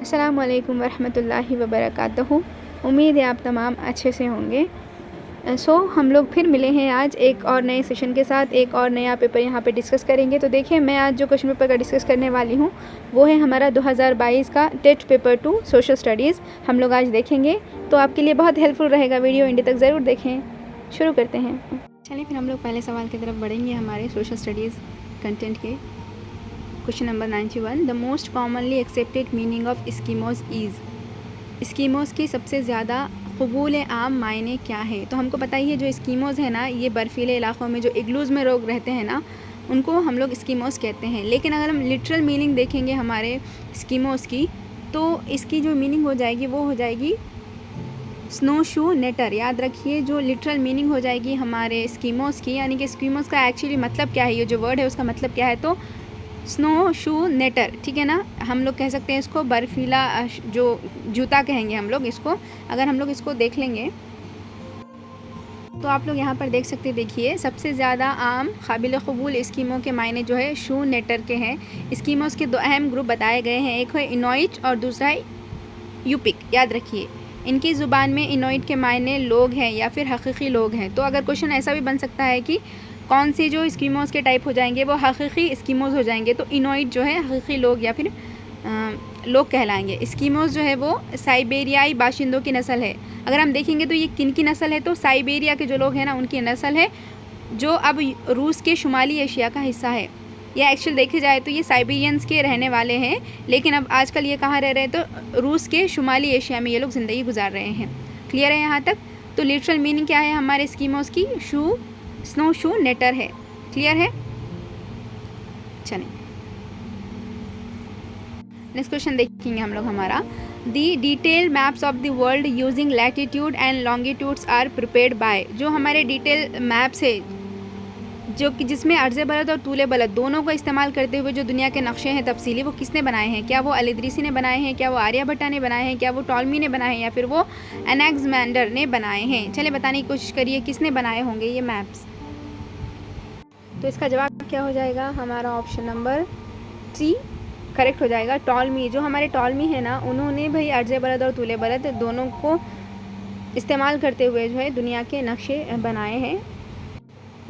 अस्सलामु अलैकुम वरहमतुल्लाहि वबरकातुहू। उम्मीद है आप तमाम अच्छे से होंगे। हम लोग फिर मिले हैं आज एक और नए सेशन के साथ, एक और नया पेपर यहाँ पे डिस्कस करेंगे। तो देखिए, मैं आज जो क्वेश्चन पेपर का डिस्कस करने वाली हूँ वो है हमारा 2022 का टेस्ट पेपर 2 सोशल स्टडीज़। हम लोग आज देखेंगे, तो आपके लिए बहुत हेल्पफुल रहेगा। वीडियो एंड तक ज़रूर देखें। शुरू करते हैं। चलिए फिर हम लोग पहले सवाल की तरफ बढ़ेंगे हमारे सोशल स्टडीज़ कंटेंट के। Question number 91, the most commonly accepted meaning of Eskimos is. Eskimos की सबसे ज़्यादा कबूल आम मायने क्या है? तो हमको पता ही है, जो एस्किमोज है ना, ये बर्फ़ीले इलाक़ों में जो इग्लूज़ में लोग रहते हैं ना, उनको हम लोग एस्किमोज कहते हैं। लेकिन अगर हम लिटरल मीनिंग देखेंगे हमारे एस्किमोज की, तो इसकी जो मीनिंग हो जाएगी वो हो जाएगी स्नो शू नेटर। याद रखिए, जो लिटरल मीनिंग हो जाएगी हमारे एस्किमोज की, यानी कि एस्किमोज का एक्चुअली मतलब क्या है, ये जो वर्ड है उसका मतलब क्या है, तो स्नो शू नेटर। ठीक है ना, हम लोग कह सकते हैं इसको बर्फीला जो जूता कहेंगे हम लोग इसको। अगर हम लोग इसको देख लेंगे तो आप लोग यहाँ पर देख सकते हैं। देखिए, सबसे ज़्यादा आम काबिल कबूल एस्किमो के मायने जो है शू नेटर के हैं। एस्किमोज के दो अहम ग्रुप बताए गए हैं, एक है इनोइट और दूसरा है यूपिक। याद रखिए, इनकी ज़ुबान में इनोइट के मायने लोग हैं या फिर हकीकी लोग हैं। तो अगर क्वेश्चन ऐसा भी बन सकता है कि कौन से जो एस्किमोज के टाइप हो जाएंगे वो हकीकी एस्किमोज हो जाएंगे, तो इनोइट जो है हकीकी लोग या फिर लोग कहलाएंगे। एस्किमोज जो है वो साइबेरियाई बाशिंदों की नस्ल है। अगर हम देखेंगे तो ये किन की नस्ल है, तो साइबेरिया के जो लोग हैं ना, उनकी नस्ल है, जो अब रूस के शुमाली एशिया का हिस्सा है। या एक्चुअल देखे जाए तो ये साइबेरियंस के रहने वाले हैं, लेकिन अब आजकल ये कहाँ रह रहे हैं, तो रूस के शुमाली एशिया में ये लोग ज़िंदगी गुजार रहे हैं। क्लियर है यहाँ तक? तो लिटरल मीनिंग क्या है हमारे एस्किमोज की? स्नो शू नेटर है। क्लियर है? चलिए नेक्स्ट क्वेश्चन देखेंगे हम लोग हमारा। The detail maps of the world using latitude and longitudes are prepared by. जो हमारे डिटेल मैप्स है, जो कि जिसमें अर्ज़ बलद और तूले बलद दोनों को इस्तेमाल करते हुए जो दुनिया के नक्शे हैं तफसीली, वो किसने बनाए हैं? क्या वो अल-इदरीसी ने बनाए हैं, क्या वो आर्यभट्टा ने बनाए हैं, क्या वो टॉलमी ने बनाए हैं, या फिर वो एनेक्समैंडर ने बनाए हैं? चलिए बताने की कोशिश करिए किसने बनाए होंगे ये मैप्स। तो इसका जवाब क्या हो जाएगा? हमारा ऑप्शन नंबर 3 करेक्ट हो जाएगा। टॉलमी, जो हमारे टॉलमी है ना, उन्होंने भाई अर्ज़ बलद और तूले बलद दोनों को इस्तेमाल करते हुए जो है दुनिया के नक्शे बनाए हैं।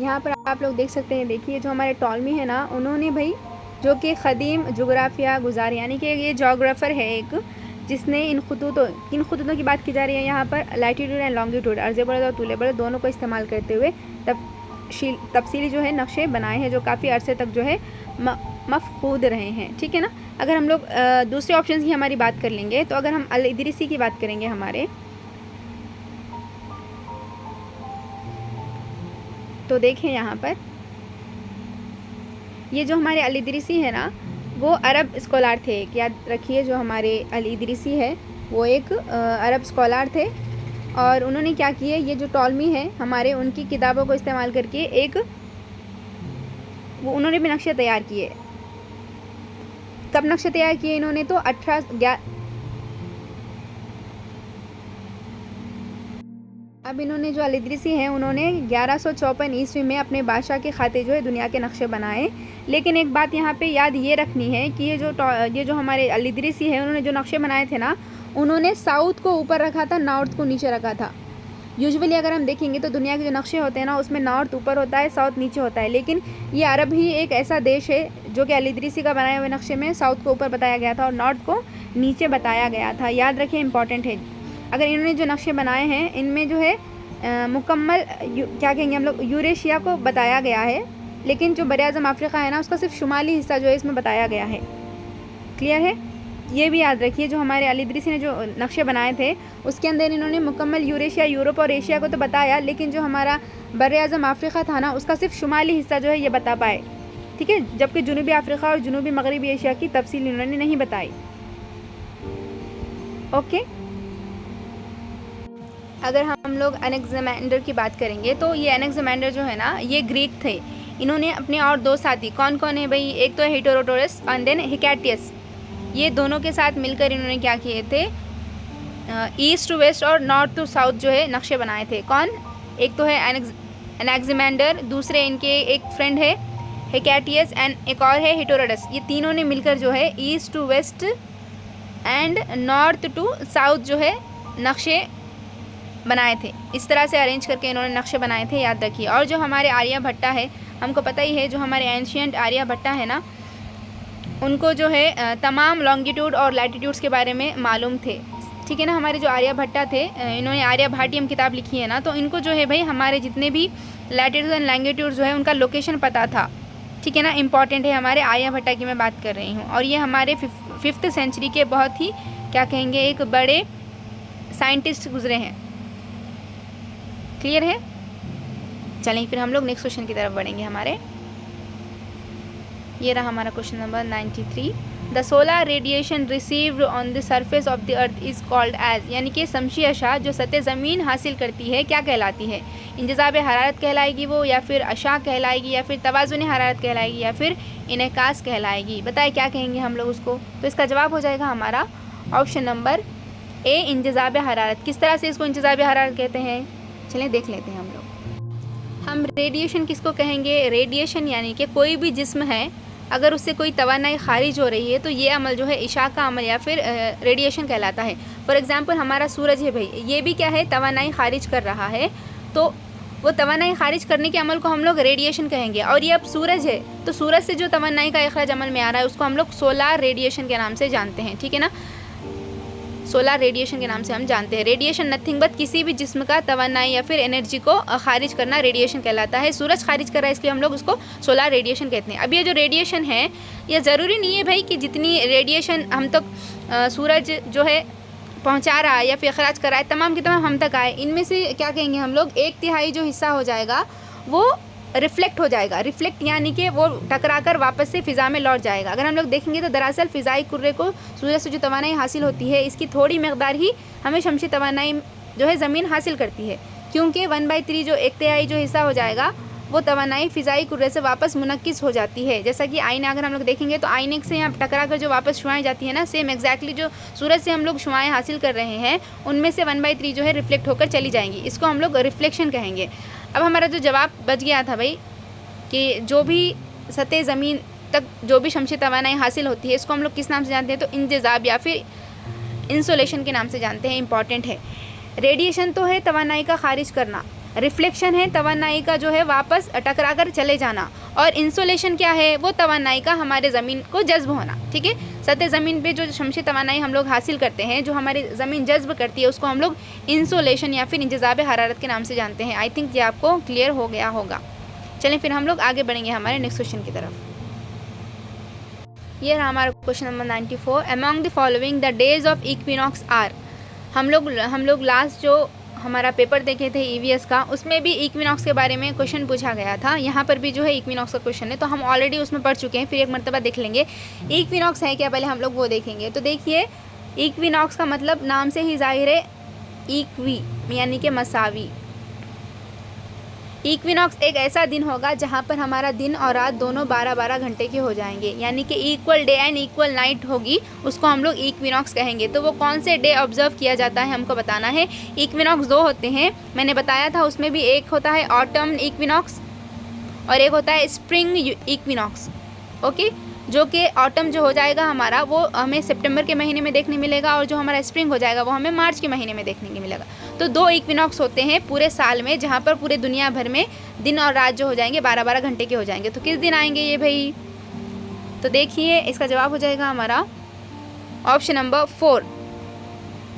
यहाँ पर आप लोग देख सकते हैं। देखिए, जो हमारे टॉलमी है ना, उन्होंने भाई जो कि क़दीम जोग्राफिया गुजार, यानी कि ये जोग्राफ़र है एक, जिसने किन ख़ुतूतों की बात की जा रही है यहाँ पर, लैटिट्यूड एंड लॉन्गिट्यूड, अर्ज़ बलद और तूले बलद दोनों को इस्तेमाल करते हुए तफसीली जो है नक्शे बनाए हैं, जो काफ़ी अरसे तक जो है मफकूद रहे हैं। ठीक है ना। अगर हम लोग दूसरे ऑप्शन की हमारी बात कर लेंगे, तो अगर हम अल-इदरीसी की बात करेंगे हमारे, तो देखें यहाँ पर ये जो हमारे अल-इदरीसी है ना, वो अरब स्कॉलर थे। याद रखिए, जो हमारे अल-इदरीसी है वो एक अरब स्कॉलर थे, और उन्होंने क्या किए, ये जो टॉलमी है हमारे, उनकी किताबों को इस्तेमाल करके वो उन्होंने भी नक्शे तैयार किए। कब नक्शे तैयार किए इन्होंने? तो अब इन्होंने जो अल-इदरीसी हैं, उन्होंने 1154 ईस्वी में अपने बादशाह के खाते जो है दुनिया के नक्शे बनाए। लेकिन एक बात यहाँ पे याद ये रखनी है कि ये जो हमारे अल-इदरीसी है, उन्होंने जो नक्शे बनाए थे ना, उन्होंने साउथ को ऊपर रखा था, नॉर्थ को नीचे रखा था। यूजुअली अगर हम देखेंगे तो दुनिया के जो नक्शे होते हैं ना, उसमें नॉर्थ ऊपर होता है, साउथ नीचे होता है। लेकिन ये अरब ही एक ऐसा देश है जो कि अल-इदरीसी का बनाए हुए नक्शे में साउथ को ऊपर बताया गया था और नॉर्थ को नीचे बताया गया था। याद रखिए, इंपॉर्टेंट है। अगर इन्होंने जो नक्शे बनाए हैं, इनमें जो है मुकम्मल क्या कहेंगे हम लोग, यूरेशिया को बताया गया है, लेकिन जो बरे-आज़म अफ्रीका है ना, उसका सिर्फ शुमाली हिस्सा जो है इसमें बताया गया है। क्लियर है? ये भी याद रखिए, जो हमारे अल-इदरीसी ने जो नक्शे बनाए थे, उसके अंदर इन्होंने मुकम्मल यूरेशिया, यूरोप और एशिया को तो बताया, लेकिन जो हमारा बरे-आज़म अफ्रीका था ना, उसका सिर्फ शुमाली हिस्सा जो है ये बता पाए। ठीक है, जबकि जनूबी अफ्रीका और जनूबी मगरबी एशिया की तफसील इन्होंने नहीं बताई। ओके। अगर हम लोग एनेक्समैंडर की बात करेंगे, तो ये एनेक्समैंडर जो है ना, ये ग्रीक थे। इन्होंने अपने और दो साथी, कौन कौन है भाई, एक तो है हेटेरोडोटस एंड देन हिकैटियस, ये दोनों के साथ मिलकर इन्होंने क्या किए थे, ईस्ट टू वेस्ट और नॉर्थ टू साउथ जो है नक्शे बनाए थे। कौन? एक तो है एनेक्समैंडर, दूसरे इनके एक फ्रेंड है हिकैटियस, एंड एक और है हेटेरोडोटस। ये तीनों ने मिलकर जो है east to west and north to south जो है नक्शे बनाए थे। इस तरह से अरेंज करके इन्होंने नक्शे बनाए थे, याद रखिए। और जो हमारे आर्यभट्टा है, हमको पता ही है, जो हमारे एंशियंट आर्यभट्टा है ना, उनको जो है तमाम लॉन्गिट्यूड और लैटिट्यूड्स के बारे में मालूम थे, ठीक है ना। हमारे जो आर्यभट्टा थे, इन्होंने आर्यभाटियम किताब लिखी है ना, तो इनको जो है भाई हमारे जितने भी लैटिट्यूड एंड लॉन्गिट्यूड जो है उनका लोकेशन पता था, ठीक है ना। इंपॉर्टेंट है, हमारे आर्यभट्टा की मैं बात कर रही हूँ। और ये हमारे 5th सेंचुरी के बहुत ही क्या कहेंगे, एक बड़े साइंटिस्ट गुजरे हैं। क्लियर है? चलें फिर हम लोग नेक्स्ट क्वेश्चन की तरफ बढ़ेंगे। हमारे ये रहा हमारा question number 93। The solar radiation received on the surface of the earth is called as, यानी कि शमसी अशा जो सतह ज़मीन हासिल करती है क्या कहलाती है? इंजज़ाब हरारत कहलाएगी वो, या फिर अशा कहलाएगी, या फिर तवाज़ुन हरारत कहलाएगी, या फिर इनकास कहलाएगी? बताए क्या कहेंगे हम लोग उसको। तो इसका जवाब हो जाएगा हमारा ऑप्शन नंबर ए, इंजज़ाब हरारत। किस तरह से इसको इंजज़ाब हरारत कहते हैं, चलें देख लेते हैं हम लोग। हम रेडिएशन किसको कहेंगे? रेडिएशन यानी कि कोई भी जिस्म है अगर उससे कोई तवानाई खारिज हो रही है तो ये अमल जो है इशा का अमल या फिर रेडिएशन कहलाता है। फॉर एग्जांपल हमारा सूरज है भाई, ये भी क्या है, तवानाई खारिज कर रहा है, तो वो तवानाई खारिज करने के अमल को हम लोग रेडिएशन कहेंगे। और ये अब सूरज है, तो सूरज से जो तवानाई का अखराज अमल में आ रहा है उसको हम लोग सोलार रेडिएशन के नाम से जानते हैं, ठीक है ना। सोलार रेडिएशन के नाम से हम जानते हैं। रेडिएशन नथिंग बट किसी भी जिस्म का तवानाई या फिर एनर्जी को खारिज करना रेडिएशन कहलाता है। सूरज खारिज कर रहा है, इसलिए हम लोग उसको सोलार रेडिएशन कहते हैं। अब ये जो रेडिएशन है, ये ज़रूरी नहीं है भाई कि जितनी रेडिएशन हम तक सूरज जो है पहुंचा रहा है या फिर अखराज कर रहा है तमाम के तमाम हम तक आए। इनमें से क्या कहेंगे हम लोग, 1/3 जो हिस्सा हो जाएगा वो रिफ्लेक्ट हो जाएगा। रिफ्लेक्ट यानी कि वो टकरा कर वापस से फ़िज़ा में लौट जाएगा। अगर हम लोग देखेंगे तो दरअसल फ़िज़ाई कुर्रे को सूरज से जो तवानाई हासिल होती है, इसकी थोड़ी मकदार ही हमें शमसी तवानाई जो है ज़मीन हासिल करती है, क्योंकि 1/3 जो 1/3 जो हिस्सा हो जाएगा वो तवानाई फ़िज़ाई कुर्रे से वापस मुनक्किस हो जाती है। जैसा कि आईना अगर हम लोग देखेंगे तो आईने से यहाँ टकरा कर जो वापस शुआएँ जाती है ना, सेम एग्जैक्टली जो सूरज से हम लोग शुआएँ हासिल कर रहे हैं उनमें से 1/3 जो है रिफ्लेक्ट होकर चली जाएंगी। इसको हम लोग रिफ्लेक्शन कहेंगे। अब हमारा जो जवाब बच गया था भाई कि जो भी सतह ज़मीन तक जो भी शमसी तवानाई हासिल होती है इसको हम लोग किस नाम से जानते हैं, तो इंजज़ाब या फिर इंसोलेशन के नाम से जानते हैं। इंपॉर्टेंट है। रेडिएशन तो है तवानाई का खारिज करना, रिफ्लेक्शन है तवानाई का जो है वापस टकरा कर चले जाना, और इंसोलेशन क्या है, वो तवानाई का हमारे ज़मीन को जज्ब होना, ठीक है। सतह ज़मीन पे जो शमसी तवानाई हम लोग हासिल करते हैं, जो हमारी ज़मीन जज्ब करती है, उसको हम लोग इंसोलेशन या फिर इंजज़ाब हरारत के नाम से जानते हैं। आई थिंक ये आपको क्लियर हो गया होगा। चलें फिर हम लोग आगे बढ़ेंगे हमारे नेक्स्ट क्वेश्चन की तरफ। ये रहा हमारा question number 94। Among the following the days of equinox are. हम लोग लास्ट जो हमारा पेपर देखे थे EVS का, उसमें भी इक्विनॉक्स के बारे में क्वेश्चन पूछा गया था। यहाँ पर भी जो है इक्विनॉक्स का क्वेश्चन है, तो हम ऑलरेडी उसमें पढ़ चुके हैं, फिर एक मरतबा देख लेंगे। इक्विनॉक्स है क्या, पहले हम लोग वो देखेंगे। तो देखिए, इक्विनॉक्स का मतलब नाम से ही जाहिर है, इक्वी यानी कि मसावी। इक्विनॉक्स एक ऐसा दिन होगा जहाँ पर हमारा दिन और रात दोनों 12-12 घंटे के हो जाएंगे, यानी कि equal day and equal night होगी, उसको हम लोग इक्विनॉक्स कहेंगे। तो वो कौन से डे ऑब्जर्व किया जाता है हमको बताना है। इक्विनॉक्स 2 होते हैं, मैंने बताया था, उसमें भी एक होता है ऑटम इक्विनॉक्स और एक होता है स्प्रिंग इक्विनॉक्स, ओके। जो कि ऑटम जो हो जाएगा हमारा, वो हमें सितंबर के महीने में देखने मिलेगा, और जो हमारा स्प्रिंग हो जाएगा वो हमें मार्च के महीने में देखने को मिलेगा। तो 2 इक्विनॉक्स होते हैं पूरे साल में, जहाँ पर पूरे दुनिया भर में दिन और रात जो हो जाएंगे 12-12 घंटे के हो जाएंगे। तो किस दिन आएंगे ये भाई, तो देखिए इसका जवाब हो जाएगा हमारा ऑप्शन नंबर 4,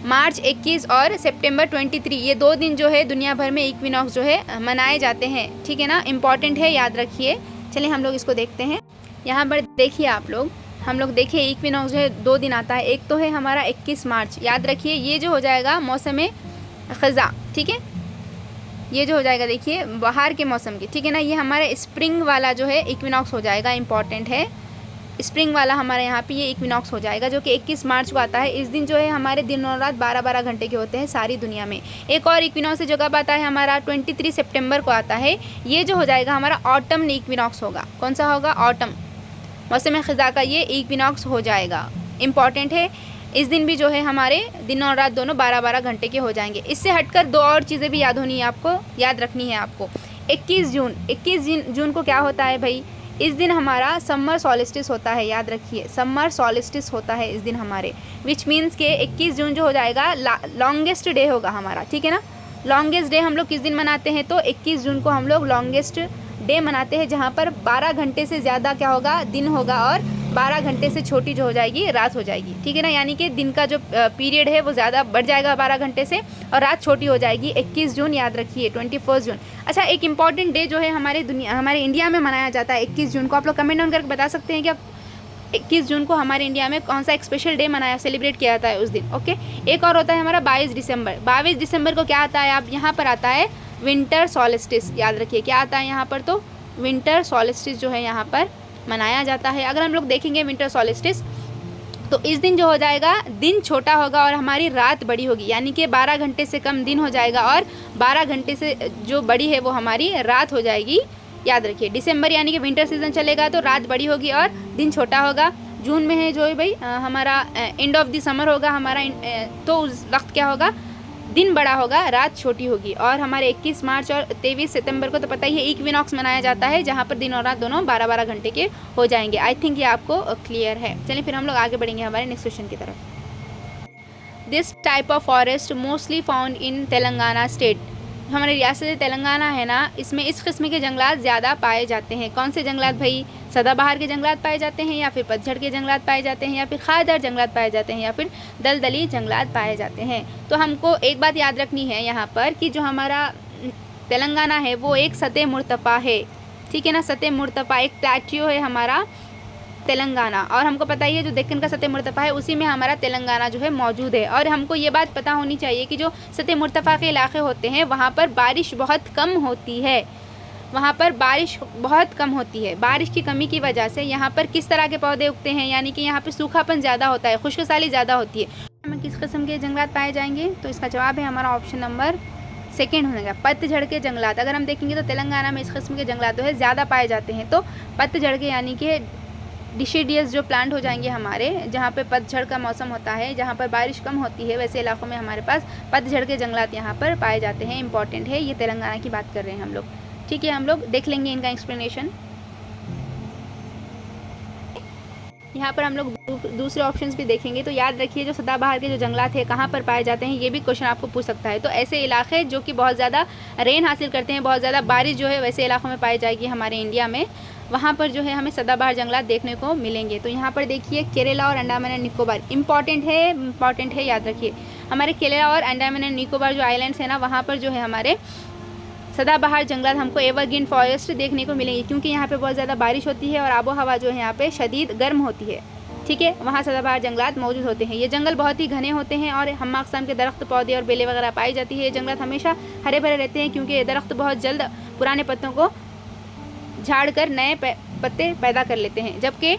मार्च 21 और सितंबर 23। ये 2 दिन जो है दुनिया भर में इक्विनॉक्स जो है मनाए जाते हैं, ठीक है ना। इंपॉर्टेंट है, याद रखिए। चलिए हम लोग इसको देखते हैं। यहाँ पर देखिए आप लोग, हम लोग देखिए इक्विनॉक्स जो है 2 दिन आता है। एक तो है हमारा 21 मार्च, याद रखिए, ये जो हो जाएगा मौसम ख़ज़ा, ठीक है। ये जो हो जाएगा देखिए बाहर के मौसम की, ठीक है ना। ये हमारा स्प्रिंग वाला जो है इक्विनॉक्स हो जाएगा। इंपॉर्टेंट है, स्प्रिंग वाला हमारे यहाँ पे ये इक्विनॉक्स हो जाएगा, जो कि 21 मार्च को आता है। इस दिन जो है हमारे दिन और रात 12-12 घंटे के होते हैं सारी दुनिया में। एक और इक्विनॉक्स जो कब आता है हमारा 23 सितंबर को आता है। ये जो हो जाएगा हमारा ऑटम इक्विनॉक्स होगा। कौन सा होगा, ऑटम, मौसम ख़ज़ा का ये इक्विनॉक्स हो जाएगा। इंपॉर्टेंट है, इस दिन भी जो है हमारे दिन और रात दोनों 12-12 घंटे के हो जाएंगे। इससे हटकर 2 और चीज़ें भी याद होनी है आपको, याद रखनी है आपको। 21 जून को क्या होता है भाई, इस दिन हमारा समर सॉलिस्टिस होता है, याद रखिए समर सॉलिस्टिस होता है इस दिन हमारे, विच मीन्स के 21 जून जो हो जाएगा लॉन्गेस्ट डे होगा हमारा, ठीक है ना। लॉन्गेस्ट डे हम लोग किस दिन मनाते हैं, तो 21 जून को हम लोग लॉन्गेस्ट डे मनाते हैं, जहाँ पर 12 घंटे से ज़्यादा क्या होगा, दिन होगा, और 12 घंटे से छोटी जो हो जाएगी रात हो जाएगी, ठीक है ना। यानी कि दिन का जो पीरियड है वो ज़्यादा बढ़ जाएगा 12 घंटे से, और रात छोटी हो जाएगी। 21 जून याद रखिए, 21 जून। अच्छा, एक इंपॉर्टेंट डे जो है हमारे इंडिया में मनाया जाता है 21 जून को, आप लोग कमेंट डाउन करके बता सकते हैं कि 21 जून को हमारे इंडिया में कौन सा एक स्पेशल डे सेलिब्रेट किया जाता है उस दिन। ओके, एक और होता है हमारा 22 दिसंबर। 22 दिसंबर को क्या आता है, आप यहाँ पर आता है विंटर सॉलिस्टिस, याद रखिए क्या आता है यहाँ पर, तो विंटर सॉलिस्टिस जो है यहाँ पर मनाया जाता है। अगर हम लोग देखेंगे विंटर सॉलिस्टिस, तो इस दिन जो हो जाएगा दिन छोटा होगा और हमारी रात बड़ी होगी, यानी कि 12 घंटे से कम दिन हो जाएगा और 12 घंटे से जो बड़ी है वो हमारी रात हो जाएगी, याद रखिए। दिसंबर यानी कि विंटर सीजन चलेगा तो रात बड़ी होगी और दिन छोटा होगा। जून में है जो है भाई हमारा एंड ऑफ द समर होगा हमारा, तो उस वक्त क्या होगा, दिन बड़ा होगा, रात छोटी होगी। और हमारे 21 मार्च और 23 सितंबर को तो पता ही है इक्विनॉक्स मनाया जाता है, जहाँ पर दिन और रात दोनों 12-12 घंटे के हो जाएंगे। आई थिंक ये आपको क्लियर है। चलिए फिर हम लोग आगे बढ़ेंगे हमारे नेक्स्ट क्वेश्चन की तरफ। This type of forest mostly found in Telangana state. हमारी रियासत तेलंगाना है ना, इसमें इस किस्म के जंगलात ज़्यादा पाए जाते हैं। कौन से जंगलात भाई, सदाबहार के जंगलात पाए जाते हैं, या फिर पतझड़ के जंगलात पाए जाते हैं, या फिर खारदार जंगलात पाए जाते हैं, या फिर दलदली जंगलात पाए जाते हैं। तो हमको एक बात याद रखनी है यहाँ पर कि जो हमारा तेलंगाना है वो एक सतह मुर्तफ़ा है, ठीक है ना। सतह मुर्तफ़ा एक प्लेट्यू है हमारा तेलंगाना, और हमको पता ही है जो दक्कन का सतह मुर्तफ़ा है उसी में हमारा तेलंगाना जो है मौजूद है। और हमको ये बात पता होनी चाहिए कि जो सतह मुर्तफ़ा के इलाके होते हैं वहाँ पर बारिश बहुत कम होती है, वहाँ पर बारिश बहुत कम होती है। बारिश की कमी की वजह से यहाँ पर किस तरह के पौधे उगते हैं, यानी कि यहाँ पर सूखापन ज़्यादा होता है, खुश्कसाली ज़्यादा होती है। हमें किस किस्म के जंगलात पाए जाएंगे, तो इसका जवाब है हमारा ऑप्शन नंबर सेकेंड होगा, पतझड़ के जंगलात। अगर हम देखेंगे तो तेलंगाना में इस किस्म के जंगलात जो है ज़्यादा पाए जाते हैं। तो पतझड़ के यानी कि डिसीडियस जो प्लांट हो जाएंगे हमारे, जहाँ पे पतझड़ का मौसम होता है, जहाँ पर बारिश कम होती है, वैसे इलाकों में हमारे पास पतझड़ के जंगलात यहाँ पर पाए जाते हैं। इंपॉर्टेंट है, ये तेलंगाना की बात कर रहे हैं हम लोग, ठीक है। हम लोग देख लेंगे इनका एक्सप्लेनेशन। यहाँ पर हम लोग दूसरे ऑप्शंस भी देखेंगे। तो याद रखिए जो सदाबहार के जो जंगलात है कहाँ पर पाए जाते हैं, ये भी क्वेश्चन आपको पूछ सकता है। तो ऐसे इलाके जो कि बहुत ज़्यादा रेन हासिल करते हैं, बहुत ज़्यादा बारिश जो है वैसे इलाकों में पाई जाएगी हमारे इंडिया में, वहाँ पर जो है हमें सदाबहार जंगलात देखने को मिलेंगे। तो यहाँ पर देखिए केरला और अंडमान एंड निकोबार, इंपॉर्टेंट है, याद रखिए। हमारे केरला और अंडमान एंड निकोबार जो आइलैंड्स है ना, वहाँ पर जो है हमारे सदाबहार जंगलात हमको एवरग्रीन फॉरेस्ट देखने को मिलेंगे, क्योंकि यहाँ पे बहुत ज़्यादा बारिश होती है और आबो हवा जो है यहाँ पे शदीद गर्म होती है, ठीक है। वहाँ सदाबहार जंगलात मौजूद होते हैं। ये जंगल बहुत ही घने होते हैं और हम अक़साम के दरख्त, पौधे और बेलें वगैरह पाई जाती है। ये जंगलात हमेशा हरे भरे रहते हैं, क्योंकि ये दरख्त बहुत जल्द पुराने पत्तों को झाड़ कर नए पत्ते पैदा कर लेते हैं। जबकि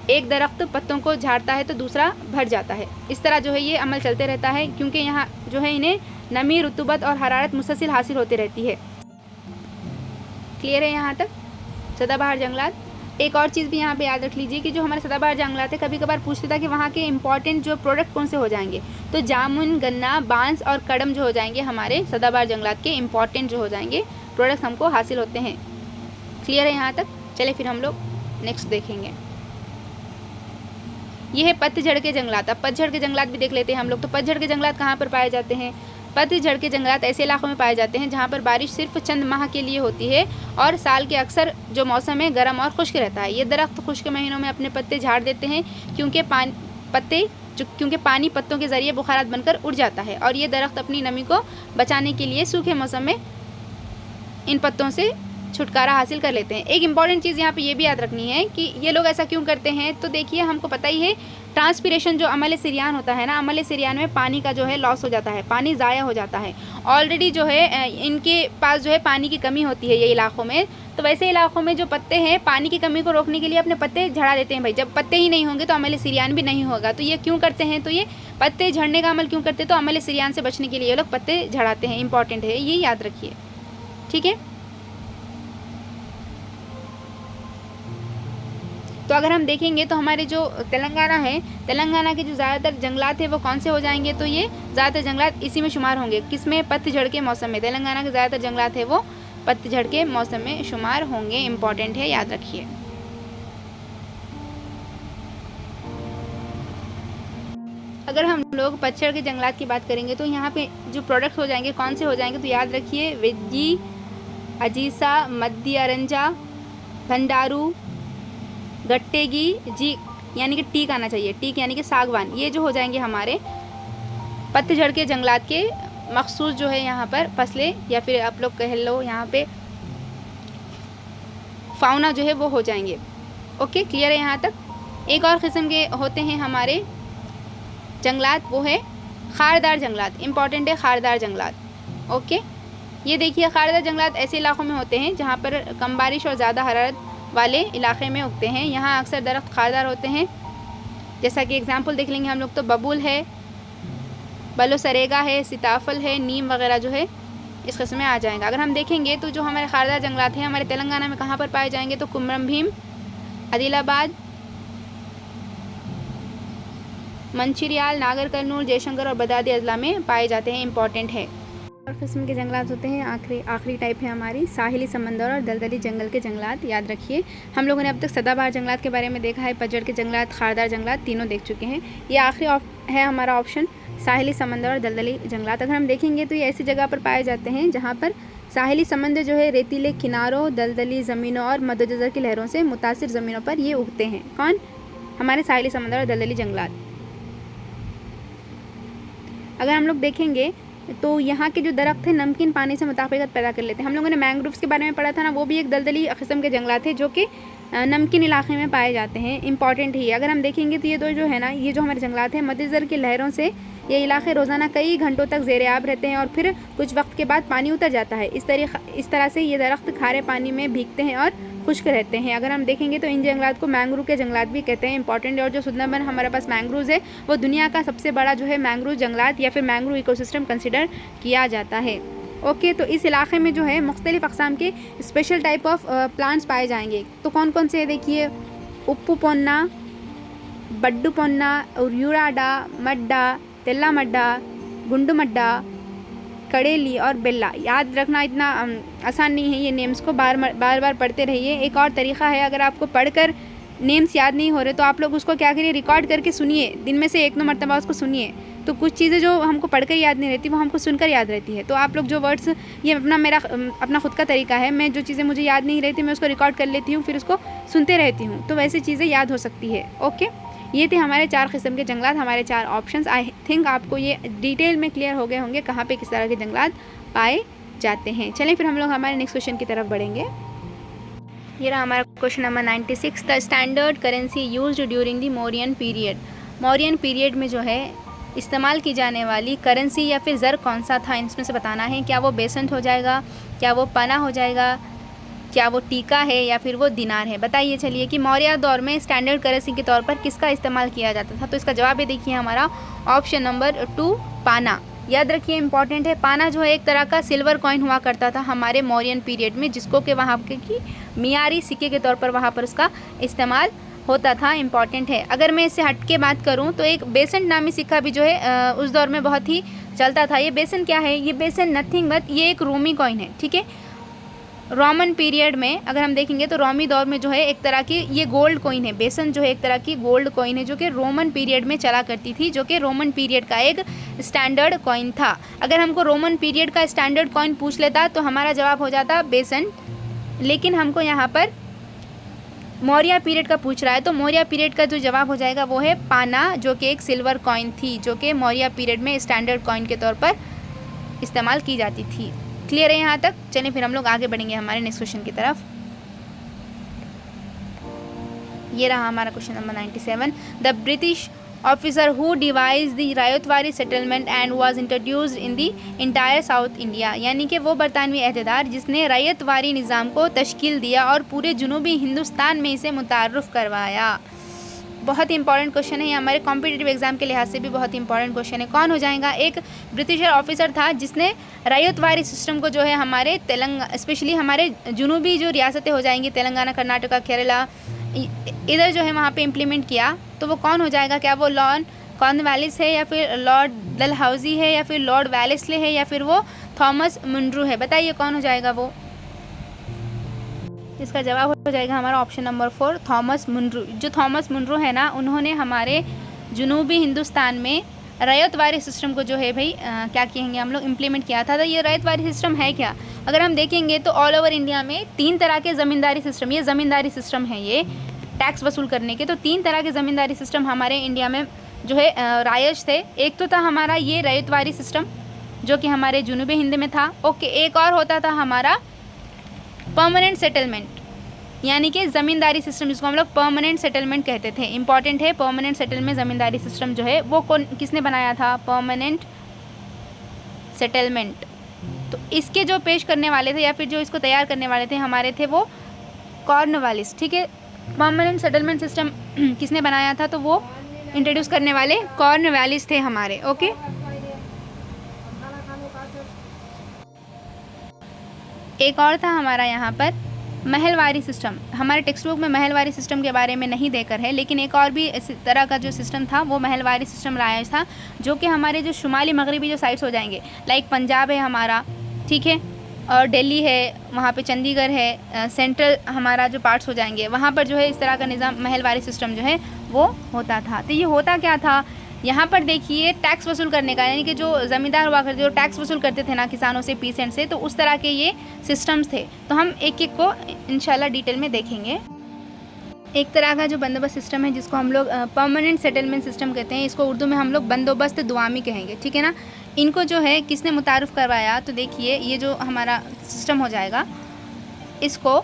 एक दरख्त पत्तों को झाड़ता है तो दूसरा भर जाता है। इस तरह जो है ये अमल चलते रहता है, क्योंकि यहाँ जो है इन्हें नमी, रुतूबत और हरारत मुसलसल हासिल होती रहती है। क्लियर है यहाँ तक सदाबहार जंगलात। एक और चीज़ भी यहाँ पे याद रख लीजिए कि जो हमारे सदाबहार जंगलात है, कभी कभार पूछते था कि वहाँ के इंपॉर्टेंट जो प्रोडक्ट कौन से हो जाएंगे, तो जामुन, गन्ना, बांस और कड़म जो हो जाएंगे हमारे सदाबहार जंगलात के इंपॉर्टेंट जो हो जाएंगे प्रोडक्ट्स हमको हासिल होते हैं। क्लियर है यहाँ तक। चले फिर हम लोग नेक्स्ट देखेंगे। ये है पतझड़ के जंगलात। अब पतझड़ के जंगलात भी देख लेते हैं हम लोग। तो पतझड़ के जंगलात कहाँ पर पाए जाते हैं? पतझड़ के जंगलात ऐसे इलाकों में पाए जाते हैं जहाँ पर बारिश सिर्फ चंद माह के लिए होती है और साल के अक्सर जो मौसम है गर्म और खुश्क रहता है। ये दरख्त खुश्क महीनों में अपने पत्ते झाड़ देते हैं, क्योंकि पानी पत्तों के ज़रिए बुखारात बनकर उड़ जाता है, और ये दरख्त अपनी नमी को बचाने के लिए सूखे मौसम में इन पत्तों से छुटकारा हासिल कर लेते हैं। एक इम्पॉर्टेंट चीज़ यहाँ पे ये भी याद रखनी है कि ये लोग ऐसा क्यों करते हैं। तो देखिए, हमको पता ही है ट्रांसपिरेशन जो अमल सिरियान होता है ना, अमल सिरियान में पानी का जो है लॉस हो जाता है, पानी ज़ाया हो जाता है। ऑलरेडी जो है इनके पास जो है पानी की कमी होती है ये इलाकों में। तो वैसे इलाकों में जो पत्ते हैं पानी की कमी को रोकने के लिए अपने पत्ते झड़ा देते हैं। भाई जब पत्ते ही नहीं होंगे तो अमल सिरियान भी नहीं होगा। तो ये क्यों करते हैं? तो ये पत्ते झड़ने का अमल क्यों करते हैं? तो अमल सिरियान से बचने के लिए ये लोग पत्ते झड़ाते हैं। इंपॉर्टेंट है, ये याद रखिए, ठीक है। तो अगर हम देखेंगे तो हमारे जो तेलंगाना है, तेलंगाना के जो ज़्यादातर जंगलात है वो कौन से हो जाएंगे? तो ये ज़्यादातर जंगलात इसी में शुमार होंगे। किसमें? पतझड़ के मौसम में। तेलंगाना के ज़्यादातर जंगलात है वो पतझड़ के मौसम में शुमार होंगे। इंपॉर्टेंट है, याद रखिए। अगर हम लोग पतझड़ के जंगलात की बात करेंगे तो यहाँ पे जो प्रोडक्ट्स हो जाएंगे कौन से हो जाएंगे, तो याद रखिए वेजी, अजीसा, मद्दी अरंजा, भंडारू, गट्टेगी जी, यानी कि टीक आना चाहिए, टीक यानी कि सागवान, ये जो हो जाएंगे हमारे पतझड़ के जंगलात के मखसूस जो है यहाँ पर फसलें, या फिर आप लोग कह लो यहाँ पे फाउना जो है वो हो जाएंगे। ओके, क्लियर है यहाँ तक। एक और किस्म के होते हैं हमारे जंगलात, वो है खारदार जंगलात। इम्पॉर्टेंट है खारदार जंगलात। ओके, ये देखिए खारदार जंगलात ऐसे इलाकों में होते हैं जहाँ पर कम बारिश और ज़्यादा हरारत वाले इलाके में उगते हैं। यहाँ अक्सर दरख्त खारदार होते हैं, जैसा कि एग्जांपल देख लेंगे हम लोग तो बबूल है, बलोसरेगा है, सीताफल है, नीम वगैरह जो है इस किस्म में आ जाएगा। अगर हम देखेंगे तो जो हमारे खारदार जंगलात हैं हमारे तेलंगाना में कहाँ पर पाए जाएंगे, तो कुमरम भीम, आदिलाबाद, मंचिरियाल, नागर कर्नूल, जयशंकर और बदादी अजला में पाए जाते हैं। इंपॉर्टेंट है। और किस्म के जंगलात होते हैं, आखिरी टाइप है हमारी साहिली समंदर और दलदली जंगल के जंगलात। याद रखिए हम लोगों ने अब तक सदाबहार जंगलात के बारे में देखा है, पतझड़ के जंगलात, खारदार जंगलात, तीनों देख चुके हैं। ये आखिरी है हमारा ऑप्शन, साहिली समंदर और दलदली जंगलात। अगर हम देखेंगे तो ये ऐसी जगह पर पाए जाते हैं जहाँ पर साहिली समंदर जो है रेतीले किनारों, दलदली ज़मीनों और मद्देनज़र की लहरों से मुतासिर ज़मीनों पर ये उगते हैं। कौन? हमारे साहिली समंदर और दलदली जंगलात। अगर हम लोग देखेंगे तो यहाँ के जो दरख्त हैं नमकीन पानी से मुताबिकत पैदा कर लेते हैं। हम लोगों ने मैंग्रोव्स के बारे में पढ़ा था ना, वो भी एक दलदली किस्म के जंगलात थे जो कि नमकीन इलाके में पाए जाते हैं। इंपॉर्टेंट ही अगर हम देखेंगे तो ये दो जो है ना, ये जो हमारे जंगलात हैं मद्देनज़र की लहरों से ये इलाके रोज़ाना कई घंटों तक ज़ेर आब रहते हैं और फिर कुछ वक्त के बाद पानी उतर जाता है। इस तरह से ये दरख्त खारे पानी में भीगते हैं और खुश्क रहते हैं। अगर हम देखेंगे तो इन जंगलात को मैंग्रोव के जंगलात भी कहते हैं। इंपॉर्टेंट है। और जो सुंदरबन हमारे पास मैंग्रोव्स है वो दुनिया का सबसे बड़ा जो है मैंग्रोव जंगलात या फिर मैंग्रोव इकोसिस्टम कंसिडर किया जाता है। ओके, तो इस इलाके में जो है मुख्तलिफ़ अक़साम के स्पेशल टाइप ऑफ प्लांट्स पाए जाएंगे। तो कौन कौन से देखिए, उप्पू पोन्ना, बड्डू पोन्ना, यूराडा, मड्डा, तेल्ला मड्डा, गुंडू मड्डा, कड़ेली और बेल्ला। याद रखना इतना आसान नहीं है, ये नेम्स को बार बार पढ़ते रहिए। एक और तरीक़ा है, अगर आपको पढ़कर नेम्स याद नहीं हो रहे तो आप लोग उसको क्या करिए, रिकॉर्ड करके सुनिए, दिन में से 1-2 मरतबा उसको सुनिए। तो कुछ चीज़ें जो हमको पढ़कर याद नहीं रहती वो हमको सुनकर याद रहती है। तो आप लोग जो वर्ड्स, ये अपना ख़ुद का तरीका है, मैं जो चीज़ें मुझे याद नहीं रहती मैं उसको रिकॉर्ड कर लेती हूँ, फिर उसको सुनते रहती हूँ, तो वैसे चीज़ें याद हो सकती है। ओके, ये थे हमारे 4 किस्म के जंगलात, हमारे 4 ऑप्शंस। आई थिंक आपको ये डिटेल में क्लियर हो गए होंगे कहाँ पे किस तरह के जंगलात पाए जाते हैं। चलें फिर हम लोग हमारे नेक्स्ट क्वेश्चन की तरफ बढ़ेंगे। ये रहा हमारा question number 96। The standard currency used during the Mauryan period. Mauryan period में जो है इस्तेमाल की जाने वाली करेंसी या फिर ज़र कौन सा था, इसमें से बताना है। क्या वो बेसेंट हो जाएगा, क्या वो पना हो जाएगा, क्या वो टीका है या फिर वो दिनार है। बताइए चलिए कि मौर्य दौर में स्टैंडर्ड करेंसी के तौर पर किसका इस्तेमाल किया जाता था। तो इसका जवाब ये देखिए हमारा ऑप्शन नंबर 2 पाना। याद रखिए इंपॉर्टेंट है। पाना जो है एक तरह का सिल्वर कॉइन हुआ करता था हमारे मौर्यन पीरियड में, जिसको कि वहाँ की मियारी सिक्के के तौर पर वहाँ पर उसका इस्तेमाल होता था। इंपॉर्टेंट है। अगर मैं इससे हट के बात करूँ तो एक बेसेंट नामी सिक्का भी जो है उस दौर में बहुत ही चलता था। ये बेसेंट क्या है, ये बेसेंट नथिंग बट ये एक रोमी कॉइन है। ठीक है, रोमन पीरियड में अगर हम देखेंगे तो रोमी दौर में जो है एक तरह की ये गोल्ड कॉइन है। बेसन जो है एक तरह की गोल्ड कॉइन है जो कि रोमन पीरियड में चला करती थी, जो कि रोमन पीरियड का एक स्टैंडर्ड कॉइन था। अगर हमको रोमन पीरियड का स्टैंडर्ड कॉइन पूछ लेता तो हमारा जवाब हो जाता बेसन, लेकिन हमको यहाँ पर मौर्य पीरियड का पूछ रहा है तो मौर्य पीरियड का जो जवाब हो जाएगा वो है पाना, जो कि एक सिल्वर कॉइन थी जो कि मौर्य पीरियड में स्टैंडर्ड कॉइन के तौर पर इस्तेमाल की जाती थी। क्लियर है यहाँ तक। चलिए फिर हम लोग आगे बढ़ेंगे हमारे नेक्स्ट क्वेश्चन की तरफ। ये रहा हमारा question number 97। The British officer who devise the Ryotwari settlement and was introduced in the entire South India. यानी कि वो बरतानवी अहदेदार जिसने रायतवारी निज़ाम को तश्कील दिया और पूरे जुनूबी हिंदुस्तान में इसे मुतारुफ़ करवाया। बहुत ही इंपॉर्टेंट क्वेश्चन है, ये हमारे कॉम्पिटिटिव एग्जाम के लिहाज से भी बहुत इंपॉर्टेंट क्वेश्चन है। कौन हो जाएगा? एक ब्रिटिश ऑफिसर था जिसने रायतवारी सिस्टम को जो है हमारे स्पेशली हमारे जुनूबी जो रियासतें हो जाएंगी तेलंगाना, कर्नाटका, केरला, इधर जो है वहाँ पे इम्प्लीमेंट किया। तो वो कौन हो जाएगा? क्या वो लॉर्ड कॉर्नवालिस है या फिर लॉर्ड डलहौजी है या फिर लॉर्ड वेलेस्ले है या फिर वो थॉमस मुनरो है? बताइए कौन हो जाएगा वो। इसका जवाब हो जाएगा हमारा ऑप्शन नंबर 4 थॉमस मुनरो। जो थॉमस मुनरो है ना, उन्होंने हमारे जुनूबी हिंदुस्तान में रैयतवारी सिस्टम को जो है भाई क्या कहेंगे हम लोग इम्प्लीमेंट किया था। तो ये रैयतवारी सिस्टम है क्या, अगर हम देखेंगे तो ऑल ओवर इंडिया में 3 तरह के ज़मींदारी सिस्टम, ये ज़मींदारी सिस्टम है, ये टैक्स वसूल करने के। तो 3 तरह के ज़मींदारी सिस्टम हमारे इंडिया में जो है राइज थे। एक तो था हमारा ये रैयतवारी सिस्टम जो कि हमारे जुनूबी हिंद में था। ओके, एक और होता था हमारा परमानेंट सेटलमेंट, यानी कि ज़मींदारी सिस्टम जिसको हम लोग परमानेंट सेटलमेंट कहते थे। इंपॉर्टेंट है, परमानेंट सेटलमेंट ज़मींदारी सिस्टम जो है वो किसने बनाया था, परमानेंट सेटलमेंट। तो इसके जो पेश करने वाले थे या फिर जो इसको तैयार करने वाले थे हमारे थे वो कॉर्नवालिस। ठीक है, परमानेंट सेटलमेंट सिस्टम किसने बनाया था, तो वो इंट्रोड्यूस करने वाले कॉर्नवालिस थे हमारे। ओके, एक और था हमारा यहाँ पर महलवारी सिस्टम। हमारे टेक्स्ट बुक में महलवारी सिस्टम के बारे में नहीं देकर है, लेकिन एक और भी इस तरह का जो सिस्टम था वो महलवारी सिस्टम राइज था, जो कि हमारे जो शुमाली मगरबी जो साइड्स हो जाएंगे, लाइक पंजाब है हमारा, ठीक है, और दिल्ली है, वहाँ पे चंडीगढ़ है, सेंट्रल हमारा जो पार्ट्स हो जाएंगे वहाँ पर जो है इस तरह का निज़ाम महलवारी सिस्टम जो है वो होता था। तो ये होता क्या था, यहाँ पर देखिए टैक्स वसूल करने का, यानी कि जो ज़मींदार हुआ करते जो टैक्स वसूल करते थे ना किसानों से, पीसेंट से, तो उस तरह के ये सिस्टम्स थे। तो हम एक एक को इंशाल्लाह डिटेल में देखेंगे। एक तरह का जो बंदोबस्त सिस्टम है जिसको हम लोग परमानेंट सेटलमेंट सिस्टम कहते हैं, इसको उर्दू में हम लोग बंदोबस्त दुआमी कहेंगे, ठीक है ना। इनको जो है किसने मुतारुफ़ करवाया, तो देखिए ये जो हमारा सिस्टम हो जाएगा इसको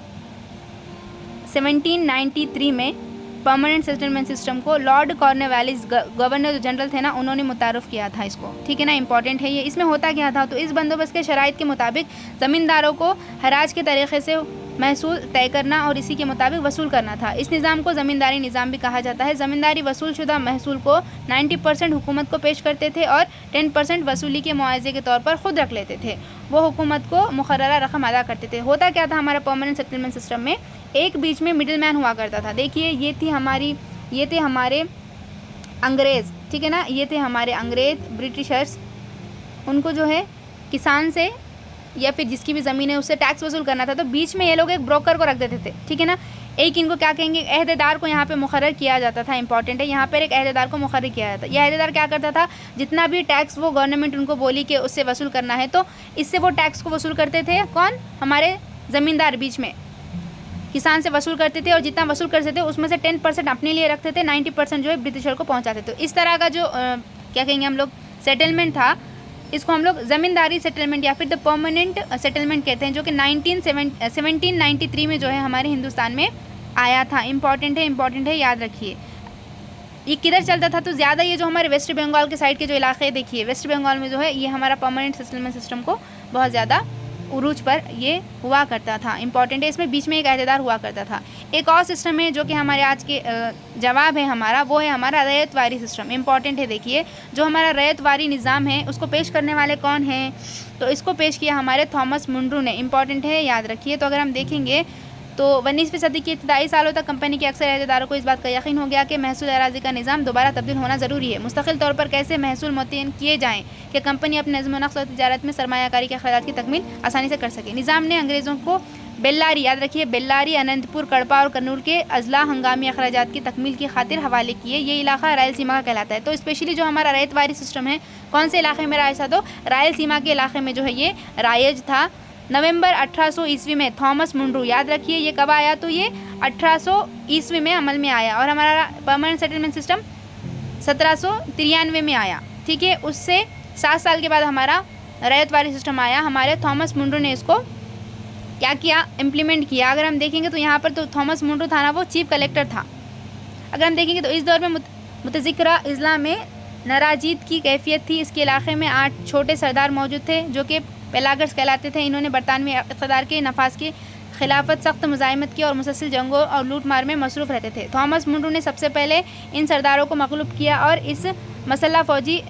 1793 में परमानेंट सेटलमेंट सिस्टम को लॉर्ड कॉर्नवालिस गवर्नर जनरल थे ना, उन्होंने मुतारुफ़ किया था इसको, ठीक है ना। इंपॉर्टेंट है ये। इसमें होता क्या था, तो इस बंदोबस्त के शराइत के मुताबिक ज़मींदारों को हराज के तरीक़े से महसूल तय करना और इसी के मुताबिक वसूल करना था। इस निज़ाम को ज़मींदारी निज़ाम भी कहा जाता है। ज़मींदारी वसूल शुदा महसूल को 90% हुकूमत को पेश करते थे और 10% वसूली के मुआवजे के तौर पर ख़ुद रख लेते थे। वो हुकूमत को मुकर्ररा रकम अदा करते थे। होता क्या था हमारा परमानेंट सेटलमेंट सिस्टम में, एक बीच में मिडिल मैन हुआ करता था। देखिए ये थे हमारे अंग्रेज़, ठीक है ना, ये थे हमारे अंग्रेज़ ब्रिटिशर्स। उनको जो है किसान से या फिर जिसकी भी ज़मीन है उससे टैक्स वसूल करना था, तो बीच में ये लोग एक ब्रोकर को रख देते थे, ठीक है ना। एक इनको क्या कहेंगे, अहदेदार को यहाँ पे मुकर्रर किया जाता था। इंपॉर्टेंट है, यहाँ पर एक अहदेदार को मुकर्रर किया जाता है। यह अहदेदार क्या करता था, जितना भी टैक्स वो गवर्नमेंट उनको बोली कि उससे वसूल करना है, तो इससे वो टैक्स को वसूल करते थे। कौन, हमारे ज़मींदार बीच में किसान से वसूल करते थे, और जितना वसूल करते थे उसमें से 10% अपने लिए रखते थे, 90% जो है ब्रिटिशर को पहुँचाते थे। इस तरह का जो क्या कहेंगे हम लोग सेटलमेंट था, इसको हम लोग ज़मींदारी सेटलमेंट या फिर द परमानेंट सेटलमेंट कहते हैं, जो कि 1793 में जो है हमारे हिंदुस्तान में आया था। इंपॉर्टेंट है, याद रखिए। ये किधर चलता था, तो ज़्यादा ये जो हमारे वेस्ट बंगाल के साइड के जो इलाके देखिए, वेस्ट बंगाल में जो है ये हमारा परमानेंट सेटलमेंट सिस्टम को बहुत ज़्यादा उरूज पर ये हुआ करता था। इंपॉर्टेंट है, इसमें बीच में एक अहदेदार हुआ करता था। एक और सिस्टम है जो कि हमारे आज के जवाब है हमारा, वो है हमारा रैयतवारी सिस्टम। इंपॉर्टेंट है, देखिए जो हमारा रैयतवारी निज़ाम है उसको पेश करने वाले कौन हैं, तो इसको पेश किया हमारे थॉमस मुंड्रू ने। इंपॉर्टेंट है, याद रखिए। तो अगर हम देखेंगे तो 19वीं सदी के इब्तदाई सालों तक कंपनी के अक्सर अहदेदारों को इस बात का यकीन हो गया कि महसूल अराज़ी का निज़ाम दोबारा तब्दील होना ज़रूरी है। मुस्तकिल तौर पर कैसे महसूल मुतय्यन किए जाएँ कि कंपनी अपने नज़्म नक्श और तिजारत में सरमायाकारी के अखराजात की तकमील आसानी से कर सके। निज़ाम ने अंग्रेज़ों को बेल्लारी, याद रखिए, बेल्लारी, अनंतपुर, कड़पा और कन्नूर के अजला हंगामी अखराजात की तकमील की खातिर हवाले किए। ये इलाका रायलसीमा का कहलाता है। तो स्पेशली जो हमारा रैयतवारी सिस्टम है कौन से इलाके में राइज था, तो रायलसीमा के इलाके में जो है ये राइज था। नवंबर 1800 ईस्वी में थॉमस मुंड्रू, याद रखिए ये कब आया, तो ये 1800 ईस्वी में अमल में आया, और हमारा परमानेंट सेटलमेंट सिस्टम 1793 में आया, ठीक है। उससे 7 साल के बाद हमारा रैयतवारी सिस्टम आया। हमारे थॉमस मुंड्रू ने इसको क्या किया, इम्प्लीमेंट किया। अगर हम देखेंगे तो यहाँ पर तो थॉमस मुंड्रू था ना, वो चीफ कलेक्टर था। अगर हम देखेंगे तो इस दौर में मुतज़िक्रा अज़ला में नाराजीत की कैफियत थी। इसके इलाके में 8 छोटे सरदार मौजूद थे जो कि पेलागर्स कहलाते थे। इन्होंने बरतानवी इक़्तिदार के नफाज की खिलाफत सख्त मुज़ाहिमत की और मुसलसल जंगों और लूट मार में मसरूफ़ रहते थे। थॉमस मुंड्रू ने सबसे पहले इन सरदारों को मग़लूब किया और इस मसल्ला फ़ौजी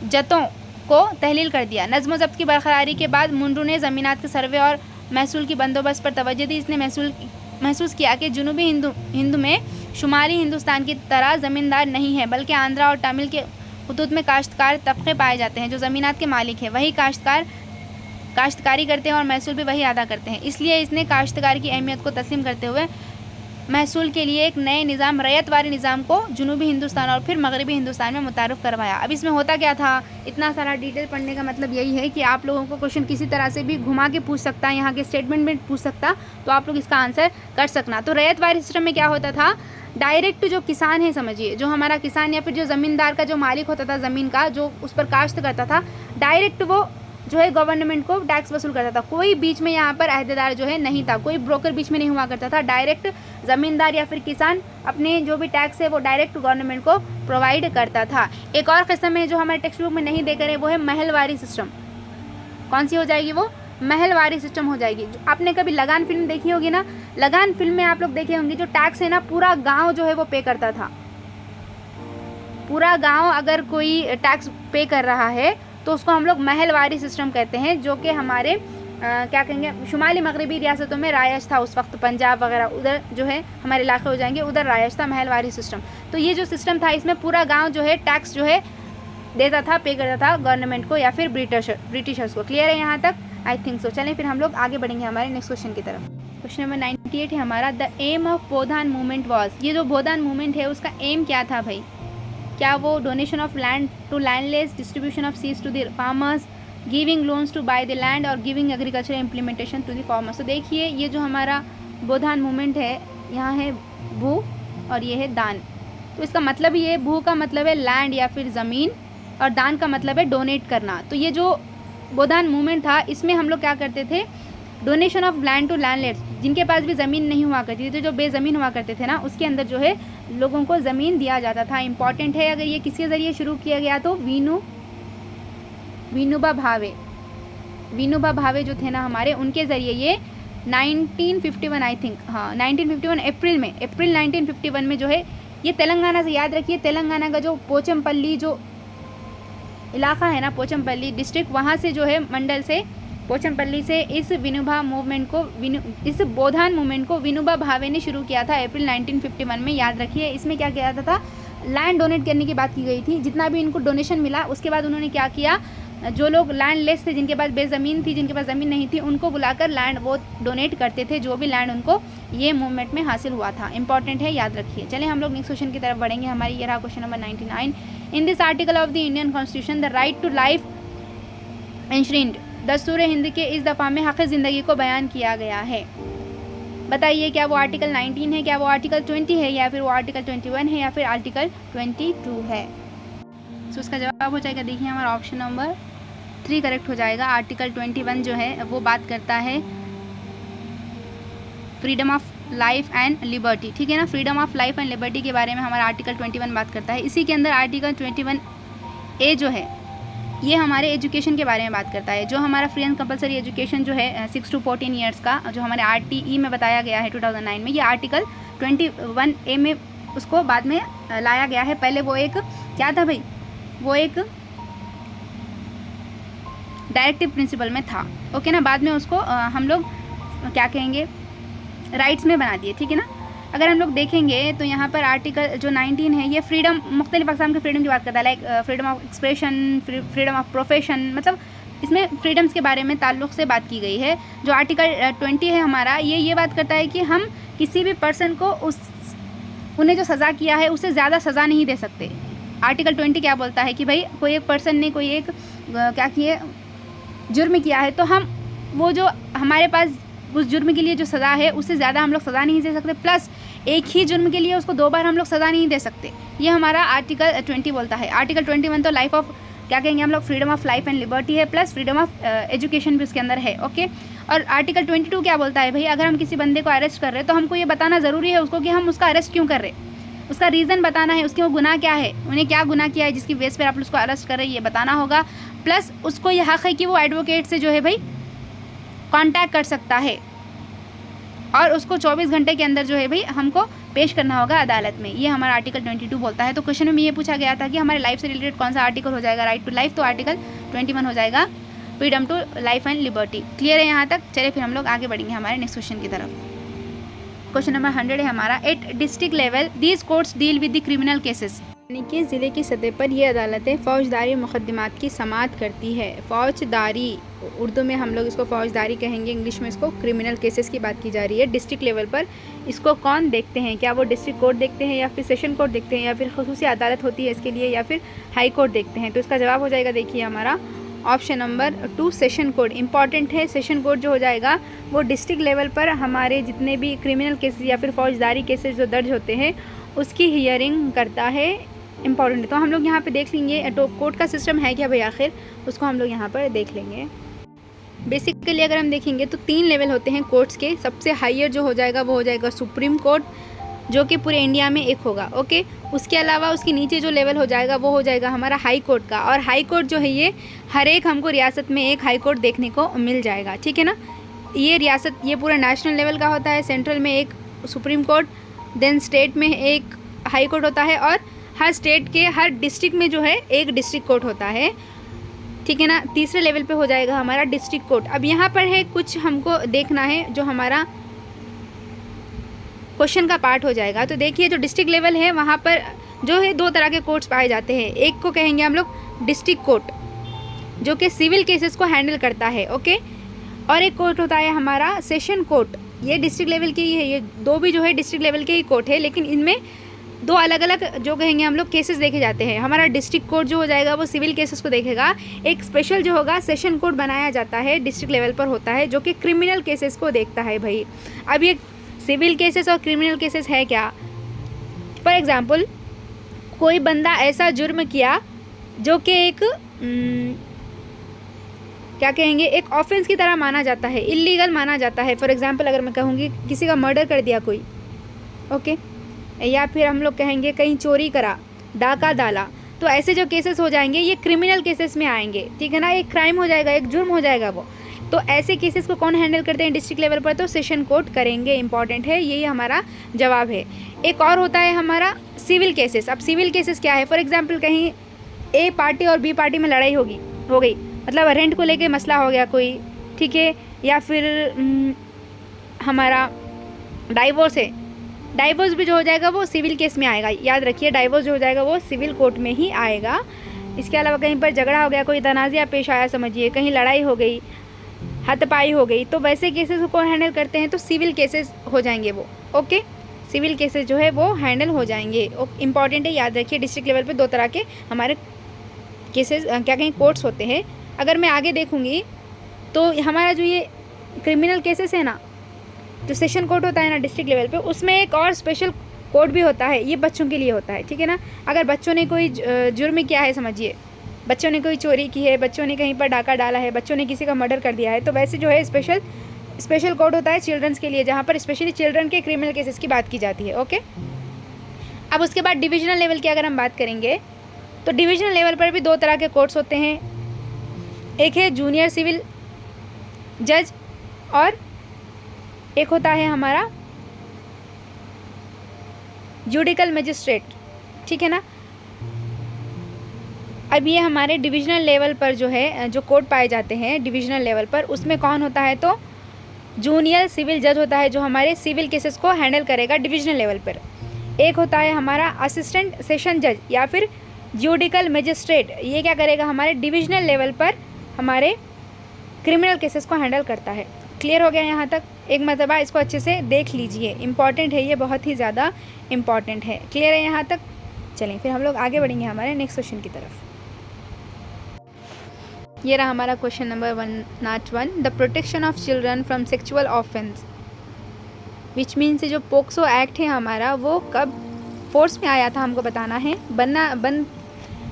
जतों को तहलील कर दिया। नज़्म व ज़ब्त की बरकरारी के बाद मुंड्रू ने ज़मीनात के सर्वे और महसूल की बंदोबस्त पर तवज्जो दी। इसने महसूस किया कि जनूबी हिंद में शुमाली हिंदुस्तान की तरह ज़मींदार नहीं है, बल्कि आंध्रा और तमिल के हुदूद में काश्तकार तबक़े पाए जाते हैं जो ज़मीनात के मालिक हैं। वही काश्तकारी करते हैं और महसूल भी वही अदा करते हैं। इसलिए इसने काश्तकार की अहमियत को तस्लीम करते हुए महसूल के लिए एक नए निज़ाम रैयतवारी निज़ाम को जनूबी हिंदुस्तान और फिर मगरबी हिंदुस्तान में मुतारफ़ करवाया। अब इसमें होता क्या था, इतना सारा डिटेल पढ़ने का मतलब यही है कि आप लोगों को क्वेश्चन किसी तरह से भी घुमा के पूछ सकता है, यहाँ के स्टेटमेंट में पूछ सकता, तो आप लोग इसका आंसर कर सकना। तो रैयतवारी सिस्टम में क्या होता था, डायरेक्ट जो किसान है, समझिए जो हमारा किसान या फिर जो ज़मींदार का जो मालिक होता था ज़मीन का, जो उस पर काश्त करता था, डायरेक्ट वो जो है गवर्नमेंट को टैक्स वसूल करता था। कोई बीच में यहाँ पर अहदेदार जो है नहीं था, कोई ब्रोकर बीच में नहीं हुआ करता था। डायरेक्ट ज़मींदार या फिर किसान अपने जो भी टैक्स है वो डायरेक्ट गवर्नमेंट को प्रोवाइड करता था। एक और किस्म है जो हमारे टेक्स्ट बुक में नहीं देकर है, वो है महलवारी सिस्टम। कौन सी हो जाएगी वो, महलवारी सिस्टम हो जाएगी। आपने कभी लगान फिल्म देखी होगी ना, लगान फिल्म में आप लोग देखे होंगे जो टैक्स है ना पूरा गाँव जो है वो पे करता था। पूरा गाँव अगर कोई टैक्स पे कर रहा है तो उसको हम लोग महलवारी सिस्टम कहते हैं, जो कि हमारे क्या कहेंगे शुमाली मगरबी रियासतों में रायज था उस वक्त, पंजाब वगैरह उधर जो है हमारे इलाके हो जाएंगे, उधर रायज था महलवारी सिस्टम। तो ये जो सिस्टम था इसमें पूरा गांव जो है टैक्स जो है देता था, पे करता था गवर्नमेंट को या फिर ब्रिटिशर्स को। क्लियर है यहाँ तक? I think so. चलें फिर हम लोग आगे बढ़ेंगे हमारे नेक्स्ट क्वेश्चन की तरफ। क्वेश्चन नंबर 98 है हमारा, the aim of Bhoodan movement was. ये जो बोधान मूवमेंट है उसका एम क्या था भाई? क्या वो donation of land to landless, distribution of seeds to the farmers, giving loans to buy the land और giving agriculture implementation to the farmers. तो देखिए ये जो हमारा बोधान मूवमेंट है, यहाँ है भू और ये है दान। तो इसका मतलब ये, भू का मतलब है लैंड या फिर ज़मीन और दान का मतलब है डोनेट करना। तो ये जो बोधान मूवमेंट था इसमें हम लोग क्या करते थे, donation of land to landless, जिनके पास भी ज़मीन नहीं हुआ करती थी, तो जो बेज़मीन हुआ करते थे ना, उसके अंदर जो है लोगों को ज़मीन दिया जाता था। इंपॉर्टेंट है, अगर ये किसके ज़रिए शुरू किया गया तो विनोबा भावे जो थे ना हमारे, उनके ज़रिए ये 1951 आई थिंक, हाँ 1951 अप्रैल 1951 में जो है ये तेलंगाना से, याद रखिए तेलंगाना का जो पोचमपल्ली जो इलाका है ना, पोचमपल्ली डिस्ट्रिक्ट, वहाँ से जो है मंडल से, पोचमपल्ली से इस इस बोधान मूवमेंट को विनोबा भावे ने शुरू किया था अप्रैल 1951 में। याद रखिए इसमें क्या किया था, लैंड डोनेट करने की बात की गई थी। जितना भी इनको डोनेशन मिला उसके बाद उन्होंने क्या किया, जो लोग लैंड लेस थे, जिनके पास बेज़मीन थी, जिनके पास ज़मीन नहीं थी, उनको बुलाकर लैंड वो डोनेट करते थे, जो भी लैंड उनको ये मूवमेंट में हासिल हुआ था। इंपॉर्टेंट है, याद रखिए। चलिए हम लोग नेक्स्ट क्वेश्चन की तरफ बढ़ेंगे। हमारी ये रहा question number 99। In this article of the Indian constitution the right to life enshrined. दस्तूर हिंद के इस दफ़ा में हक़ ज़िंदगी को बयान किया गया है। बताइए क्या वो आर्टिकल 19 है, क्या वो आर्टिकल 20 है, या फिर वो आर्टिकल 21 है, या फिर आर्टिकल 22 है? तो उसका जवाब हो जाएगा, देखिए हमारा ऑप्शन नंबर 3 करेक्ट हो जाएगा। आर्टिकल 21 जो है वो बात करता है freedom of life and liberty, ठीक है ना। Freedom of life and liberty के बारे में हमारा आर्टिकल 21 बात करता है। इसी के अंदर आर्टिकल 21A जो है ये हमारे एजुकेशन के बारे में बात करता है। जो हमारा फ्री एंड कंपलसरी एजुकेशन जो है 6 to 14 ईयर्स का, जो हमारे RTE में बताया गया है 2009 में, ये आर्टिकल 21A में उसको बाद में लाया गया है। पहले वो एक क्या था भाई, वो एक डायरेक्टिव प्रिंसिपल में था, ओके ना। बाद में उसको हम लोग क्या कहेंगे, राइट्स में बना दिए, ठीक है ना। अगर हम लोग देखेंगे तो यहाँ पर आर्टिकल जो 19 है ये फ्रीडम, मुख्तलिफ अक़साम के फ्रीडम की बात करता है, like freedom of expression, freedom of profession, मतलब इसमें फ्रीडम्स के बारे में ताल्लुक़ से बात की गई है। जो आर्टिकल 20 है हमारा, ये बात करता है कि हम किसी भी पर्सन को उन्हें जो सज़ा किया है उससे ज़्यादा सज़ा नहीं दे सकते। आर्टिकल 20 क्या बोलता है कि भाई कोई एक पर्सन ने कोई एक क्या किए जुर्म किया है, तो हम वो जो हमारे पास उस जुर्म के लिए जो सज़ा है उससे ज़्यादा हम लोग सज़ा नहीं दे सकते, प्लस एक ही जुर्म के लिए उसको 2 बार हम लोग सज़ा नहीं दे सकते। ये हमारा आर्टिकल 20 बोलता है। आर्टिकल 21 तो लाइफ ऑफ क्या कहेंगे हम लोग, freedom of life and liberty है, प्लस फ्रीडम ऑफ एजुकेशन भी उसके अंदर है, ओके। और आर्टिकल 22 क्या बोलता है भाई, अगर हम किसी बंदे को अरेस्ट कर रहे हैं तो हमको ये बताना ज़रूरी है उसको कि हम उसका अरेस्ट क्यों कर रहे हैं, उसका रीज़न बताना है, उसके वो गुनाह क्या है, उन्हें क्या गुनाह किया है जिसकी बेस पर आप उसको अरेस्ट कर रहे हैं, ये बताना होगा। प्लस उसको ये हक़ है कि वो एडवोकेट से जो है भाई कॉन्टैक्ट कर सकता है और उसको 24 घंटे के अंदर जो है भाई हमको पेश करना होगा अदालत में। ये हमारा आर्टिकल 22 बोलता है। तो क्वेश्चन में ये पूछा गया था कि हमारे लाइफ से रिलेटेड कौन सा आर्टिकल हो जाएगा राइट टू लाइफ, तो आर्टिकल 21 हो जाएगा, freedom to life and liberty. Clear है यहाँ तक? चलिए फिर हम लोग आगे बढ़ेंगे हमारे नेक्स्ट क्वेश्चन की तरफ। क्वेश्चन नंबर 100 है हमारा, at district level these courts deal with the criminal cases. यानी कि ज़िले की सतह पर ये अदालतें फ़ौजदारी मुकदमात की समाअत करती है। फ़ौजदारी, उर्दू में हम लोग इसको फ़ौजदारी कहेंगे, इंग्लिश में इसको क्रिमिनल केसेस की बात की जा रही है। डिस्ट्रिक्ट लेवल पर इसको कौन देखते हैं? क्या वो डिस्ट्रिक्ट कोर्ट देखते हैं या फिर सेशन कोर्ट देखते हैं या फिर खसूसी अदालत होती है इसके लिए या फिर हाई कोर्ट देखते हैं? तो इसका जवाब हो जाएगा, देखिए हमारा option number 2 session court. Important है, सेशन कोर्ट जो हो जाएगा वो डिस्ट्रिक्ट लेवल पर हमारे जितने भी क्रिमिनल केसेस या फिर फ़ौजदारी केसेस जो दर्ज होते हैं उसकी हियरिंग करता है। इंपॉर्टेंट है, तो हम लोग यहाँ पे देख लेंगे तो कोर्ट का सिस्टम है क्या भाई आखिर, उसको हम लोग यहाँ पर देख लेंगे। बेसिकली अगर हम देखेंगे तो 3 लेवल होते हैं कोर्ट्स के। सबसे हाईयर जो हो जाएगा वो हो जाएगा सुप्रीम कोर्ट, जो कि पूरे इंडिया में एक होगा, ओके। उसके अलावा उसके नीचे जो लेवल हो जाएगा वो हो जाएगा हमारा हाई कोर्ट का। और हाई कोर्ट जो है ये हर एक हमको रियासत में एक हाई कोर्ट देखने को मिल जाएगा, ठीक है ना। ये रियासत, ये पूरा नेशनल लेवल का होता है। सेंट्रल में एक सुप्रीम कोर्ट, देन स्टेट में एक हाई कोर्ट होता है और हर स्टेट के हर डिस्ट्रिक्ट में जो है एक डिस्ट्रिक्ट कोर्ट होता है, ठीक है ना। तीसरे लेवल पे हो जाएगा हमारा डिस्ट्रिक्ट कोर्ट। अब यहाँ पर है कुछ हमको देखना है जो हमारा क्वेश्चन का पार्ट हो जाएगा। तो देखिए जो डिस्ट्रिक्ट लेवल है वहाँ पर जो है 2 तरह के कोर्ट्स पाए जाते हैं। एक को कहेंगे हम लोग डिस्ट्रिक्ट कोर्ट जो कि सिविल केसेस को हैंडल करता है, ओके। और एक कोर्ट होता है हमारा सेशन कोर्ट, ये डिस्ट्रिक्ट लेवल की ही है। ये 2 भी जो है डिस्ट्रिक्ट लेवल के ही कोर्ट है, लेकिन इनमें 2 अलग अलग जो कहेंगे हम लोग केसेस देखे जाते हैं। हमारा डिस्ट्रिक्ट कोर्ट जो हो जाएगा वो सिविल केसेस को देखेगा। एक स्पेशल जो होगा सेशन कोर्ट बनाया जाता है, डिस्ट्रिक्ट लेवल पर होता है, जो कि क्रिमिनल केसेस को देखता है भाई। अब ये सिविल केसेस और क्रिमिनल केसेस है क्या? फॉर एग्ज़ाम्पल कोई बंदा ऐसा जुर्म किया जो कि एक क्या कहेंगे, एक ऑफेंस की तरह माना जाता है, इलीगल माना जाता है। फॉर एग्ज़ाम्पल अगर मैं कहूँगी किसी का मर्डर कर दिया कोई, ओके, या फिर हम लोग कहेंगे कहीं चोरी करा, डाका डाला, तो ऐसे जो केसेस हो जाएंगे ये क्रिमिनल केसेस में आएंगे, ठीक है ना। एक क्राइम हो जाएगा, एक जुर्म हो जाएगा वो। तो ऐसे केसेस को कौन हैंडल करते हैं डिस्ट्रिक्ट लेवल पर? तो सेशन कोर्ट करेंगे। इंपॉर्टेंट है, यही हमारा जवाब है। एक और होता है हमारा सिविल केसेस। अब सिविल केसेस क्या है? फॉर एग्जाम्पल कहीं ए पार्टी और बी पार्टी में लड़ाई हो गई, मतलब रेंट को लेके मसला हो गया कोई, ठीक है, या फिर हमारा डाइवोर्स है, डाइवोर्स भी जो हो जाएगा वो सिविल केस में आएगा। याद रखिए डाइवोर्स जो हो जाएगा वो सिविल कोर्ट में ही आएगा। इसके अलावा कहीं पर झगड़ा हो गया, कोई तनाज़ा पेश आया, समझिए कहीं लड़ाई हो गई, हाथापाई हो गई, तो वैसे केसेस को हैंडल करते हैं तो सिविल केसेस हो जाएंगे वो, ओके। सिविल केसेस जो है वो हैंडल हो जाएंगे। इंपॉर्टेंट है, याद रखिए डिस्ट्रिक्ट लेवल पे 2 तरह के हमारे केसेस क्या कहें कोर्ट्स होते हैं। अगर मैं आगे देखूँगी तो हमारा जो ये क्रिमिनल केसेस है ना, जो सेशन कोर्ट होता है ना डिस्ट्रिक्ट लेवल पे, उसमें एक और स्पेशल कोर्ट भी होता है, ये बच्चों के लिए होता है, ठीक है ना। अगर बच्चों ने कोई जुर्म किया है, समझिए बच्चों ने कोई चोरी की है, बच्चों ने कहीं पर डाका डाला है, बच्चों ने किसी का मर्डर कर दिया है, तो वैसे जो है स्पेशल कोर्ट होता है चिल्ड्रंस के लिए, जहाँ पर स्पेशली चिल्ड्रन के क्रिमिनल केसेस की बात की जाती है, ओके। अब उसके बाद डिविजनल लेवल की अगर हम बात करेंगे तो डिविजनल लेवल पर भी 2 तरह के कोर्ट्स होते हैं। एक है जूनियर सिविल जज और एक होता है हमारा जुडिकल मजिस्ट्रेट, ठीक है ना। अब ये हमारे डिविजनल लेवल पर जो है जो कोर्ट पाए जाते हैं डिविजनल लेवल पर, उसमें कौन होता है? तो जूनियर सिविल जज होता है जो हमारे सिविल केसेस को हैंडल करेगा डिविजनल लेवल पर। एक होता है हमारा असिस्टेंट सेशन जज या फिर जुडिकल मजिस्ट्रेट, ये क्या करेगा? हमारे डिविजनल लेवल पर हमारे क्रिमिनल केसेस को हैंडल करता है। क्लियर हो गया यहाँ तक? एक मरतबा इसको अच्छे से देख लीजिए, इंपॉर्टेंट है ये, बहुत ही ज़्यादा इंपॉर्टेंट है। क्लियर है यहाँ तक? चलें फिर हम लोग आगे बढ़ेंगे हमारे नेक्स्ट क्वेश्चन की तरफ। ये रहा हमारा question number 101, the protection of children from sexual offence, which means जो पोक्सो एक्ट है हमारा वो कब फोर्स में आया था हमको बताना है।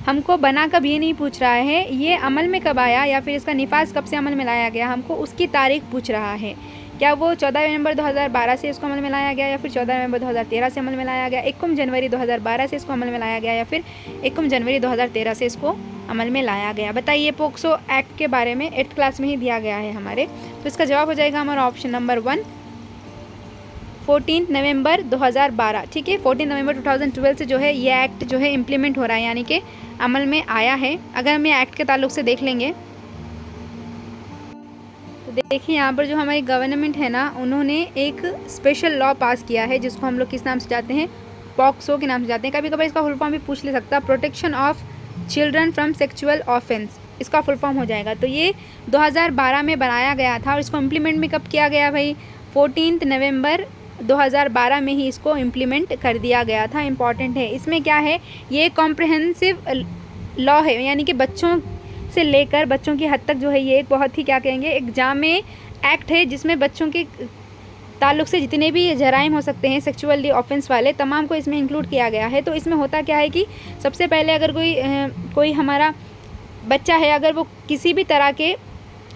हमको बना कब ये नहीं पूछ रहा है, ये अमल में कब आया या फिर इसका निफाज कब से अमल में लाया गया, हमको उसकी तारीख पूछ रहा है। क्या वो 14 नवंबर 2012 से इसको अमल में लाया गया या फिर 14 नवंबर 2013 से अमल में लाया गया, 1 जनवरी 2012 से इसको अमल में लाया गया या फिर 1 जनवरी 2013 से इसको अमल में लाया गया? बताइए। पोक्सो एक्ट के बारे में 8th क्लास में ही दिया गया है हमारे, तो इसका जवाब हो जाएगा हमारा ऑप्शन नंबर 1, 14 नवंबर 2012, ठीक है। 14 नवंबर 2012 से जो है ये एक्ट जो है इम्प्लीमेंट हो रहा है, यानी कि अमल में आया है। अगर हम ये एक्ट के ताल्लुक से देख लेंगे तो देखिए यहाँ पर जो हमारी गवर्नमेंट है ना, उन्होंने एक स्पेशल लॉ पास किया है जिसको हम लोग किस नाम से जानते हैं? पॉक्सो के नाम से जाते हैं। कभी कभी इसका फुल फॉर्म भी पूछ ले सकता, protection of children from sexual offence, इसका फुल फॉर्म हो जाएगा। तो ये 2012 में बनाया गया था और इसको इम्प्लीमेंट भी कब किया गया भाई, 14 नवंबर 2012 में ही इसको इम्प्लीमेंट कर दिया गया था। इम्पॉर्टेंट है। इसमें क्या है, ये कॉम्प्रिहेंसिव लॉ है, यानी कि बच्चों से लेकर बच्चों की हद तक जो है ये एक बहुत ही क्या कहेंगे, एक जामे एक्ट है, जिसमें बच्चों के ताल्लुक से जितने भी जराइम हो सकते हैं सेक्सुअली ऑफेंस वाले, तमाम को इसमें इंक्लूड किया गया है। तो इसमें होता क्या है कि सबसे पहले अगर कोई हमारा बच्चा है, अगर वो किसी भी तरह के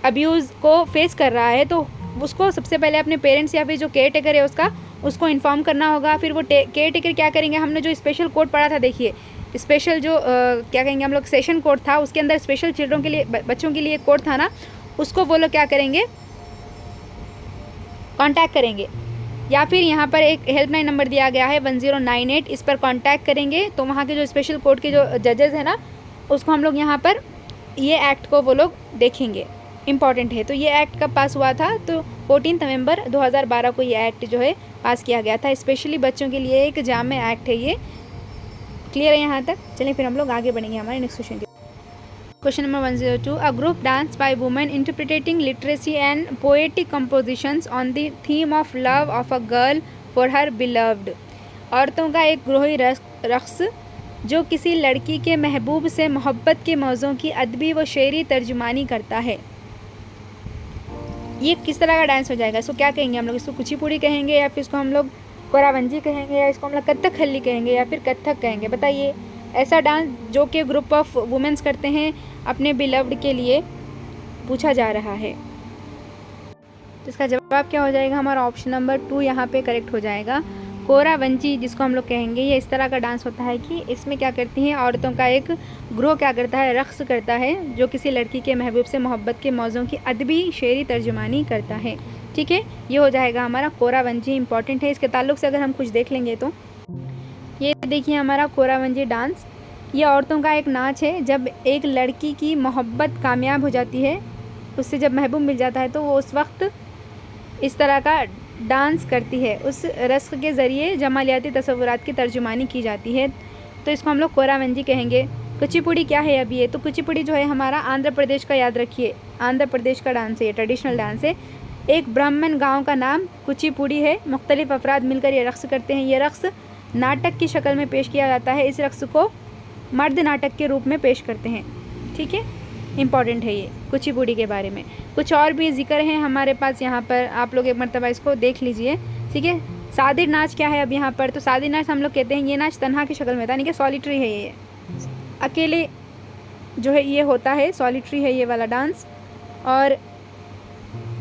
अब्यूज़ को फेस कर रहा है, तो उसको सबसे पहले अपने पेरेंट्स या फिर जो केयर टेकर है उसको इन्फॉर्म करना होगा। फिर वो केयर टेकर क्या करेंगे, हमने जो स्पेशल कोड पढ़ा था, देखिए स्पेशल जो क्या कहेंगे हम लोग सेशन कोड था, उसके अंदर स्पेशल चिल्ड्रन के लिए, बच्चों के लिए कोड था ना, उसको वो लोग क्या करेंगे, कांटेक्ट करेंगे। या फिर यहाँ पर एक हेल्पलाइन नंबर दिया गया है 1098, इस पर कांटेक्ट करेंगे तो वहाँ के जो स्पेशल कोर्ट के जो जजेस हैं ना, उसको हम लोग यहाँ पर ये एक्ट को वो लोग देखेंगे। इम्पॉर्टेंट है। तो ये एक्ट कब पास हुआ था, तो 14 नवंबर 2012 को ये एक्ट जो है पास किया गया था। स्पेशली बच्चों के लिए एक जामे एक्ट है ये। क्लियर है यहाँ तक? चलिए फिर हम लोग आगे बढ़ेंगे हमारे नेक्स्ट क्वेश्चन के। Question number 102, a group dance by women interpreting literacy and poetic compositions on the theme of love of a girl for her beloved. औरतों का एक ग्रोही रक्स जो किसी लड़की के महबूब से मोहब्बत के मौज़ों की अदबी व शेरी तर्जुमानी करता है। ये किस तरह का डांस हो जाएगा, इसको क्या कहेंगे हम लोग, इसको कुचिपुड़ी कहेंगे या फिर इसको हम लोग कोरावंजी कहेंगे या इसको हम लोग कथकली कहेंगे या फिर कथक कहेंगे, बताइए। ऐसा डांस जो कि ग्रुप ऑफ वुमेन्स करते हैं अपने बिलव्ड के लिए, पूछा जा रहा है। तो इसका जवाब क्या हो जाएगा, हमारा ऑप्शन नंबर 2 यहाँ पे करेक्ट हो जाएगा। कोरावंजी जिसको हम लोग कहेंगे, ये इस तरह का डांस होता है कि इसमें क्या करती हैं औरतों का एक ग्रोह क्या करता है, रक्स करता है, जो किसी लड़की के महबूब से मोहब्बत के मौज़ों की अदबी शेरी तर्जुमानी करता है। ठीक है, ये हो जाएगा हमारा कोरावंजी। इंपॉर्टेंट है। इसके ताल्लुक से अगर हम कुछ देख लेंगे तो ये देखिए हमारा कोरावंजी डांस, ये औरतों का एक नाच है। जब एक लड़की की मोहब्बत कामयाब हो जाती है, उससे जब महबूब मिल जाता है, तो वो उस वक्त इस तरह का डांस करती है। उस रस्क के ज़रिए जमालियाती तसव्वुरात की तर्जुमानी की जाती है। तो इसको हम लोग कोरावंजी कहेंगे। कुचिपुड़ी क्या है अभी ये, तो कुचिपुड़ी जो है हमारा आंध्र प्रदेश का, याद रखिए आंध्र प्रदेश का डांस है, ये ट्रेडिशनल डांस है। एक ब्राह्मण गांव का नाम कुचिपुड़ी है। मुख्तलिफ अफराद मिलकर ये रक्स करते हैं। ये रक्स नाटक की शक्ल में पेश किया जाता है। इस रक्स को मर्द नाटक के रूप में पेश करते हैं। ठीक है, इम्पॉर्टेंट है ये कुचिपुड़ी के बारे में। कुछ और भी जिक्र हैं हमारे पास यहाँ पर, आप लोग एक मरतबा इसको देख लीजिए। ठीक है, सादिर नाच क्या है अब यहाँ पर, तो सादिर नाच हम लोग कहते हैं ये नाच तन्हा की शक्ल में था, यानी कि सॉलिटरी है, ये अकेले जो है ये होता है, सॉलिटरी है ये वाला डांस। और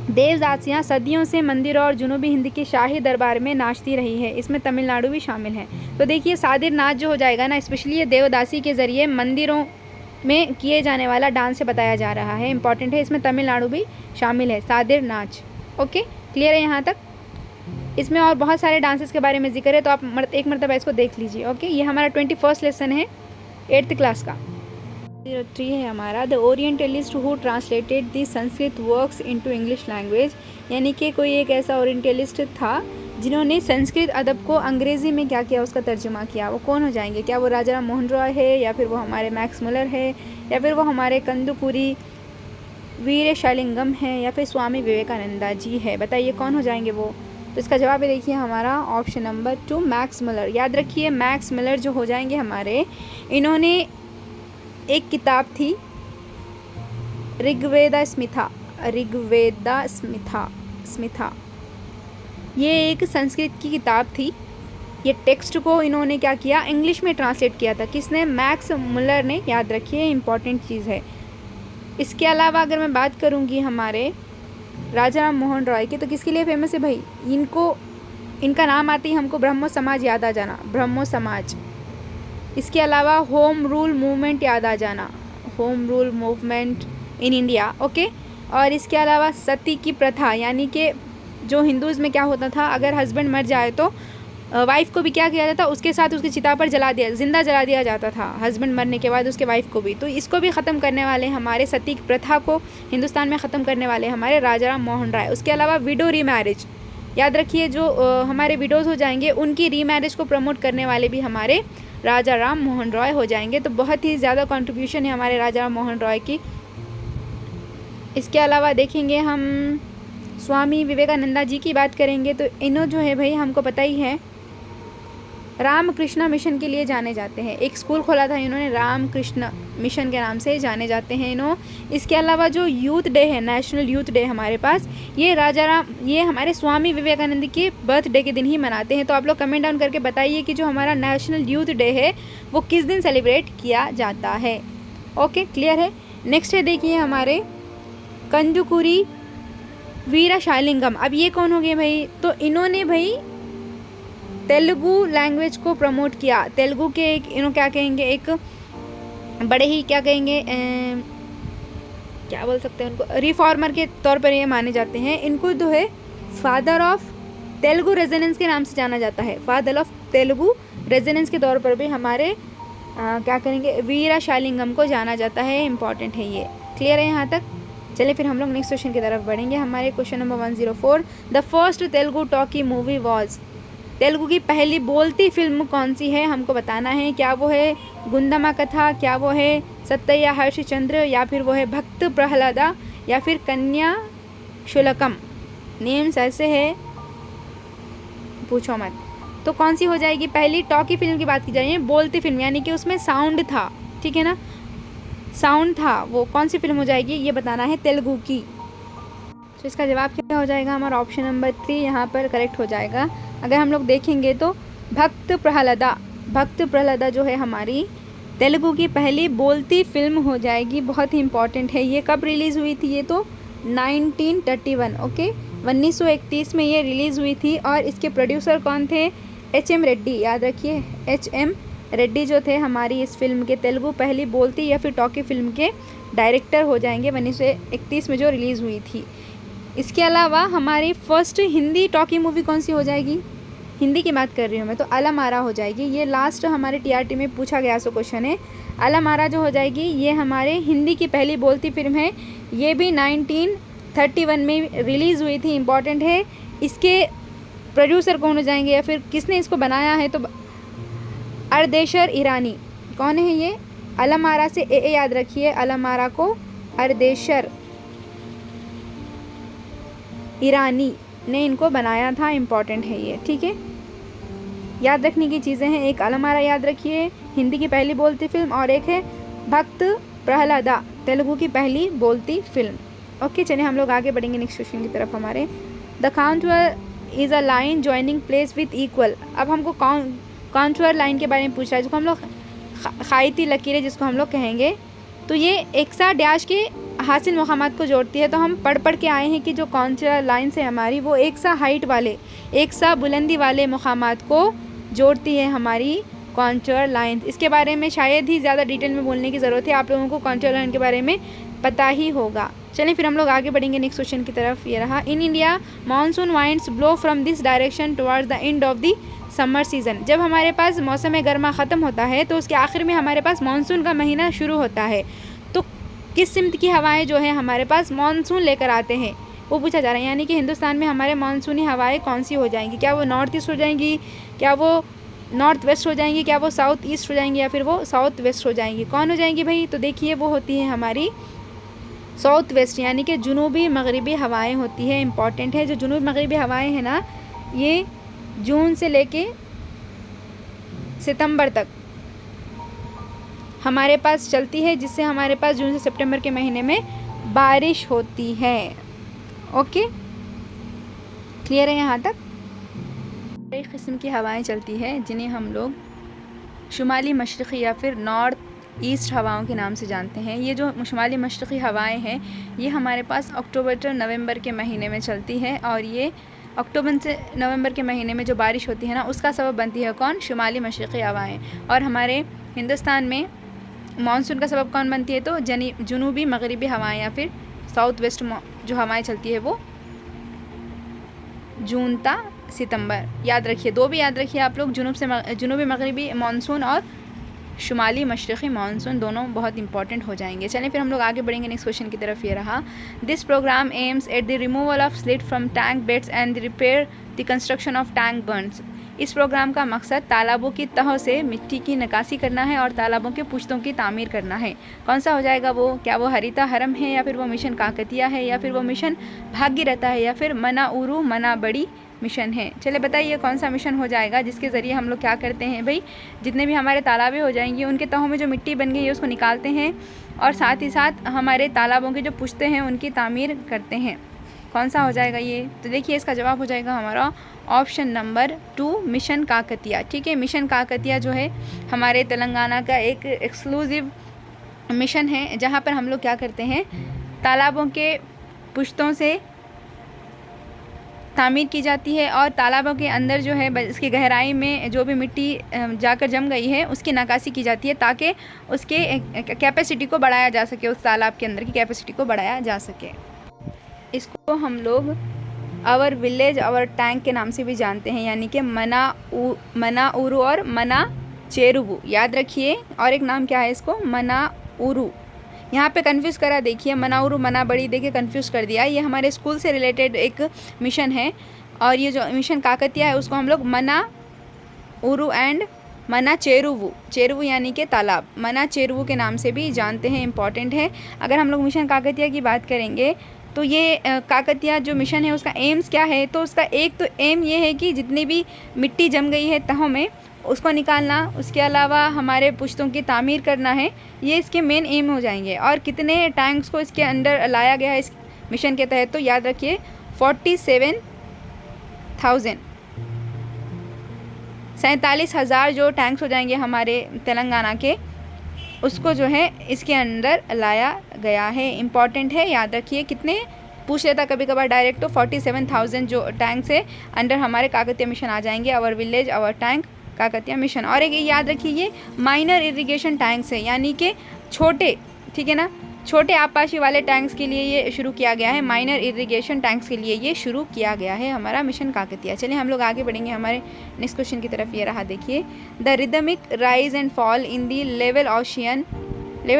देवदासियाँ सदियों से मंदिरों और जुनूबी हिंद के शाही दरबार में नाचती रही है। इसमें तमिलनाडु भी शामिल है। तो देखिए सादिर नाच जो हो जाएगा ना, स्पेशली ये देवदासी के ज़रिए मंदिरों में किए जाने वाला डांस से बताया जा रहा है। इंपॉर्टेंट है, इसमें तमिलनाडु भी शामिल है, सादिर नाच। ओके, क्लियर है यहाँ तक? इसमें और बहुत सारे डांसेस के बारे में जिक्र है, तो आप एक मरतबा इसको देख लीजिए। ओके, ये हमारा 21st लेसन है 8th क्लास का। 03 है हमारा, the orientalist who translated the Sanskrit works into English language, यानी कि कोई एक ऐसा ओरिएंटलिस्ट था जिन्होंने संस्कृत अदब को अंग्रेज़ी में क्या किया, उसका तर्जुमा किया। वो कौन हो जाएंगे? क्या वो राजा राम मोहन रॉय है, या फिर वो हमारे मैक्स मुलर है, या फिर वो हमारे कंदुपुरी वीर शालिंगम है, या फिर स्वामी विवेकानंदा जी है? बताइए कौन हो जाएंगे वो। तो इसका जवाब है देखिए हमारा ऑप्शन नंबर 2 मैक्स मुलर। याद रखिए मैक्स मुलर जो हो जाएंगे हमारे, इन्होंने एक किताब थी ऋग्वेदा स्मिथा, ये एक संस्कृत की किताब थी। ये टेक्स्ट को इन्होंने क्या किया, इंग्लिश में ट्रांसलेट किया था। किसने? मैक्स मुलर ने। याद रखिए, इंपॉर्टेंट चीज़ है। इसके अलावा अगर मैं बात करूँगी हमारे राजा राम मोहन रॉय की, तो किसके लिए फेमस है भाई? इनका नाम आते ही हमको ब्रह्मो समाज याद आ जाना, ब्रह्मो समाज। इसके अलावा होम रूल मूवमेंट याद आ जाना, home rule movement in India. Okay, और इसके अलावा सती की प्रथा, यानी कि जो हिंदूज़ में क्या होता था, अगर हस्बैंड मर जाए तो वाइफ को भी क्या किया जाता, उसके साथ उसकी चिता पर जिंदा जला दिया जाता था हस्बैंड मरने के बाद उसके वाइफ को भी। तो इसको भी ख़त्म करने वाले हमारे, सती की प्रथा को हिंदुस्तान में ख़त्म करने वाले हमारे राजा राम मोहन राय। उसके अलावा विडो रीमैरिज, याद रखिए जो हमारे विडोज़ हो जाएंगे उनकी रीमैरिज को प्रमोट करने वाले भी हमारे राजा राम मोहन रॉय हो जाएंगे। तो बहुत ही ज़्यादा कंट्रीब्यूशन है हमारे राजा राम मोहन रॉय की। इसके अलावा देखेंगे हम स्वामी विवेकानंदा जी की बात करेंगे तो इन्हों जो है भाई हमको पता ही है रामकृष्ण मिशन के लिए जाने जाते हैं। एक स्कूल खोला था इन्होंने, रामकृष्ण मिशन के नाम से जाने जाते हैं इन्हों। इसके अलावा जो यूथ डे है, नेशनल यूथ डे हमारे पास, ये हमारे स्वामी विवेकानंद के बर्थडे के दिन ही मनाते हैं। तो आप लोग कमेंट डाउन करके बताइए कि जो हमारा नेशनल यूथ डे है वो किस दिन सेलिब्रेट किया जाता है। ओके, क्लियर है। नेक्स्ट है देखिए हमारे कंदुकुरी वीराशालिंगम। अब ये कौन हो गए भाई? तो इन्होंने भाई तेलुगु लैंग्वेज को प्रमोट किया। तेलुगु के एक इन्हों क्या कहेंगे, एक बड़े ही क्या कहेंगे क्या बोल सकते हैं उनको, रिफॉर्मर के तौर पर ये माने जाते हैं। इनको जो है फादर ऑफ तेलुगु रेजिडेंस के नाम से जाना जाता है। फादर ऑफ तेलुगु रेजिडेंस के तौर पर भी हमारे क्या करेंगे वीराशालिंगम को जाना जाता है। इम्पॉर्टेंट है ये। क्लियर है यहाँ तक? चलिए फिर हम लोग नेक्स्ट क्वेश्चन की तरफ बढ़ेंगे। हमारे question number 104, the first Telugu talkie movie was. Telugu की पहली बोलती फिल्म कौन सी है हमको बताना है। क्या वो है गुंदमा कथा, क्या वो है सत्यया हरिश्चंद्र, या फिर वो है भक्त प्रहलादा, या फिर कन्या शुल्कम। नेम्स ऐसे है, पूछो मत। तो कौन सी हो जाएगी? पहली टॉकी फिल्म की बात की जाए, बोलती फिल्म यानी कि उसमें साउंड था, ठीक है ना, साउंड था, वो कौन सी फिल्म हो जाएगी ये बताना है तेलुगु की। तो इसका जवाब क्या हो जाएगा? हमारा ऑप्शन नंबर 3 यहाँ पर करेक्ट हो जाएगा। अगर हम लोग देखेंगे तो भक्त प्रहलादा, भक्त प्रहलादा जो है हमारी तेलुगु की पहली बोलती फिल्म हो जाएगी। बहुत ही इंपॉर्टेंट है। ये कब रिलीज़ हुई थी? ये तो 1931, ओके, 1931 में ये रिलीज़ हुई थी। और इसके प्रोड्यूसर कौन थे? HM रेड्डी। याद रखिए, HM रेड्डी जो थे हमारी इस फिल्म के तेलुगु पहली बोलती या फिर टॉकी फिल्म के डायरेक्टर हो जाएंगे 1931 में जो रिलीज़ हुई थी। इसके अलावा हमारी फर्स्ट हिंदी टॉकी मूवी कौन सी हो जाएगी? हिंदी की बात कर रही हूँ मैं, तो अलामारा हो जाएगी। ये लास्ट हमारे TRT में पूछा गया सो क्वेश्चन है। अलामारा जो हो जाएगी ये हमारे हिंदी की पहली बोलती फिल्म है। ये भी 1931 में रिलीज़ हुई थी। इम्पॉर्टेंट है। इसके प्रोड्यूसर कौन हो जाएंगे या फिर किसने इसको बनाया है? तो अर्देशर ईरानी। कौन है ये? अलामारा से ए याद रखिए, अलामारा को अर्देशर ईरानी ने इनको बनाया था। इम्पॉर्टेंट है ये, ठीक है। याद रखने की चीज़ें हैं, एक अलामारा याद रखिए हिंदी की पहली बोलती फिल्म, और एक है भक्त प्रहलादा तेलुगु की पहली बोलती फिल्म। ओके, चलिए हम लोग आगे बढ़ेंगे नेक्स्ट क्वेश्चन की तरफ। हमारे the counter is a line joining place with equal. अब हमको काउंटर लाइन के बारे में पूछा है, जिसको हम लोग खाइती लकीरें जिसको हम लोग कहेंगे। तो ये एक सा डैश के हासिल मुकामात को जोड़ती है। तो हम पढ़ के आए हैं कि जो काउंटर लाइन है हमारी वो एक सा हाइट वाले, एक सा बुलंदी वाले मुकामात को जोड़ती है हमारी काउंटर लाइन। इसके बारे में शायद ही ज़्यादा डिटेल में बोलने की ज़रूरत है, आप लोगों को काउंटर लाइन के बारे में पता ही होगा। चलिए फिर हम लोग आगे बढ़ेंगे नेक्स्ट क्वेश्चन की तरफ। ये रहा, in India monsoon winds blow from this direction towards the end of the summer season. जब हमारे पास मौसम गर्मा ख़त्म होता है तो उसके आखिर में हमारे पास मानसून का महीना शुरू होता है। तो किस सिमत की हवाएं जो है हमारे पास मानसून लेकर आते हैं वो पूछा जा रहा है। यानी कि हिंदुस्तान में हमारे मानसूनी हवाएं कौन सी हो जाएंगी? क्या वो नॉर्थ ईस्ट हो जाएंगी, क्या वो नॉर्थ वेस्ट हो जाएंगी, क्या वो साउथ ईस्ट हो जाएंगी, या फिर वो साउथ वेस्ट हो जाएंगी? कौन हो जाएंगी भाई? तो देखिए वो होती है हमारी साउथ वेस्ट, यानी कि जुनूबी मगरिबी हवाएं होती है। इंपॉर्टेंट है, जो जुनूबी मगरिबी हवाएं हैं ना, ये जून से लेके सितंबर तक हमारे पास चलती है, जिससे हमारे पास जून से सितंबर के महीने में बारिश होती है। ओके, क्लियर है यहाँ तक? एक किस्म की हवाएं चलती है जिन्हें हम लोग शुमाली मशरक़ी या फिर नॉर्थ ईस्ट हवाओं के नाम से जानते हैं। ये जो शुमाली मशरक़ी हवाएं हैं ये हमारे पास अक्टूबर से नवंबर के महीने में चलती है, और ये अक्टूबर से नवंबर के महीने में जो बारिश होती है ना, उसका सबब बनती है कौन? शुमाली मशरक़ी हवाएं। और हमारे हिंदुस्तान में मानसून का सबब कौन बनती है? तो जुनूबी मगरिबी हवाएं या फिर साउथ वेस्ट जो हवाएं चलती है वो जून ता सितंबर। याद रखिए, दो भी याद रखिए आप लोग, जुनूबी मगरिबी मानसून और शुमाली मशरक़ी मानसून दोनों बहुत इंपॉर्टेंट हो जाएंगे। चलें फिर हम लोग आगे बढ़ेंगे नेक्स्ट क्वेश्चन की तरफ। ये रहा, this program aims at the removal of slit from tank beds and the repair the construction of tank burns. इस प्रोग्राम का मकसद तालाबों की तह से मिट्टी की निकासी करना है और तालाबों के पुश्तों की तामीर करना है। कौन सा हो जाएगा वो? क्या वो हरिता हरम है, या फिर वो मिशन काकतिया है, या फिर वो मिशन भागीरथ है, या फिर मना उरू मना बड़ी मिशन है? चले बताइए कौन सा मिशन हो जाएगा जिसके ज़रिए हम लोग क्या करते हैं भाई, जितने भी हमारे तालाबें हो जाएंगी उनके तहों में जो मिट्टी बन गई है उसको निकालते हैं और साथ ही साथ हमारे तालाबों के जो पुश्ते हैं उनकी तामीर करते हैं। कौन सा हो जाएगा ये? तो देखिए इसका जवाब हो जाएगा हमारा ऑप्शन नंबर 2 मिशन काकतिया। ठीक है, मिशन काकतिया जो है हमारे तेलंगाना का एक एक्सक्लूसिव मिशन है जहाँ पर हम लोग क्या करते हैं, तालाबों के पुश्तों से तामीर की जाती है और तालाबों के अंदर जो है इसकी गहराई में जो भी मिट्टी जाकर जम गई है उसकी नकासी की जाती है ताकि उसके कैपेसिटी को बढ़ाया जा सके, उस तालाब के अंदर की कैपेसिटी को बढ़ाया जा सके। इसको हम लोग आवर विलेज आवर टैंक के नाम से भी जानते हैं, यानी कि मना उरू और मना चेरुवू, याद रखिए। और एक नाम क्या है इसको? मना उरू। यहाँ पे कंफ्यूज करा, देखिए मना उरू मना बड़ी, देखिए कंफ्यूज कर दिया। ये हमारे स्कूल से रिलेटेड एक मिशन है और ये जो मिशन काकतिया है उसको हम लोग मना उरू एंड मना चेरुवू, चेरुवू यानी कि तालाब, मना चेरुवू के नाम से भी जानते हैं, इंपॉर्टेंट है। अगर हम लोग मिशन काकतिया की बात करेंगे तो ये काकतिया जो मिशन है उसका एम्स क्या है? तो उसका एक तो एम ये है कि जितनी भी मिट्टी जम गई है तहों में उसको निकालना, उसके अलावा हमारे पुश्तों की तामीर करना है, ये इसके मेन एम हो जाएंगे। और कितने टैंक्स को इसके अंदर लाया गया है इस मिशन के तहत? तो याद रखिए 47,000 जो टैंक्स हो जाएंगे हमारे तेलंगाना के, उसको जो है इसके अंदर लाया गया है। इम्पॉर्टेंट है, याद रखिए। कितने पूछ लेता कभी कभार डायरेक्ट, तो 47,000 जो टैंक्स है अंडर हमारे काकतिया मिशन आ जाएंगे, our village our tank Kakatiya mission. और एक याद रखिए ये माइनर इरिगेशन टैंक्स है, यानी कि छोटे, ठीक है ना, छोटे आबपाशी वाले टैंक्स के लिए ये शुरू किया गया है, माइनर इरिगेशन टैंक्स के लिए ये शुरू किया गया है हमारा मिशन काकतिया। चलिए हम लोग आगे बढ़ेंगे हमारे नेक्स्ट क्वेश्चन की तरफ। ये रहा, देखिए, the rhythmic rise and fall in the level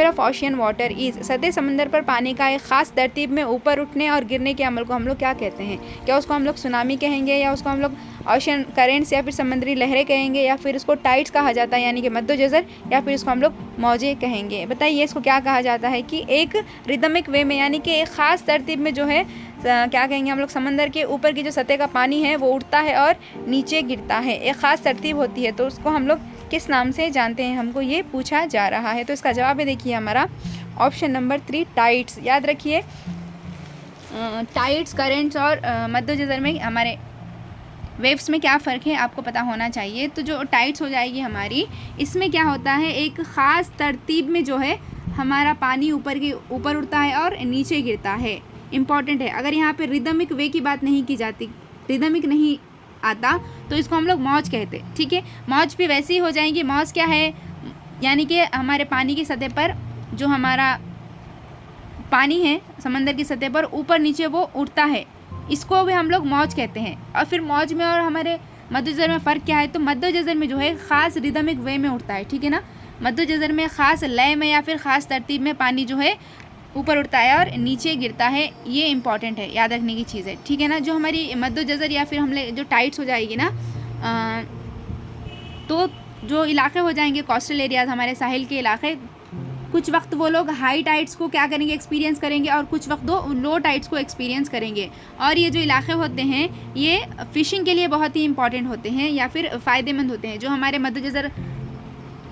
of ocean water is. सतह समंदर पर पानी का एक ख़ास तरतीब में ऊपर उठने और गिरने के अमल को हम लोग क्या कहते हैं? क्या उसको हम लोग सुनामी कहेंगे, या उसको हम लोग ओशियन करेंट्स, या फिर समुद्री लहरें कहेंगे, या फिर इसको टाइड्स कहा जाता है यानी कि मद्दोजज़र, या फिर इसको हम लोग मौजें कहेंगे? बताइए इसको क्या कहा जाता है? कि एक रिदमिक वे में, यानी कि एक ख़ास तरतीब में जो है क्या कहेंगे हम लोग, समंदर के ऊपर की जो सतह का पानी है वो उठता है और नीचे गिरता है, एक ख़ास तरतीब होती है, तो उसको हम लोग किस नाम से जानते हैं? हमको ये पूछा जा रहा है। तो इसका जवाब है देखिए हमारा ऑप्शन नंबर 3 टाइड्स। याद रखिए टाइड्स, करेंट्स और मद्दोजज़र में हमारे वेव्स में क्या फ़र्क है आपको पता होना चाहिए। तो जो टाइड्स हो जाएगी हमारी, इसमें क्या होता है, एक ख़ास तरतीब में जो है हमारा पानी ऊपर उठता है और नीचे गिरता है। इम्पॉर्टेंट है। अगर यहाँ पे रिदमिक वे की बात नहीं की जाती, रिदमिक नहीं आता, तो इसको हम लोग मौज कहते, ठीक है। मौज भी वैसी हो जाएंगी। मौज क्या है? यानी कि हमारे पानी की सतह पर जो हमारा पानी है समंदर की सतह पर ऊपर नीचे वो उठता है, इसको भी हम लोग मौज कहते हैं। और फिर मौज में और हमारे मद्दोजज़र में फ़र्क क्या है? तो मद्दोजज़र में जो है ख़ास रिदमिक वे में उठता है, ठीक है ना। मद्दोजज़र में ख़ास लय में या फिर ख़ास तरतीब में पानी जो है ऊपर उठता है और नीचे गिरता है। ये इंपॉर्टेंट है, याद रखने की चीज़ है, ठीक है ना। जो हमारी मद्दोजज़र या फिर हमने जो टाइड्स हो जाएगी ना, तो जो इलाके हो जाएंगे कोस्टल एरियाज़, हमारे साहिल के इलाके, कुछ वक्त वो लोग हाई टाइड्स को क्या करेंगे, एक्सपीरियंस करेंगे, और कुछ वक्त वो लो टाइड्स को एक्सपीरियंस करेंगे। और ये जो इलाके होते हैं ये फ़िशिंग के लिए बहुत ही इंपॉर्टेंट होते हैं या फिर फ़ायदेमंद होते हैं। जो हमारे मद्दोजज़र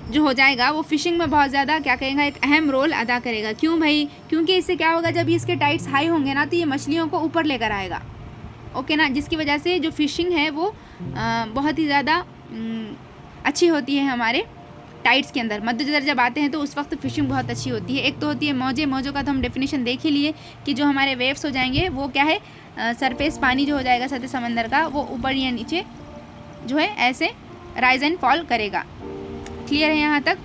जो हो जाएगा वो फ़िशिंग में बहुत ज़्यादा क्या कहेगा, एक अहम रोल अदा करेगा। क्यों भाई? क्योंकि इससे क्या होगा, जब इसके टाइड्स हाई होंगे ना तो ये मछलियों को ऊपर लेकर आएगा, ओके ना, जिसकी वजह से जो फ़िशिंग है वो बहुत ही ज़्यादा अच्छी होती है हमारे टाइड्स के अंदर। मद्दोजज़र जब आते हैं तो उस वक्त फ़िशिंग बहुत अच्छी होती है। एक तो होती है मौजें, मौजों का तो हम डेफिनेशन देख ही लिए कि जो हमारे वेव्स हो जाएंगे वो क्या है, सरफेस पानी जो हो जाएगा सतह समंदर का वो ऊपर या नीचे जो है ऐसे राइज एंड फॉल करेगा। क्लियर है यहाँ तक?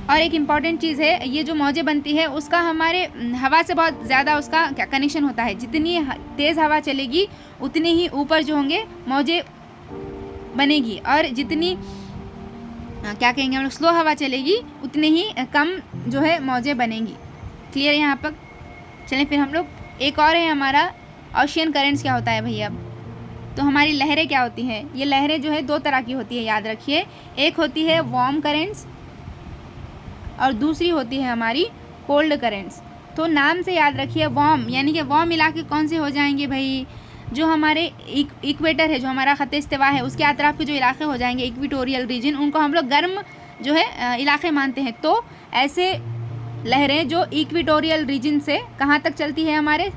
और एक इम्पॉर्टेंट चीज़ है, ये जो मौजें बनती है उसका हमारे हवा से बहुत ज़्यादा उसका क्या कनेक्शन होता है। जितनी तेज़ हवा चलेगी उतनी ही ऊपर जो होंगे मौजें बनेगी, और जितनी क्या कहेंगे हम लोग, स्लो हवा चलेगी उतनी ही कम जो है मौजें बनेंगी। क्लियर है यहाँ पर। चलें फिर हम लोग एक और है हमारा ओशियन करेंट्स क्या होता है भैया। तो हमारी लहरें क्या होती हैं, ये लहरें जो है दो तरह की होती है, याद रखिए। एक होती है वार्म करेंट्स और दूसरी होती है हमारी कोल्ड करेंट्स। तो नाम से याद रखिए, वार्म यानी कि वार्म इलाके कौन से हो जाएंगे भाई, जो हमारे इक्वेटर है, जो हमारा ख़त्े इस्तिवा है उसके अतराफ़ के जो इलाके हो जाएंगे इक्वेटोरियल रीजन, उनको हम लोग गर्म जो है इलाके मानते हैं। तो ऐसे लहरें जो इक्वेटोरियल रीजन से कहाँ तक चलती है, हमारे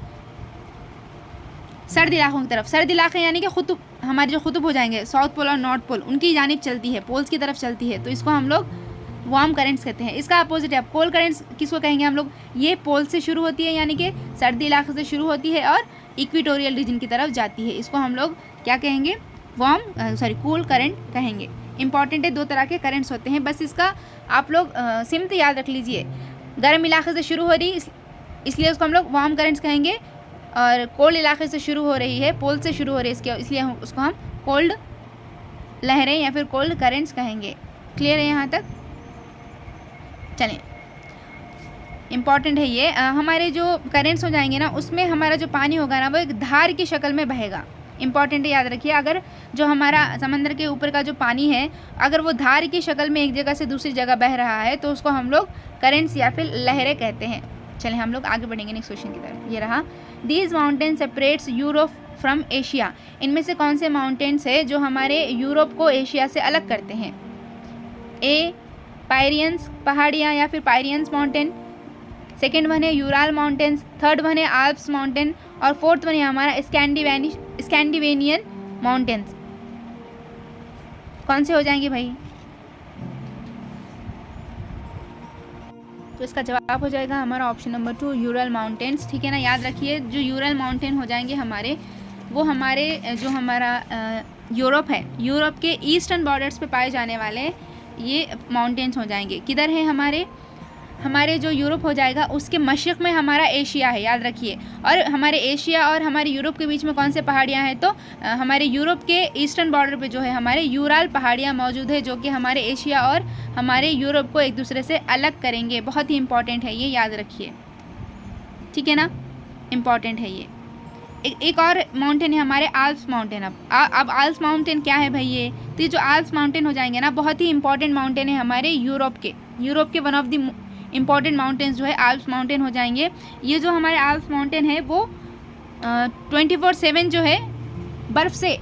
सर्द इलाकों की तरफ। सर्द इलाके यानी कि खुतब, हमारे जो खुतब हो जाएंगे साउथ पोल और नॉर्थ पोल, उनकी जानिब चलती है, पोल्स की तरफ चलती है। तो इसको हम लोग वार्म करेंट्स कहते हैं। इसका अपोजिट है कोल्ड करेंट्स, किसको कहेंगे हम लोग, ये पोल से शुरू होती है यानी कि सर्दी इलाके से शुरू होती है और इक्वेटोरियल रीजन की तरफ जाती है। इसको हम लोग क्या कहेंगे, कूल करंट कहेंगे। इंपॉर्टेंट है, दो तरह के करंट्स होते हैं, बस इसका आप लोग सिम्त याद रख लीजिए। गर्म इलाके से शुरू हो रही इसलिए उसको हम लोग वार्म करंट्स कहेंगे, और कोल्ड इलाके से शुरू हो रही है, पोल से शुरू हो रही है इसलिए उसको हम कोल्ड लहरें या फिर कोल्ड करेंट्स कहेंगे। क्लियर है यहाँ तक। चलें, इम्पॉर्टेंट है ये। हमारे जो करेंट्स हो जाएंगे ना, उसमें हमारा जो पानी होगा ना वो एक धार की शक्ल में बहेगा। इंपॉर्टेंट है, याद रखिए। अगर जो हमारा समंदर के ऊपर का जो पानी है, अगर वो धार की शक्ल में एक जगह से दूसरी जगह बह रहा है तो उसको हम लोग करेंट्स या फिर लहरें कहते हैं। चलें हम लोग आगे बढ़ेंगे नेक्स्ट क्वेश्चन की तरफ। ये रहा, these mountain separates Europe from Asia. इनमें से कौन से माउंटेन्स है जो हमारे यूरोप को एशिया से अलग करते हैं। ए पायरियंस पहाड़ियाँ या फिर पायरियंस माउंटेन, सेकेंड वन है यूराल माउंटेन्स, थर्ड वन है आल्प्स माउंटेन, और फोर्थ वन है हमारा स्कैंडिनेवियन माउंटेन्स। कौन से हो जाएंगे भाई, तो इसका जवाब हो जाएगा हमारा ऑप्शन नंबर 2 यूरल माउंटेन्स। ठीक है ना, याद रखिए जो यूरल माउंटेन हो जाएंगे हमारे, वो हमारे जो हमारा यूरोप है, यूरोप के ईस्टर्न बॉर्डर्स पे पाए जाने वाले ये माउंटेन्स हो जाएंगे। किधर है हमारे जो यूरोप हो जाएगा उसके मशरक़ में हमारा एशिया है, याद रखिए। और हमारे एशिया और हमारे यूरोप के बीच में कौन से पहाड़ियाँ हैं, तो हमारे यूरोप के ईस्टर्न बॉर्डर पे जो है हमारे यूराल पहाड़ियाँ मौजूद है, जो कि हमारे एशिया और हमारे यूरोप को एक दूसरे से अलग करेंगे। बहुत ही इंपॉर्टेंट है ये, याद रखिए। ठीक है ना, इम्पॉर्टेंट है ये। एक और माउंटेन है हमारे आल्प्स माउंटेन। अब आल्प्स माउंटेन क्या है भाई, तो ये जो आल्प्स माउंटेन हो जाएंगे ना, बहुत ही इंपॉर्टेंट माउंटेन है हमारे यूरोप के one of the important mountains जो है आल्प्स माउंटेन हो जाएंगे। ये जो हमारे आल्प्स माउंटेन है वो 24/7 जो है बर्फ़ से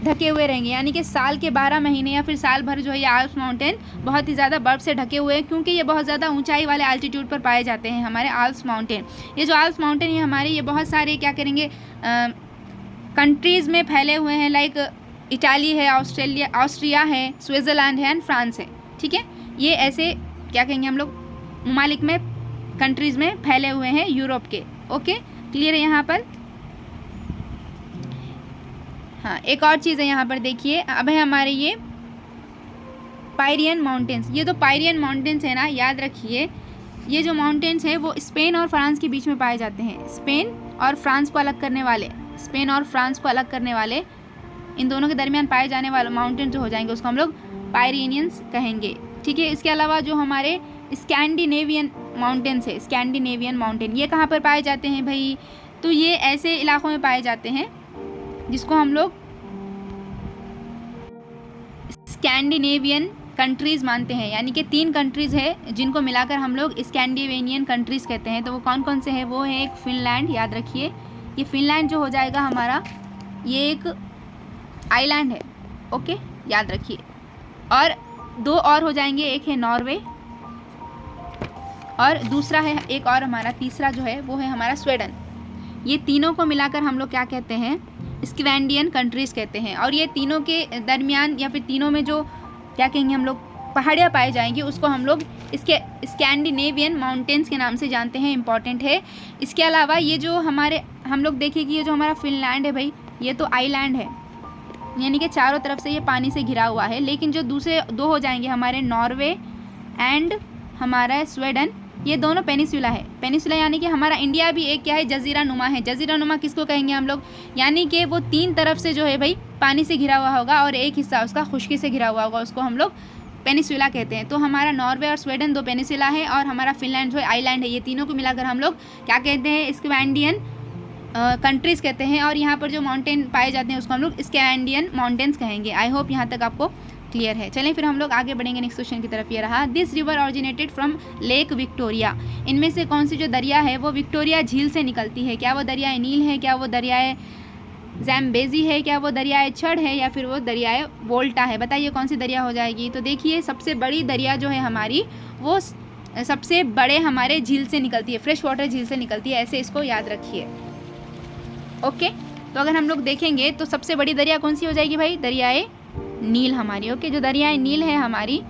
ढके हुए रहेंगे, यानी कि साल के 12 महीने या फिर साल भर जो है ये आल्प्स माउंटेन बहुत ही ज़्यादा बर्फ़ से ढके हुए हैं, क्योंकि ये बहुत ज़्यादा ऊंचाई वाले एल्टीट्यूड पर पाए जाते हैं हमारे आल्प्स माउंटेन। ये जो आल्प्स माउंटेन है हमारे, ये बहुत सारे क्या करेंगे कंट्रीज़ में फैले हुए हैं, लाइक इटाली है, ऑस्ट्रिया है, स्विट्ज़रलैंड है एंड फ्रांस है। ठीक है, ये ऐसे क्या कहेंगे हम लोग ममालिक में, कंट्रीज़ में फैले हुए हैं यूरोप के। ओके, क्लियर है यहाँ पर। हाँ, एक और चीज़ है यहाँ पर देखिए, अब है हमारे ये पायरियन माउंटेन्स। ये जो पायरियन माउंटेन्स है ना, याद रखिए, ये जो माउंटेन्स हैं वो स्पेन और फ्रांस के बीच में पाए जाते हैं। स्पेन और फ्रांस को अलग करने वाले इन दोनों के दरमियान पाए जाने वाले माउंटेन जो हो जाएंगे उसको हम लोग पायरियनियंस कहेंगे। ठीक है, इसके अलावा जो हमारे स्कैंडिनेवियन माउंटेन्स है, स्कैंडिनेवियन माउंटेन, ये कहाँ पर पाए जाते हैं भाई, तो ये ऐसे इलाकों में पाए जाते हैं जिसको हम लोग स्कैंडिनेवियन कंट्रीज़ मानते हैं, यानी कि 3 कंट्रीज़ है जिनको मिलाकर हम लोग स्कैंडिनेवियन कंट्रीज़ कहते हैं। तो वो कौन कौन से हैं, वो है एक फिनलैंड, याद रखिए, ये फिनलैंड जो हो जाएगा हमारा, ये एक आइलैंड है। ओके, याद रखिए। और 2 और हो जाएंगे, एक है नॉर्वे और दूसरा है एक और हमारा तीसरा जो है वो है हमारा स्वीडन। ये तीनों को मिलाकर हम लोग क्या कहते हैं, स्कैंडिनेवियन कंट्रीज़ कहते हैं। और ये तीनों के दरमियान या फिर तीनों में जो क्या कहेंगे हम लोग पहाड़ियाँ पाई जाएंगी उसको हम लोग इसके स्कैंडिनेवियन माउंटेन्स के नाम से जानते हैं। इंपॉर्टेंट है। इसके अलावा ये जो हम लोग देखिए कि ये जो हमारा फिनलैंड है भाई, ये तो आइलैंड है, यानी कि चारों तरफ से ये पानी से घिरा हुआ है। लेकिन जो दूसरे 2 हो जाएंगे हमारे नॉर्वे एंड हमारा स्वीडन, ये दोनों पेनिसुला है। पेनिसुला यानी कि हमारा इंडिया भी एक क्या है, जजीरा नुमा है। जजीरा नुमा किसको कहेंगे हम लोग, यानी कि वो 3 तरफ से जो है भाई पानी से घिरा हुआ होगा और एक हिस्सा उसका खुश्की से घिरा हुआ होगा, उसको हम लोग पेनिसुला कहते हैं। तो हमारा नॉर्वे और स्वीडन 2 पेनिसुला है और हमारा फिनलैंड जो है आइलैंड है। ये तीनों को मिलाकर हम लोग क्या कहते हैं, स्कैंडिनेवियन कंट्रीज़ कहते हैं। और यहाँ पर जो माउंटेन पाए जाते हैं उसको हम लोग स्कैंडिनेवियन माउंटेन्स कहेंगे। आई होप यहाँ तक आपको क्लियर है। चलें फिर हम लोग आगे बढ़ेंगे नेक्स्ट क्वेश्चन की तरफ। ये रहा, this river originated from lake Victoria. इनमें से कौन सी जो दरिया है वो विक्टोरिया झील से निकलती है? क्या वो दरियाए नील है, क्या वो दरियाए ज़ैम्बेज़ी है, क्या वो दरियाए छड़ है, या फिर वो दरियाए वोल्टा है? बताइए कौन सी दरिया हो जाएगी। तो देखिए सबसे बड़ी दरिया जो है हमारी वो सबसे बड़े हमारे झील से निकलती है, फ्रेश वाटर झील से निकलती है, ऐसे इसको याद रखिए। ओके, तो अगर हम लोग देखेंगे तो सबसे बड़ी दरिया कौन सी हो जाएगी भाई, दरियाए नील हमारी। ओके, जो दरियाए नील है हमारी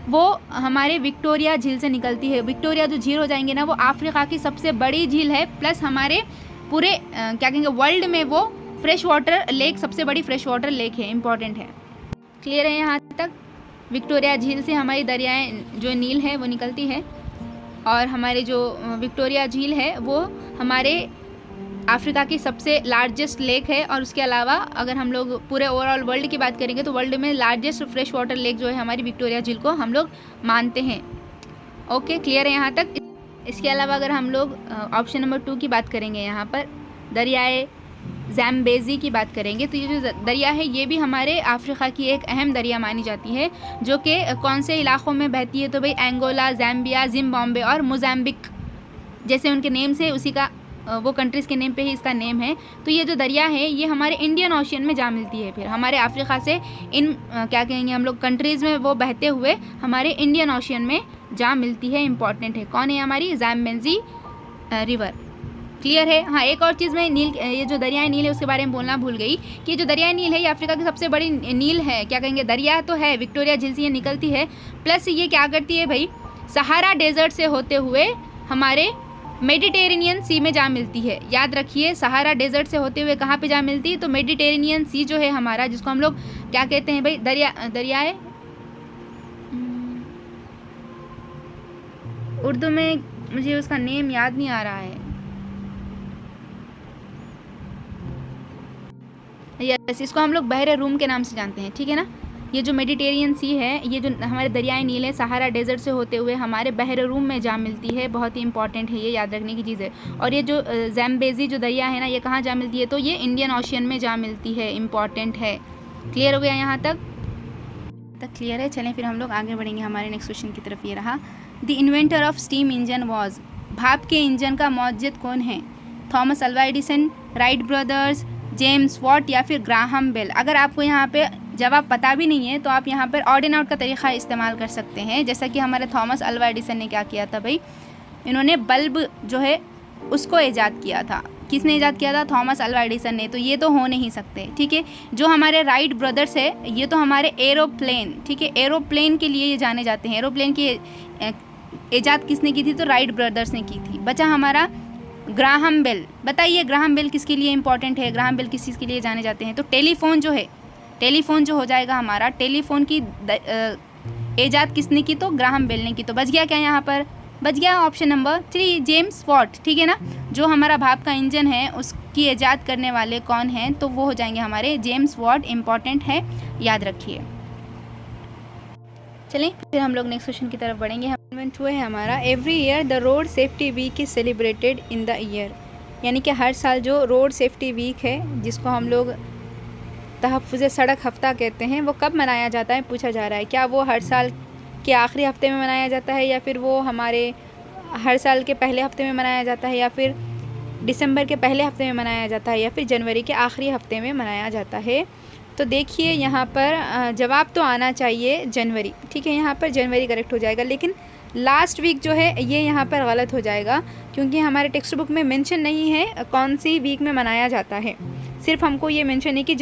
वो हमारे विक्टोरिया झील से निकलती है। विक्टोरिया जो झील हो जाएंगे ना वो अफ्रीका की सबसे बड़ी झील है, प्लस हमारे पूरे क्या कहेंगे वर्ल्ड में वो फ्रेश वाटर लेक सबसे बड़ी फ्रेश वाटर लेक है, इंपॉर्टेंट है। क्लियर है यहाँ तक? विक्टोरिया झील से हमारी दरियाएँ जो नील है वो निकलती है और हमारे जो विक्टोरिया झील है वो हमारे अफ्रीका की सबसे लार्जेस्ट लेक है। और उसके अलावा अगर हम लोग पूरे ओवरऑल वर्ल्ड की बात करेंगे तो वर्ल्ड में लार्जेस्ट फ्रेश वाटर लेक जो है हमारी विक्टोरिया झील को हम लोग मानते हैं। ओके, क्लियर है यहाँ तक? इसके अलावा अगर हम लोग ऑप्शन नंबर 2 की बात करेंगे, यहाँ पर दरियाए ज़ैम्बेज़ी की बात करेंगे, तो ये जो दरिया है ये भी हमारे अफ्रीका की एक अहम दरिया मानी जाती है, जो कि कौन से इलाक़ों में बहती है? तो भाई एंगोला, ज़ैम्बिया, जिम्बाब्वे और मोज़ाम्बिक, जैसे उनके नेम से उसी का वो कंट्रीज़ के नेम पे ही इसका नेम है। तो ये जो दरिया है ये हमारे इंडियन ओशियन में जा मिलती है। फिर हमारे अफ्रीका से इन क्या कहेंगे हम लोग कंट्रीज़ में वो बहते हुए हमारे इंडियन ओशियन में जा मिलती है, इंपॉर्टेंट है। कौन है हमारी? ज़ैम्बेज़ी रिवर। क्लियर है? हाँ, एक और चीज़ मैं नील, ये जो दरियाए नील है उसके बारे में बोलना भूल गई कि जो दरियाए नील है ये अफ्रीका की सबसे बड़ी नील है, क्या कहेंगे दरिया तो है, विक्टोरिया झील से ये निकलती है, प्लस ये क्या करती है भाई, सहारा डेजर्ट से होते हुए हमारे मेडिटेरेनियन सी में जा मिलती है। याद रखिए, सहारा डेजर्ट से होते हुए कहाँ पे जा मिलती है? तो मेडिटेरेनियन सी जो है हमारा, जिसको हम लोग क्या कहते हैं भाई, दरियाए उर्दू में मुझे उसका नेम याद नहीं आ रहा है। यस, इसको हम लोग बहरे रूम के नाम से जानते हैं, ठीक है ना। ये जो मेडिटेरियन सी है, ये जो हमारे दरियाए नील है, सहारा डेजर्ट से होते हुए हमारे बहरे रूम में जा मिलती है, बहुत ही इंपॉर्टेंट है, ये याद रखने की चीज़ है। और ये जो ज़ैम्बेज़ी जो दरिया है ना, ये कहाँ जा मिलती है? तो ये इंडियन ओशियन में जा मिलती है, इंपॉर्टेंट है। क्लियर हो गया यहाँ तक क्लियर है? चलें फिर हम लोग आगे बढ़ेंगे हमारे नेक्स्ट क्वेश्चन की तरफ। ये रहा, the inventor of steam engine was, भाप के इंजन का मौजद कौन है? Thomas Alva Edison, Wright brothers, James Watt या फिर ग्राहम बेल। अगर आपको यहाँ पे जवाब पता भी नहीं है तो आप यहाँ पर ऑड एंड आउट का तरीक़ा इस्तेमाल कर सकते हैं। जैसा कि हमारे थॉमस अल्वा एडिसन ने क्या किया था भाई, इन्होंने बल्ब जो है उसको ईजाद किया था। किसने ईजाद किया था? थॉमस अल्वा एडिसन ने। तो ये तो हो नहीं सकते, ठीक है। जो हमारे राइट ब्रदर्स है ये तो हमारे एरोप्लेन, ठीक है, एरोप्लेन के लिए ये जाने जाते हैं। एरोप्लेन की ईजाद किसने की थी? तो राइट ब्रदर्स ने की थी। बचा हमारा ग्राहम बेल। बताइए ग्राहम बेल किसके लिए इंपॉर्टेंट है? ग्राहम बेल किस चीज़ के लिए जाने जाते हैं? तो टेलीफोन जो है, टेलीफोन जो हो जाएगा हमारा, टेलीफोन की ईजाद किसने की? तो ग्राहम बेल ने की। तो बच गया क्या यहाँ पर? बच गया ऑप्शन नंबर 3, जेम्स वॉट, ठीक है ना। जो हमारा भाप का इंजन है उसकी ईजाद करने वाले कौन हैं? तो वो हो जाएंगे हमारे जेम्स वॉट, इंपॉर्टेंट है, याद रखिए। चलें फिर हम लोग नेक्स्ट क्वेश्चन की तरफ बढ़ेंगे। इवेंट हुआ है हमारा, every year the road safety week is celebrated in the year, यानी कि हर साल जो रोड सेफ्टी वीक है जिसको हम लोग तहफ़्फ़ुज़ सड़क हफ़्ता कहते हैं, वो कब मनाया जाता है? पूछा जा रहा है। क्या वो हर साल के आखिरी हफ्ते में मनाया जाता है, या फिर वो हमारे हर साल के पहले हफ्ते में मनाया जाता है, या फिर दिसंबर के पहले हफ्ते में मनाया जाता है, या फिर जनवरी के आखिरी हफ्ते में मनाया जाता है? तो देखिए यहाँ पर जवाब तो आना चाहिए जनवरी, ठीक है, यहाँ पर जनवरी करेक्ट हो जाएगा। लेकिन लास्ट वीक जो है ये यहाँ पर गलत हो जाएगा, क्योंकि हमारे टेक्स्ट बुक में मेंशन नहीं है कौन सी वीक में मनाया जाता है। सिर्फ हमको ये मेंशन है कि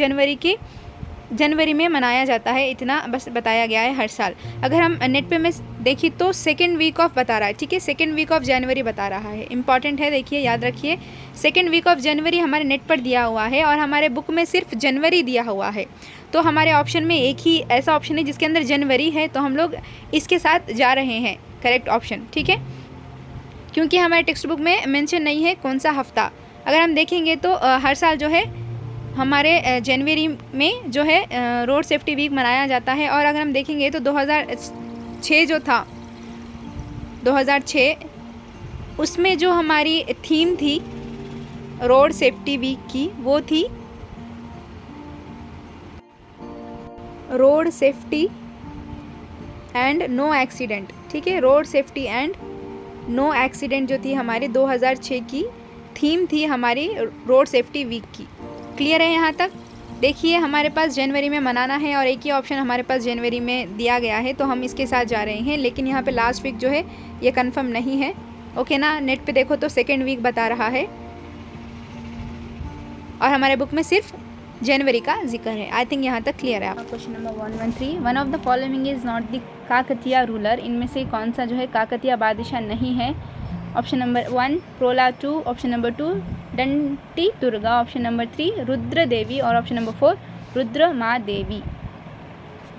जनवरी में मनाया जाता है, इतना बस बताया गया है हर साल। अगर हम नेट पे में देखिए तो सेकेंड वीक ऑफ बता रहा है, ठीक है, सेकेंड वीक ऑफ जनवरी बता रहा है, इंपॉर्टेंट है, देखिए याद रखिए। सेकेंड वीक ऑफ जनवरी हमारे नेट पर दिया हुआ है और हमारे बुक में सिर्फ जनवरी दिया हुआ है। तो हमारे ऑप्शन में एक ही ऐसा ऑप्शन है जिसके अंदर जनवरी है, तो हम लोग इसके साथ जा रहे हैं, करेक्ट ऑप्शन, ठीक है, क्योंकि हमारे टेक्स्ट बुक में मेंशन नहीं है कौन सा हफ्ता। अगर हम देखेंगे तो हर साल जो है हमारे जनवरी में जो है रोड सेफ्टी वीक मनाया जाता है। और अगर हम देखेंगे तो 2006 जो था, 2006 उसमें जो हमारी थीम थी रोड सेफ्टी वीक की, वो थी road safety and no accident. ठीक है, road safety and no accident जो थी हमारी 2006 की थीम थी हमारी रोड सेफ्टी वीक की। क्लियर है यहाँ तक? देखिए हमारे पास जनवरी में मनाना है और एक ही ऑप्शन हमारे पास जनवरी में दिया गया है, तो हम इसके साथ जा रहे हैं। लेकिन यहाँ पे लास्ट वीक जो है ये कंफर्म नहीं है। ओके ना, नेट पे देखो तो सेकेंड वीक बता रहा है और हमारे बुक में सिर्फ जनवरी का जिक्र है। आई थिंक यहाँ तक क्लियर है। Question number 113, one of the following is not the Kakatiya ruler. इनमें से कौन सा जो है काकतीय बादशाह नहीं है? ऑप्शन नंबर 1 प्रोला 2, ऑप्शन नंबर 2 दंती दुर्गा, ऑप्शन नंबर 3 रुद्र देवी और ऑप्शन नंबर 4 रुद्र माँ देवी।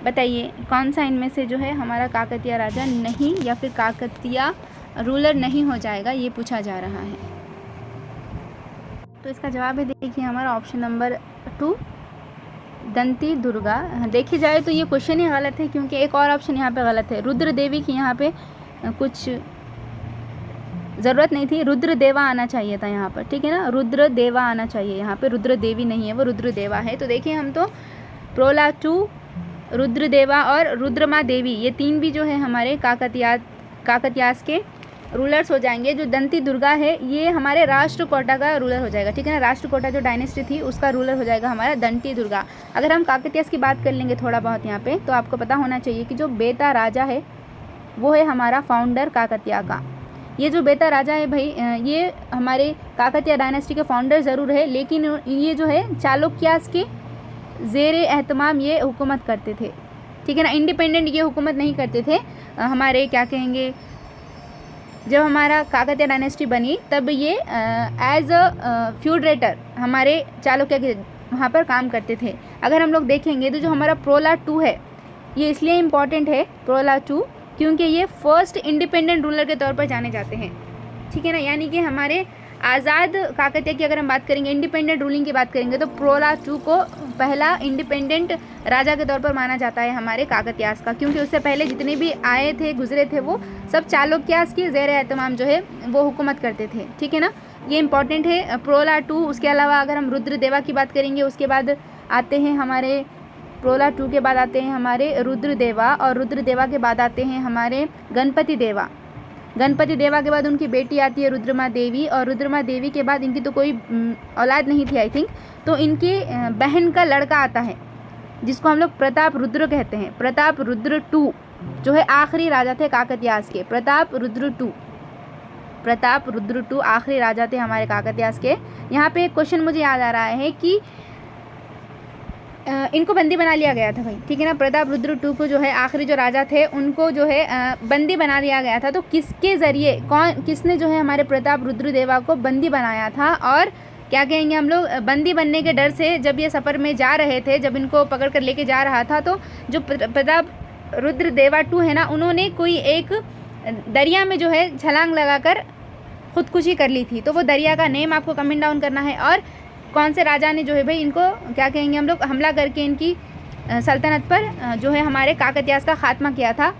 बताइए कौन सा इनमें से जो है हमारा काकतीय राजा नहीं या फिर काकतीय रूलर नहीं हो जाएगा, ये पूछा जा रहा है। तो इसका जवाब है देखिए हमारा ऑप्शन नंबर 2 दंती दुर्गा। देखी जाए तो ये क्वेश्चन ही गलत है, क्योंकि एक और ऑप्शन यहाँ पे गलत है। रुद्र देवी की यहाँ पे कुछ ज़रूरत नहीं थी, रुद्र देवा आना चाहिए था यहाँ पर। ठीक है ना, रुद्र देवा आना चाहिए यहाँ पे, रुद्र देवी नहीं है, वो रुद्र देवा है। तो देखिए हम तो प्रोला 2, रुद्र देवा और रुद्रमा देवी, ये तीन भी जो है हमारे काकतीयास के रूलर्स हो जाएंगे। जो दंती दुर्गा है ये हमारे राष्ट्रकूटा का रूलर हो जाएगा। ठीक है ना, राष्ट्रकूटा जो डायनेस्टी थी उसका रूलर हो जाएगा हमारा दंती दुर्गा। अगर हम काकतीयास की बात कर लेंगे थोड़ा बहुत यहाँ पे, तो आपको पता होना चाहिए कि जो बेता राजा है वो है हमारा फाउंडर काकतीया का। ये जो बेता राजा है भाई, ये हमारे काकतीय डायनेस्टी के फाउंडर ज़रूर है, लेकिन ये जो है चालुक्यास के ज़ेरे एहतमाम ये हुकूमत करते थे। ठीक है ना, इंडिपेंडेंट ये हुकूमत नहीं करते थे। हमारे क्या कहेंगे, जब हमारा काकतीय डायनेस्टी बनी तब ये एज अ फ्यूडरेटर हमारे चालुक्य के वहाँ पर काम करते थे। अगर हम लोग देखेंगे तो जो हमारा प्रोला 2 है ये इसलिए इम्पॉर्टेंट है प्रोला 2, क्योंकि ये फर्स्ट इंडिपेंडेंट रूलर के तौर पर जाने जाते हैं। ठीक है ना, यानी कि हमारे आज़ाद काकतीय की अगर हम बात करेंगे, इंडिपेंडेंट रूलिंग की बात करेंगे, तो प्रोला 2 को पहला इंडिपेंडेंट राजा के तौर पर माना जाता है हमारे काकतीयास का, क्योंकि उससे पहले जितने भी आए थे गुजरे थे वो सब चालुक्यास की ज़ेर एहतमाम जो है वो हुकूमत करते थे। ठीक है ना, ये इंपॉर्टेंट है प्रोला 2। उसके अलावा अगर हम रुद्रदेवा की बात करेंगे, उसके बाद आते हैं हमारे प्रोला 2 के बाद आते हैं हमारे रुद्रदेवा, और रुद्रदेवा के बाद आते हैं हमारे गणपति देवा। गणपति देवा के बाद उनकी बेटी आती है रुद्रमा देवी, और रुद्रमा देवी के बाद इनकी तो कोई औलाद नहीं थी आई थिंक, तो इनकी बहन का लड़का आता है जिसको हम लोग प्रताप रुद्र कहते हैं। प्रताप रुद्र 2 जो है आखिरी राजा थे काकतीयास के। प्रताप रुद्र 2 आखिरी राजा थे हमारे काकतीयास के। यहाँ पे एक क्वेश्चन मुझे याद आ रहा है कि इनको बंदी बना लिया गया था भाई। ठीक है ना, प्रताप रुद्र 2 को जो है आखिरी जो राजा थे उनको जो है बंदी बना दिया गया था। तो किसके ज़रिए, किसने जो है हमारे प्रताप रुद्र देवा को बंदी बनाया था, और क्या कहेंगे हम लोग, बंदी बनने के डर से जब ये सफ़र में जा रहे थे, जब इनको पकड़ कर लेके जा रहा था, तो जो प्रताप रुद्र देवा 2 है ना, उन्होंने कोई एक दरिया में जो है छलांग लगाकर ख़ुदकुशी कर ली थी। तो वो दरिया का नेम आपको कमेंट डाउन करना है, और कौन से राजा ने जो है भाई इनको क्या कहेंगे हम लोग हमला करके इनकी सल्तनत पर जो है हमारे काकतीयास का खात्मा किया था,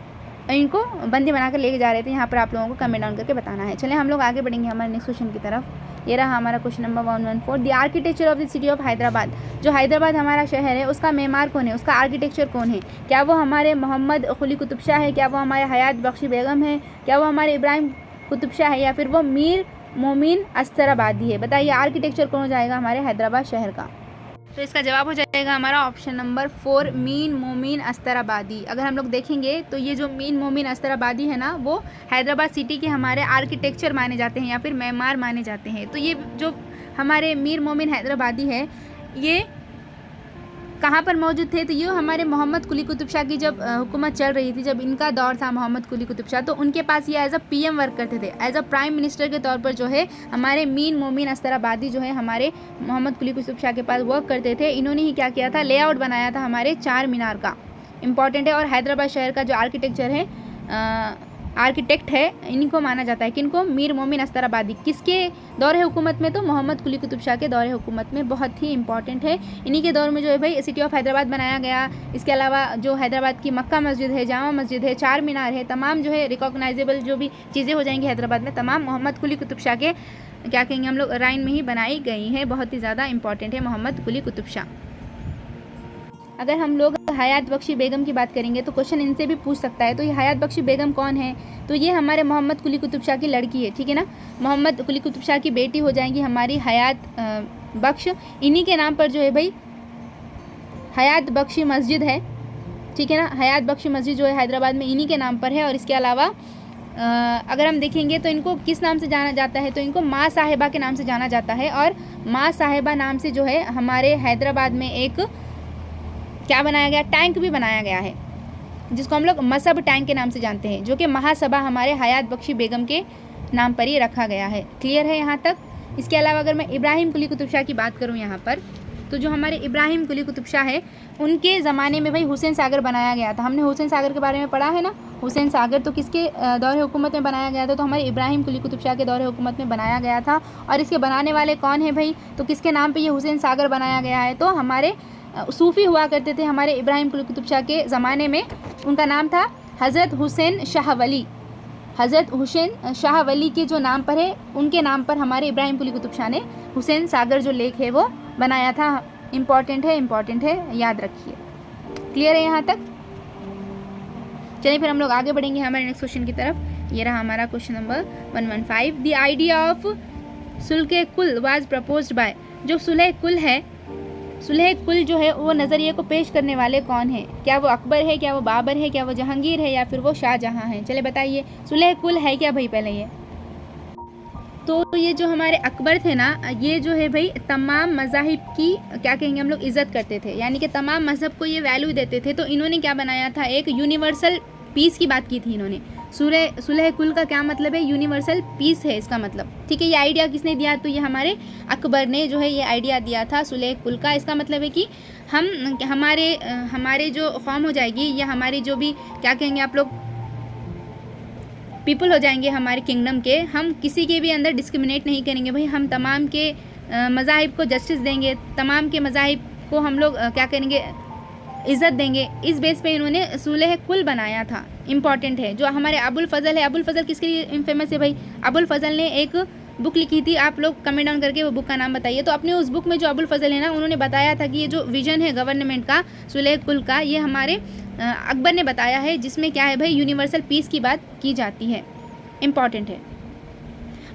इनको बंदी बनाकर लेके जा रहे थे। यहाँ पर आप लोगों को कमेंट डाउन करके बताना है। चलिए हम लोग आगे बढ़ेंगे हमारे नेक्स्ट क्वेश्चन की तरफ। ये रहा हमारा question number 114, the architecture of the city of Hyderabad. जो हैदराबाद हमारा शहर है उसका मेमार कौन है, उसका आर्किटेक्चर कौन है? क्या वो हमारे मोहम्मद कुली कुतुब शाह है, क्या वो हमारे हयात बख्शी बेगम है, क्या वो हमारे इब्राहिम कुतुब शाह है, या फिर वो मीर मोमिन अस्तराबादी है? बताइए आर्किटेक्चर कौन हो जाएगा हमारे हैदराबाद शहर का? तो इसका जवाब हो जाएगा हमारा ऑप्शन नंबर 4 मीन मोमिन अस्तराबादी। अगर हम लोग देखेंगे तो ये जो मीन मोमिन अस्तराबादी है ना, वो हैदराबाद सिटी के हमारे आर्किटेक्चर माने जाते हैं या फिर मेमार माने जाते हैं। तो ये जो हमारे मीर मोमिन हैदराबादी है ये कहाँ पर मौजूद थे? तो ये हमारे मोहम्मद कुली कुतुब शाह की जब हुकूमत चल रही थी, जब इनका दौर था मोहम्मद कुली कुतुब शाह, तो उनके पास ये एज अ PM वर्क करते थे, एज अ प्राइम मिनिस्टर के तौर पर जो है हमारे मीन मोमिन अस्तराबादी जो है हमारे मोहम्मद कुली कुतुब शाह के पास वर्क करते थे। इन्होंने ही क्या किया था, लेआउट बनाया था हमारे चार मीनार का, इम्पॉर्टेंट है। और हैदराबाद शहर का जो आर्किटेक्चर है आर्किटेक्ट है, इनको माना जाता है। किनको? मीर मोमिन अस्तराबादी। किसके दौरे हुकूमत में? तो मोहम्मद कुली कुतुब शाह के दौरे हुकूमत में। बहुत ही इंपॉर्टेंट है। इन्हीं के दौर में जो है भाई सिटी ऑफ हैदराबाद बनाया गया। इसके अलावा जो हैदराबाद की मक्का मस्जिद है, जामा मस्जिद है, चार मीनार है, तमाम जो है रिकॉग्नाइजेबल जो भी चीज़ें हो जाएंगी हैदराबाद में, तमाम मोहम्मद कुली कुतुब शाह के क्या कहेंगे हम लोग राइन में ही बनाई गई हैं। बहुत ही ज़्यादा इंपॉर्टेंट है मोहम्मद कुली कुतुब शाह। अगर हम लोग हयात बख्शी बेगम की बात करेंगे तो क्वेश्चन इनसे भी पूछ सकता है। तो ये हयात बख्शी बेगम कौन है? तो ये हमारे मोहम्मद कुली कुतुब शाह की लड़की है, ठीक है ना। मोहम्मद कुली कुतुब शाह की बेटी हो जाएंगी हमारी हयात बख्श। इन्हीं के नाम पर जो है भाई हयात बख्शी मस्जिद है, ठीक है ना। हयात बख्शी मस्जिद जो है हैदराबाद में इन्हीं के नाम पर है। और इसके अलावा अगर हम देखेंगे तो इनको किस नाम से जाना जाता है? तो इनको माँ साहिबा के नाम से जाना जाता है। और माँ साहिबा नाम से जो है हमारे हैदराबाद में एक क्या बनाया गया? टैंक भी बनाया गया है, जिसको हम लोग मसब टैंक के नाम से जानते हैं, जो कि महासभा हमारे हयात बख्शी बेगम के नाम पर ही रखा गया है। क्लियर है यहाँ तक? इसके अलावा अगर मैं इब्राहिम कुली कुतुब शाह की बात करूँ यहाँ पर, तो जो हमारे इब्राहिम कुली कुतुब शाह है, उनके ज़माने में भाई हुसैन सागर बनाया गया था। हमने हुसैन सागर के बारे में पढ़ा है ना। हुसैन सागर तो किसके दौरे हुकूमत में बनाया गया था? तो हमारे इब्राहिम कुली कुतुब शाह के दौरे हुकूमत में बनाया गया था। और इसके बनाने वाले कौन है भाई? तो किसके नाम पे ये हुसैन सागर बनाया गया है? तो हमारे सूफ़ी हुआ करते थे हमारे इब्राहिम कुली कुतुब शाह के ज़माने में। उनका नाम था हज़रत हुसैन शाह वली। हज़रत हुसैन शाह वली के जो नाम पर है, उनके नाम पर हमारे इब्राहिम कुली कुतुब शाह ने हुसैन सागर जो लेक है वो बनाया था। इम्पॉर्टेंट है, याद रखिए। क्लियर है यहाँ तक? चलिए फिर हम लोग आगे बढ़ेंगे हमारे नेक्स्ट क्वेश्चन की तरफ। ये रहा हमारा question number 115। The idea of Sulah कुल वाज प्रपोज्ड बाय। जो सुलह कुल है, सुलह कुल जो है वो नज़रिए को पेश करने वाले कौन है? क्या वो अकबर है, क्या वो बाबर है, क्या वो जहांगीर है, या फिर वो शाहजहां है? चले बताइए, सुलह कुल है क्या भाई? पहले ये तो ये जो हमारे अकबर थे ना, ये जो है भाई तमाम मज़ाहिब की क्या कहेंगे हम लोग इज़्ज़त करते थे, यानी कि तमाम मज़हब को ये वैल्यू देते थे। तो इन्होंने क्या बनाया था? एक यूनिवर्सल पीस की बात की थी इन्होंने। सुलह कुल का क्या मतलब है? यूनिवर्सल पीस है इसका मतलब, ठीक है। ये आइडिया किसने दिया? तो ये हमारे अकबर ने जो है ये आइडिया दिया था सुलह कुल का। इसका मतलब है कि हमारे जो कौम हो जाएगी, या हमारी जो भी क्या कहेंगे आप लोग पीपल हो जाएंगे हमारे किंगडम के, हम किसी के भी अंदर डिस्क्रिमिनेट नहीं करेंगे भाई। हम तमाम के मज़ाहिब को जस्टिस देंगे, तमाम के मज़ाहिब को हम लोग क्या करेंगे? इज़्ज़त देंगे। इस बेस पे इन्होंने सुलह कुल बनाया था। इम्पॉर्टेंट है। जो हमारे अबुल फ़ज़ल है, अबुल फ़ज़ल किसके लिए फेमस है भाई? अबुल फ़ज़ल ने एक बुक लिखी थी। आप लोग कमेंट डाउन करके वो बुक का नाम बताइए। तो अपने उस बुक में जो अबुल फ़ज़ल है ना, उन्होंने बताया था कि ये जो विज़न है गवर्नमेंट का सुलह कुल का, ये हमारे अकबर ने बताया है, जिसमें क्या है भाई यूनिवर्सल पीस की बात की जाती है। इम्पॉर्टेंट है।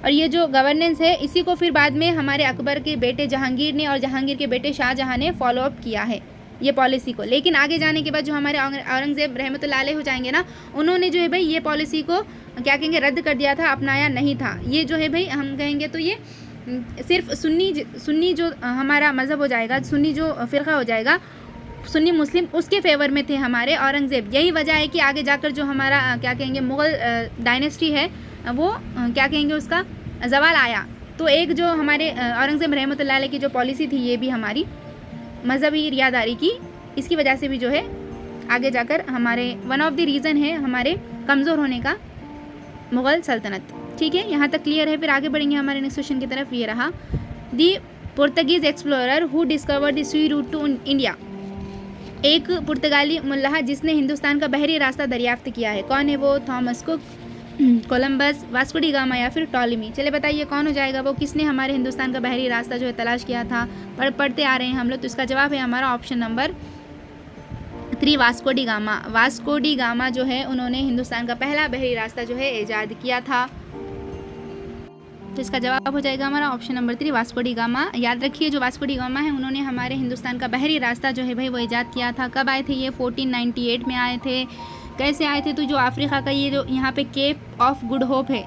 और ये जो गवर्नेंस है, इसी को फिर बाद में हमारे अकबर के बेटे जहांगीर ने और जहांगीर के बेटे शाहजहां ने फॉलो अप किया है ये पॉलिसी को। लेकिन आगे जाने के बाद जो हमारे औरंगज़ेब रहमतुल्लाह अलैह हो जाएंगे ना, उन्होंने जो है भाई ये पॉलिसी को क्या कहेंगे रद्द कर दिया था, अपनाया नहीं था। ये जो है भाई हम कहेंगे तो ये सिर्फ सुन्नी जो हमारा मज़हब हो जाएगा, सुन्नी जो फ़िरका हो जाएगा, सुन्नी मुस्लिम, उसके फेवर में थे हमारे औरंगज़ेब। यही वजह है कि आगे जाकर जो हमारा क्या कहेंगे मुग़ल डायनेस्टी है, वो क्या कहेंगे उसका ज़वाल आया। तो एक जो हमारे औरंगज़ेब रहमतुल्लाह अलैह की जो पॉलिसी थी, ये भी हमारी मज़हबी रियादारी की, इसकी वजह से भी जो है आगे जाकर हमारे वन ऑफ द रीज़न है हमारे कमज़ोर होने का मुग़ल सल्तनत। ठीक है, यहाँ तक क्लियर है। फिर आगे बढ़ेंगे हमारे नेक्स्ट क्वेश्चन की तरफ। ये रहा the Portuguese explorer who discover the sea route to India. एक पुर्तगाली मुल्लाह जिसने हिंदुस्तान का बहरी रास्ता दरियाफ्त किया है। कौन है वो? Thomas cook, Columbus, Vasco D gamma या फिर टॉलेमी। चले बताइए कौन हो जाएगा वो? किसने हमारे हिंदुस्तान का बहरी रास्ता जो है तलाश किया था? पढ़ते आ रहे हैं हम लोग। तो इसका जवाब है हमारा option number 3, Vasco D gamma. Vasco D gamma जो है उन्होंने हिंदुस्तान का पहला बहरी रास्ता जो है ईजाद किया था। तो इसका जवाब हो जाएगा हमारा option number 3, Vasco D gamma. याद रखिए जो वास्को डी गामा है, उन्होंने हमारे हिंदुस्तान का बहरी रास्ता जो है भाई वो ईजाद किया था। कब आए थे ये? 1498 में आए थे। कैसे आए थे? तो जो अफ्रीका का ये जो यहाँ पे केप ऑफ गुड होप है,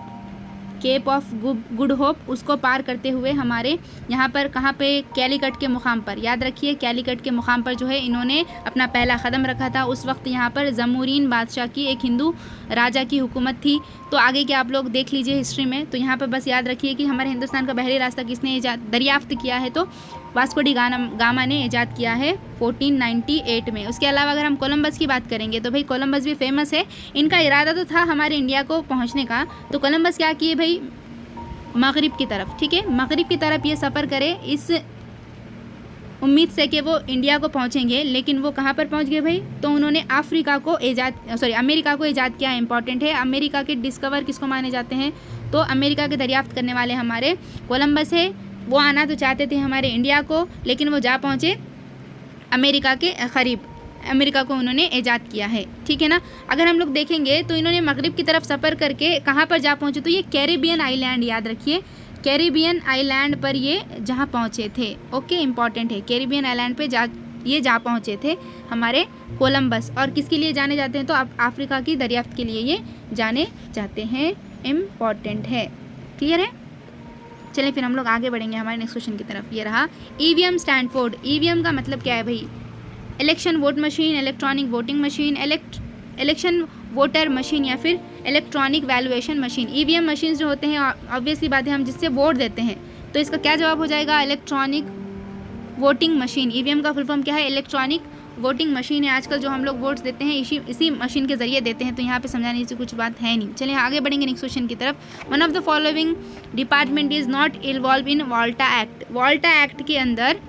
केप ऑफ गुड होप, उसको पार करते हुए हमारे यहाँ पर कहाँ पे? कैलीकट के मुकाम पर। याद रखिए कैलीकट के मुकाम पर जो है इन्होंने अपना पहला कदम रखा था। उस वक्त यहाँ पर जमूरीन बादशाह की, एक हिंदू राजा की हुकूमत थी। तो आगे के आप लोग देख लीजिए हिस्ट्री में। तो यहाँ पर बस याद रखिए कि हमारे हिंदुस्तान का बहरी रास्ता किसने दरियाफ्त किया है? तो वास्को डी गामा ने ईजाद किया है 1498 में। उसके अलावा अगर हम कोलंबस की बात करेंगे तो भाई कोलंबस भी फेमस है। इनका इरादा तो था हमारे इंडिया को पहुंचने का, तो कोलंबस क्या किए भाई, मगरिब की तरफ, ठीक है, मगरिब की तरफ ये सफ़र करे इस उम्मीद से कि वो इंडिया को पहुंचेंगे। लेकिन वो कहाँ पर पहुंच गए भाई, तो उन्होंने अमेरिका को ईजाद किया। इंपॉर्टेंट है, अमेरिका के डिस्कवर किसको माने जाते हैं, तो अमेरिका के दरियाफ्त करने वाले हमारे कोलंबस है। वो आना तो चाहते थे हमारे इंडिया को, लेकिन वो जा पहुँचे अमेरिका के करीब, अमेरिका को उन्होंने ईजाद किया है, ठीक है ना। अगर हम लोग देखेंगे तो इन्होंने मगरिब की तरफ सफ़र करके कहाँ पर जा पहुँचे, तो ये कैरिबियन आइलैंड, याद रखिए कैरिबियन आइलैंड पर ये जहाँ पहुँचे थे। ओके, इंपॉर्टेंट है, कैरिबियन आइलैंड पे ये जा पहुँचे थे हमारे कोलंबस। और किसके लिए जाने जाते हैं, तो अफ्रीका की दरियाफ्त के लिए ये जाने जाते हैं। इम्पॉर्टेंट है, क्लियर है। चलिए फिर हम लोग आगे बढ़ेंगे हमारे नेक्स्ट क्वेश्चन की तरफ। ये रहा ईवीएम स्टैंड फॉर। ईवीएम का मतलब क्या है भाई, election vote machine, electronic voting machine, election voter machine या फिर electronic valuation machine. EVM machine जो होते हैं ऑब्वियसली बात है हम जिससे वोट देते हैं, तो इसका क्या जवाब हो जाएगा, इलेक्ट्रॉनिक वोटिंग मशीन। ईवीएम का फुल फॉर्म क्या है, इलेक्ट्रॉनिक वोटिंग मशीन है। आजकल जो हम लोग वोट्स देते हैं इसी मशीन के जरिए देते हैं, तो यहाँ पे समझाने की कुछ बात है नहीं। चलिए आगे बढ़ेंगे नेक्स्ट क्वेश्चन की तरफ। One of the following department is not involve in Volta act. Volta act के अंदर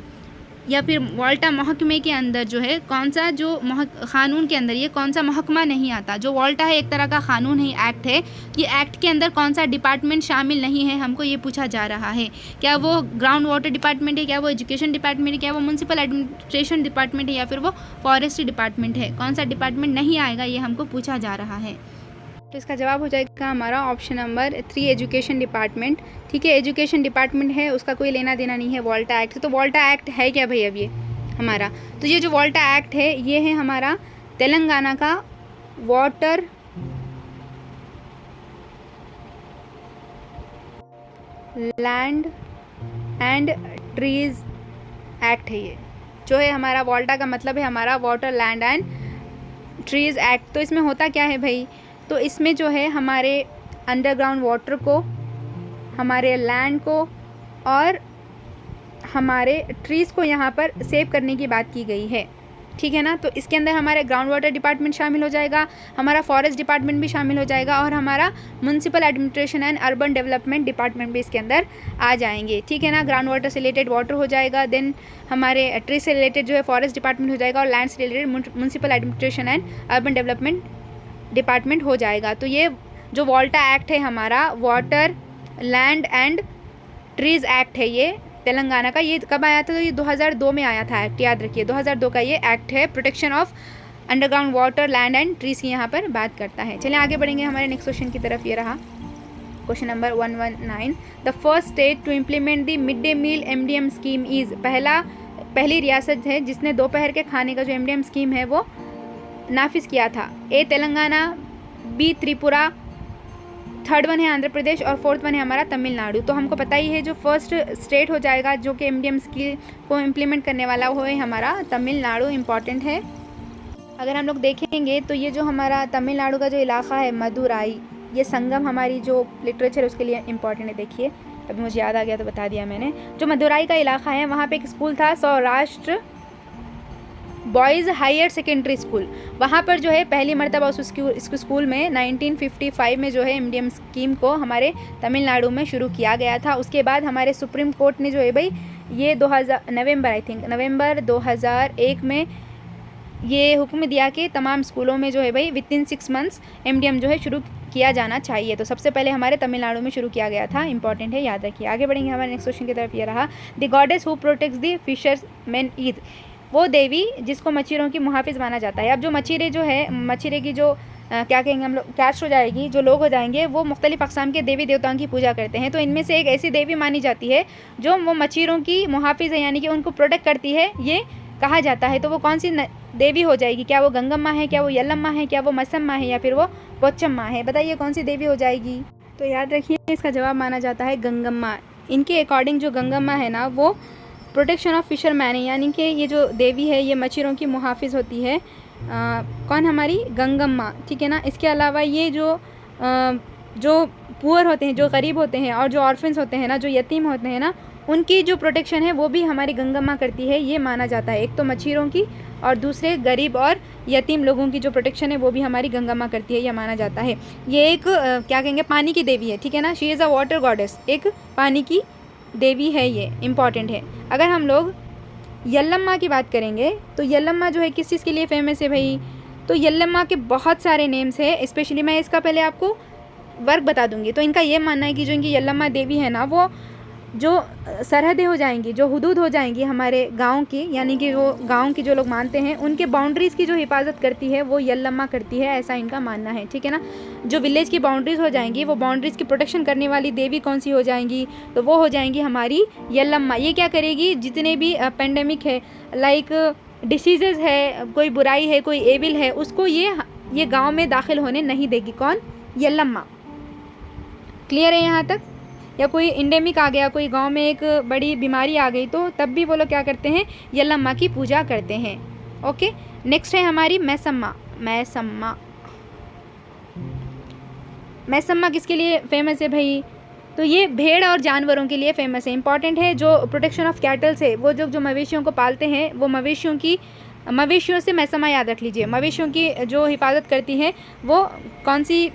या फिर वॉल्टा महकमे के अंदर जो है कौन सा जो कानून के अंदर ये कौन सा महकमा नहीं आता। जो वॉल्टा है एक तरह का कानून है, एक्ट है, ये एक्ट के अंदर कौन सा डिपार्टमेंट शामिल नहीं है, हमको ये पूछा जा रहा है। क्या वो ग्राउंड वाटर डिपार्टमेंट है, क्या वो एजुकेशन डिपार्टमेंट है, क्या वो म्यूनसिपल एडमिनिस्ट्रेशन डिपार्टमेंट है, या फिर वो फॉरेस्ट्री डिपार्टमेंट है। कौन सा डिपार्टमेंट नहीं आएगा ये हमको पूछा जा रहा है। तो इसका जवाब हो जाएगा हमारा ऑप्शन नंबर 3 एजुकेशन डिपार्टमेंट, ठीक है। एजुकेशन डिपार्टमेंट है, उसका कोई लेना देना नहीं है वॉल्टा एक्ट। तो वॉल्टा एक्ट है क्या भाई अब ये हमारा, तो ये जो वॉल्टा एक्ट है ये है हमारा तेलंगाना का water land and trees act है। ये जो है हमारा वॉल्टा का मतलब है हमारा water land and trees act. तो इसमें होता क्या है भाई, तो इसमें जो है हमारे अंडरग्राउंड वाटर को, हमारे लैंड को और हमारे ट्रीज़ को यहाँ पर सेव करने की बात की गई है, ठीक है ना। तो इसके अंदर हमारे ग्राउंड वाटर डिपार्टमेंट शामिल हो जाएगा, हमारा फॉरेस्ट डिपार्टमेंट भी शामिल हो जाएगा और हमारा municipal administration and urban development department भी इसके अंदर आ जाएंगे, ठीक है ना। ग्राउंड वाटर से रिलेटेड वाटर हो जाएगा, देन हमारे ट्री से रिलेटेड जो है फॉरेस्ट डिपार्टमेंट हो जाएगा और लैंड से related municipal administration and urban development department हो जाएगा। तो ये जो वॉल्टा एक्ट है हमारा water land and trees act है, ये तेलंगाना का। ये कब आया था, तो ये 2002 में आया था एक्ट, याद रखिए 2002 का ये एक्ट है। Protection of underground water land and trees की यहाँ पर बात करता है। चलिए आगे बढ़ेंगे हमारे नेक्स्ट क्वेश्चन की तरफ। ये रहा question number 119। The first state to implement the mid day meal MDM scheme is. पहली रियासत है जिसने दोपहर के खाने का जो MDM स्कीम है वो नाफिज किया था। A Telangana, B Tripura, third one है आंध्र प्रदेश और फोर्थ वन है हमारा तमिलनाडु। तो हमको पता ही है जो फर्स्ट स्टेट हो जाएगा जो कि MDM स्कीम को इम्प्लीमेंट करने वाला वो है हमारा तमिलनाडु। इम्पॉर्टेंट है। अगर हम लोग देखेंगे तो ये जो हमारा तमिलनाडु का जो इलाका है मदुराई, ये संगम हमारी जो लिटरेचर है उसके लिए इम्पॉर्टेंट है। देखिए अभी मुझे याद आ गया तो बता दिया मैंने। जो मदुराई का इलाका है वहाँ पे एक स्कूल था, Saurashtra boys higher secondary school. वहाँ पर जो है पहली मरतबा उस स्कूल में 1955 में जो है MDM स्कीम को हमारे तमिलनाडु में शुरू किया गया था। उसके बाद हमारे सुप्रीम कोर्ट ने जो है भाई ये नवंबर 2001 में ये हुक्म दिया कि तमाम स्कूलों में जो है भाई विद इन 6 मंथ्स MDM जो है शुरू किया जाना चाहिए। तो सबसे पहले हमारे तमिलनाडु में शुरू किया गया था। इंपॉर्टेंट है, याद रखिए। आगे बढ़ेंगे हमारे नेक्स्ट क्वेश्चन की तरफ। ये रहा the goddess who protects the fishermen is. वो देवी जिसको मच्छियों की मुहाफिज माना जाता है। अब जो मच्छीरे जो है, मच्छीरे की जो क्या कहेंगे हम लोग, कैस्ट हो जाएगी, जो लोग हो जाएंगे वो मुख्तलिफ अक़साम के देवी देवताओं की पूजा करते हैं। तो इनमें से एक ऐसी देवी मानी जाती है जो वो मच्छीरों की मुहाफिज है, यानी कि उनको प्रोटेक्ट करती है, ये कहा जाता है। तो वो कौन सी देवी हो जाएगी? क्या वो गंगम्मा है, क्या वो यल्लम्मा है, क्या वो मसम्मा है, या फिर वो पोचम्मा है? बताइए कौन सी देवी हो जाएगी? तो याद रखिए इसका जवाब माना जाता है गंगम्मा। इनके अकॉर्डिंग जो गंगम्मा है ना वो प्रोटेक्शन ऑफ फिशरमैन है, यानी कि ये जो देवी है ये मच्छरों की मुहाफिज होती है। कौन? हमारी गंगम्मा, ठीक है ना। इसके अलावा ये जो पुअर होते हैं, जो गरीब होते हैं, और जो ऑर्फन्स होते हैं ना, जो यतीम होते हैं ना, उनकी जो प्रोटेक्शन है वो भी हमारी गंगा माँ करती है, ये माना जाता है। एक तो मच्छरों की और दूसरे गरीब और यतीम लोगों की जो प्रोटेक्शन है वो भी हमारी गंगा माँ करती है, यह माना जाता है। ये एक क्या कहेंगे, पानी की देवी है, ठीक है ना। She is a water goddess, एक पानी की देवी है, ये इम्पॉर्टेंट है। अगर हम लोग यल्लम्मा की बात करेंगे तो यल्लम्मा जो है किस चीज़ के लिए फेमस है भाई? तो यल्लम्मा के बहुत सारे नेम्स है, स्पेशली मैं इसका पहले आपको वर्क बता दूंगी। तो इनका ये मानना है कि जो इनकी यल्लम्मा देवी है ना, वो जो सरहदें हो जाएंगी, जो हुदूद हो जाएंगी हमारे गांव की, यानी कि वो गांव की जो लोग मानते हैं उनके बाउंड्रीज़ की जो हिफाजत करती है वो यल्लम्मा करती है, ऐसा इनका मानना है, ठीक है ना। जो विलेज की बाउंड्रीज़ हो जाएंगी, वो बाउंड्रीज़ की प्रोटेक्शन करने वाली देवी कौन सी हो जाएंगी? तो वो हो जाएंगी हमारी यल्लम्मा। ये क्या करेगी, जितने भी पेंडेमिक है, लाइक डिसीज़ेज़ है, कोई बुराई है, कोई एविल है, उसको ये गाँव में दाखिल होने नहीं देगी। कौन? यल्लम्मा। क्लियर है यहाँ तक? या कोई इंडेमिक आ गया, कोई गांव में एक बड़ी बीमारी आ गई, तो तब भी वो लोग क्या करते हैं, यल्लम्मा की पूजा करते हैं। ओके, नेक्स्ट है हमारी मैसम्मा। मैसम्मा, मैसम्मा किसके लिए फेमस है भाई? तो ये भेड़ और जानवरों के लिए फेमस है, इंपॉर्टेंट है। जो प्रोटेक्शन ऑफ कैटल्स है, वो जो मवेशियों को पालते हैं, वो मवेशियों से मैसम्मा याद रख लीजिए। मवेशियों की जो हिफाजत करती है वो कौन सी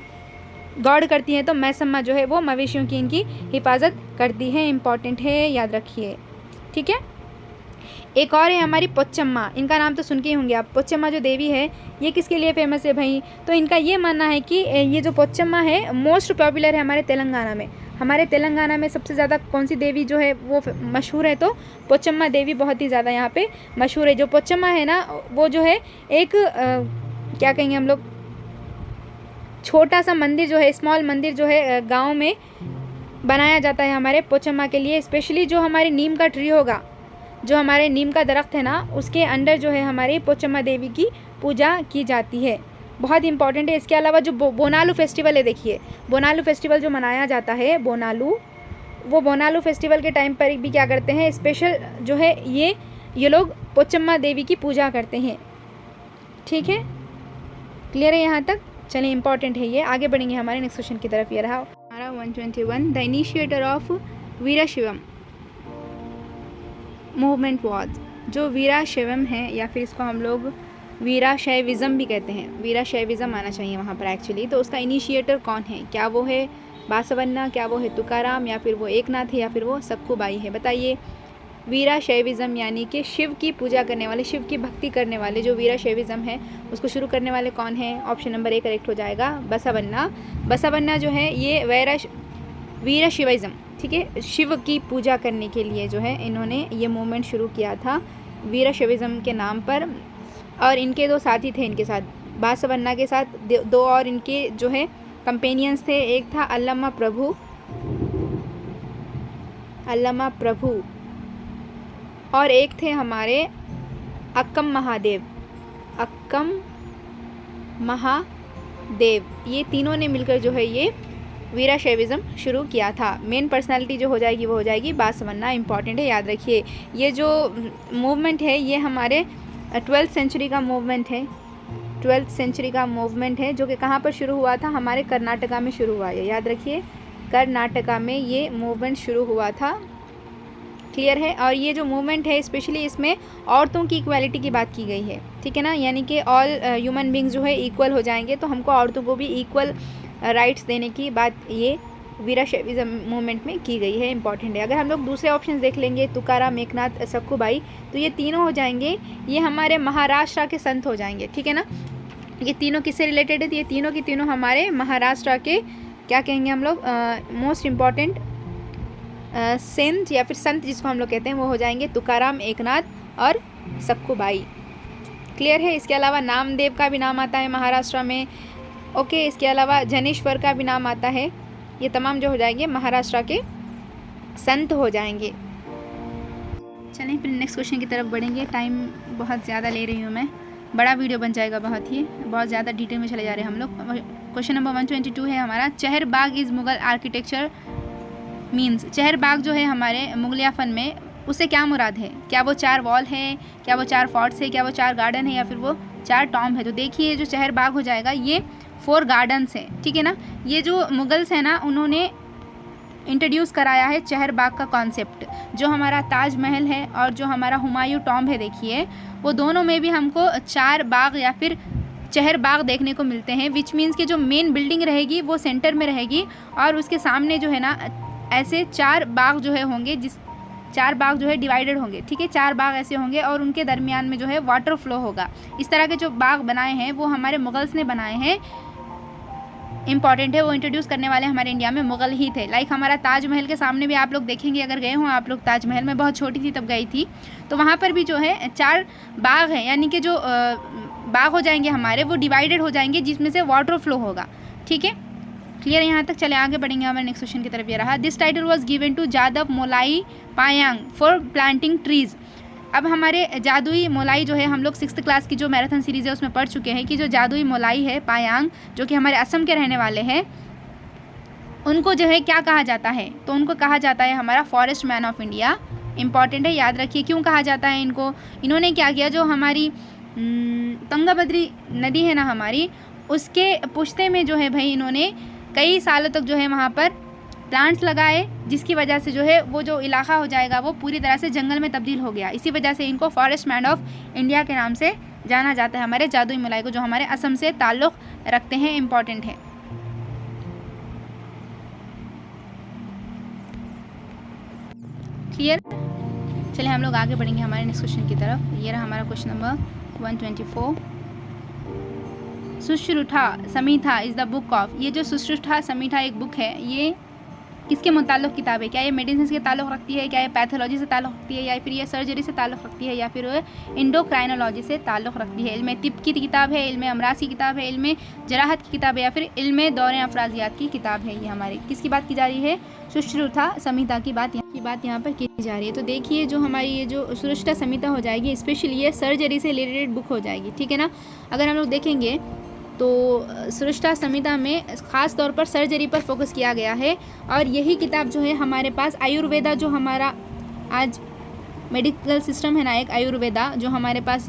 गॉड करती है? तो मैसम्मा जो है वो मवेशियों की इनकी हिफाजत करती है, इंपॉर्टेंट है, याद रखिए, ठीक है। एक और है हमारी पोचम्मा, इनका नाम तो सुन के ही होंगे आप। पोचम्मा जो देवी है ये किसके लिए फेमस है भाई? तो इनका ये मानना है कि ये जो पोचम्मा है मोस्ट पॉपुलर है हमारे तेलंगाना में। हमारे तेलंगाना में सबसे ज़्यादा कौन सी देवी जो है वो मशहूर है? तो पोचम्मा देवी बहुत ही ज़्यादा यहाँ पे मशहूर है। जो पोचम्मा है ना, वो जो है एक क्या कहेंगे हम लोग, छोटा सा मंदिर जो है, स्मॉल मंदिर जो है गांव में बनाया जाता है हमारे पोचम्मा के लिए। स्पेशली जो हमारे नीम का ट्री होगा, जो हमारे नीम का दरख्त है ना, उसके अंडर जो है हमारी पोचम्मा देवी की पूजा की जाती है, बहुत इंपॉर्टेंट है। इसके अलावा जो बोनालू फेस्टिवल है, देखिए बोनालू फेस्टिवल जो मनाया जाता है, वो बोनालू फेस्टिवल के टाइम पर भी क्या करते हैं, स्पेशल जो है ये लोग पोचम्मा देवी की पूजा करते हैं, ठीक है। क्लियर है यहाँ तक? चलिए, इंपॉर्टेंट है ये। आगे बढ़ेंगे हमारे नेक्स्ट क्वेश्चन की तरफ। ये रहा हमारा 121, the initiator of Veerashaivam movement was. जो वीराशैवम है, या फिर इसको हम लोग वीराशैविज़म भी कहते हैं, वीराशैविज़म आना चाहिए वहाँ पर एक्चुअली। तो उसका इनिशिएटर कौन है? क्या वो है बासवन्ना, क्या वो है तुकाराम, या फिर वो एकनाथ है, या फिर वो सक्कूबाई है? बताइए। वीराशैविज़म यानी कि शिव की पूजा करने वाले, शिव की भक्ति करने वाले, जो वीराशैविज़म है उसको शुरू करने वाले कौन है? ऑप्शन नंबर ए करेक्ट हो जाएगा, बसवन्ना। बसवन्ना जो है ये वीरशैविज़म, ठीक है, शिव की पूजा करने के लिए जो है इन्होंने ये मूवमेंट शुरू किया था वीरशैविज़म के नाम पर। और इनके दो साथी थे, इनके साथ बासवन्ना के साथ दो और इनके जो है कंपेनियंस थे। एक था अल्लमा प्रभु और एक थे हमारे अक्कम महादेव। ये तीनों ने मिलकर जो है ये वीराशैविज़म शुरू किया था। मेन पर्सनालिटी जो हो जाएगी वो हो जाएगी बासवन्ना, इंपॉर्टेंट है, याद रखिए। ये जो मूवमेंट है ये हमारे 12th सेंचुरी का मूवमेंट है, 12th सेंचुरी का मूवमेंट है, जो कि कहाँ पर शुरू हुआ था? हमारे कर्नाटका में शुरू हुआ है, याद रखिए, कर्नाटका में ये मूवमेंट शुरू हुआ था। क्लियर है? और ये जो मूवमेंट है स्पेशली इसमें औरतों की इक्वालिटी की बात की गई है, ठीक है ना, यानी कि ऑल ह्यूमन बींग्स जो है इक्वल हो जाएंगे, तो हमको औरतों को भी इक्वल राइट्स देने की बात ये वीराशैविज़म मूवमेंट में की गई है, इंपॉर्टेंट है। अगर हम लोग दूसरे ऑप्शन देख लेंगे, तुकाराम, एकनाथ, सक्कूबाई, तो ये तीनों हो जाएंगे, ये हमारे महाराष्ट्र के संत हो जाएंगे, ठीक है ना। ये तीनों किससे रिलेटेड है? तो ये तीनों की तीनों हमारे महाराष्ट्र के क्या कहेंगे हम लोग, मोस्ट इम्पॉर्टेंट सेंट या फिर संत जिसको हम लोग कहते हैं, वो हो जाएंगे तुकाराम, एकनाथ और सक्कूबाई। क्लियर है? इसके अलावा नामदेव का भी नाम आता है महाराष्ट्र में, ओके। इसके अलावा जनेश्वर का भी नाम आता है। ये तमाम जो हो जाएंगे महाराष्ट्र के संत हो जाएंगे। चलें फिर नेक्स्ट क्वेश्चन की तरफ बढ़ेंगे। टाइम बहुत ज़्यादा ले रही हूँ मैं, बड़ा वीडियो बन जाएगा, बहुत ज़्यादा डिटेल में चले जा रहे हैं हम लोग। क्वेश्चन नंबर 122 है हमारा, Charbagh is Mughal architecture means. Charbagh जो है हमारे मुगलिया फ़न में, उससे क्या मुराद है? क्या वो 4 वॉल है, क्या वो 4 फोर्ट्स है, क्या वो 4 गार्डन है, या फिर वो 4 टॉम्ब है? तो देखिए जो चहर बाग हो जाएगा ये 4 गार्डन्स हैं, ठीक है ना। ये जो मुगल्स हैं ना, उन्होंने इंट्रोड्यूस कराया है चहरबाग का कॉन्सेप्ट। जो हमारा ताजमहल है और जो हमारा हुमायूं टॉम्ब है, देखिए वो दोनों में भी हमको 4 बाग या फिर चहरबाग देखने को मिलते हैं, विच मीन्स कि जो मेन बिल्डिंग रहेगी वो सेंटर में रहेगी और उसके सामने जो है ना ऐसे 4 बाग जो है होंगे, जिस 4 बाग जो है डिवाइडेड होंगे, ठीक है। 4 बाग ऐसे होंगे और उनके दरमियान में जो है वाटर फ्लो होगा। इस तरह के जो बाग बनाए हैं वो हमारे मुगल्स ने बनाए हैं, इंपॉर्टेंट है। वो इंट्रोड्यूस करने वाले हमारे इंडिया में मुगल ही थे। लाइक हमारा ताजमहल के सामने भी आप लोग देखेंगे, अगर गए हों आप लोग ताजमहल, में बहुत छोटी थी तब गई थी, तो वहाँ पर भी जो है 4 बाग हैं, यानी कि जो बाग हो जाएंगे हमारे, वो डिवाइडेड हो जाएंगे जिसमें से वाटर फ्लो होगा, ठीक है। क्लियर है यहाँ तक? चले आगे बढ़ेंगे हमारे नेक्स्ट क्वेश्चन की तरफ। ये रहा, this title was given to Jadav Molai Payeng for planting trees. अब हमारे जादुई मोलाई जो है, हम लोग 6th क्लास की जो मैराथन सीरीज़ है उसमें पढ़ चुके हैं कि जो जादुई मोलाई है पायांग, जो कि हमारे असम के रहने वाले हैं, उनको जो है क्या कहा जाता है, तो उनको कहा जाता है हमारा forest man of India. Important है, याद रखिए क्यों कहा जाता है इनको। इन्होंने क्या किया, जो हमारी तुंगभद्री नदी है ना हमारी, उसके पुश्ते में जो है भाई इन्होंने कई सालों तक जो है वहाँ पर प्लांट्स लगाए, जिसकी वजह से जो है वो जो इलाका हो जाएगा वो पूरी तरह से जंगल में तब्दील हो गया। इसी वजह से इनको फॉरेस्ट मैन ऑफ इंडिया के नाम से जाना जाता है, हमारे जादुई मोलाई को, जो हमारे असम से ताल्लुक़ रखते हैं। इम्पॉर्टेंट है। क्लियर? चलिए हम लोग आगे बढ़ेंगे हमारे नेक्स्ट क्वेश्चन की तरफ। ये रहा हमारा question number 124। Sushruta Samhita is the book of. ये जो सुश्रुता समीथा एक बुक है, ये किसके मुताल्लिक़ किताब है? क्या ये मेडिसिन के ताल्लुक़ रखती है, क्या ये पैथोलॉजी से ताल्लुक़ रखती है, या फिर ये सर्जरी से ताल्लुक़ रखती है, या फिर इंडोक्राइनोलॉजी से ताल्लुक़ रखती है? इल्म तिब की किताब है, इल्म अमराज की किताब है, इल्म जराहत की किताब है, या फिर इल्म दौरे अफराजियात की किताब है? ये हमारी किसकी बात की जा रही है? सुश्रुता समीता की बात यहाँ पर की जा रही है। तो देखिए जो हमारी ये जो सुश्रुता समीता हो जाएगी, स्पेशली ये सर्जरी से रिलेटेड बुक हो जाएगी, ठीक है ना। अगर हम लोग देखेंगे तो सुश्रुता समीता में ख़ास तौर पर सर्जरी पर फोकस किया गया है, और यही किताब जो है हमारे पास आयुर्वेदा, जो हमारा आज मेडिकल सिस्टम है ना, एक आयुर्वेदा जो हमारे पास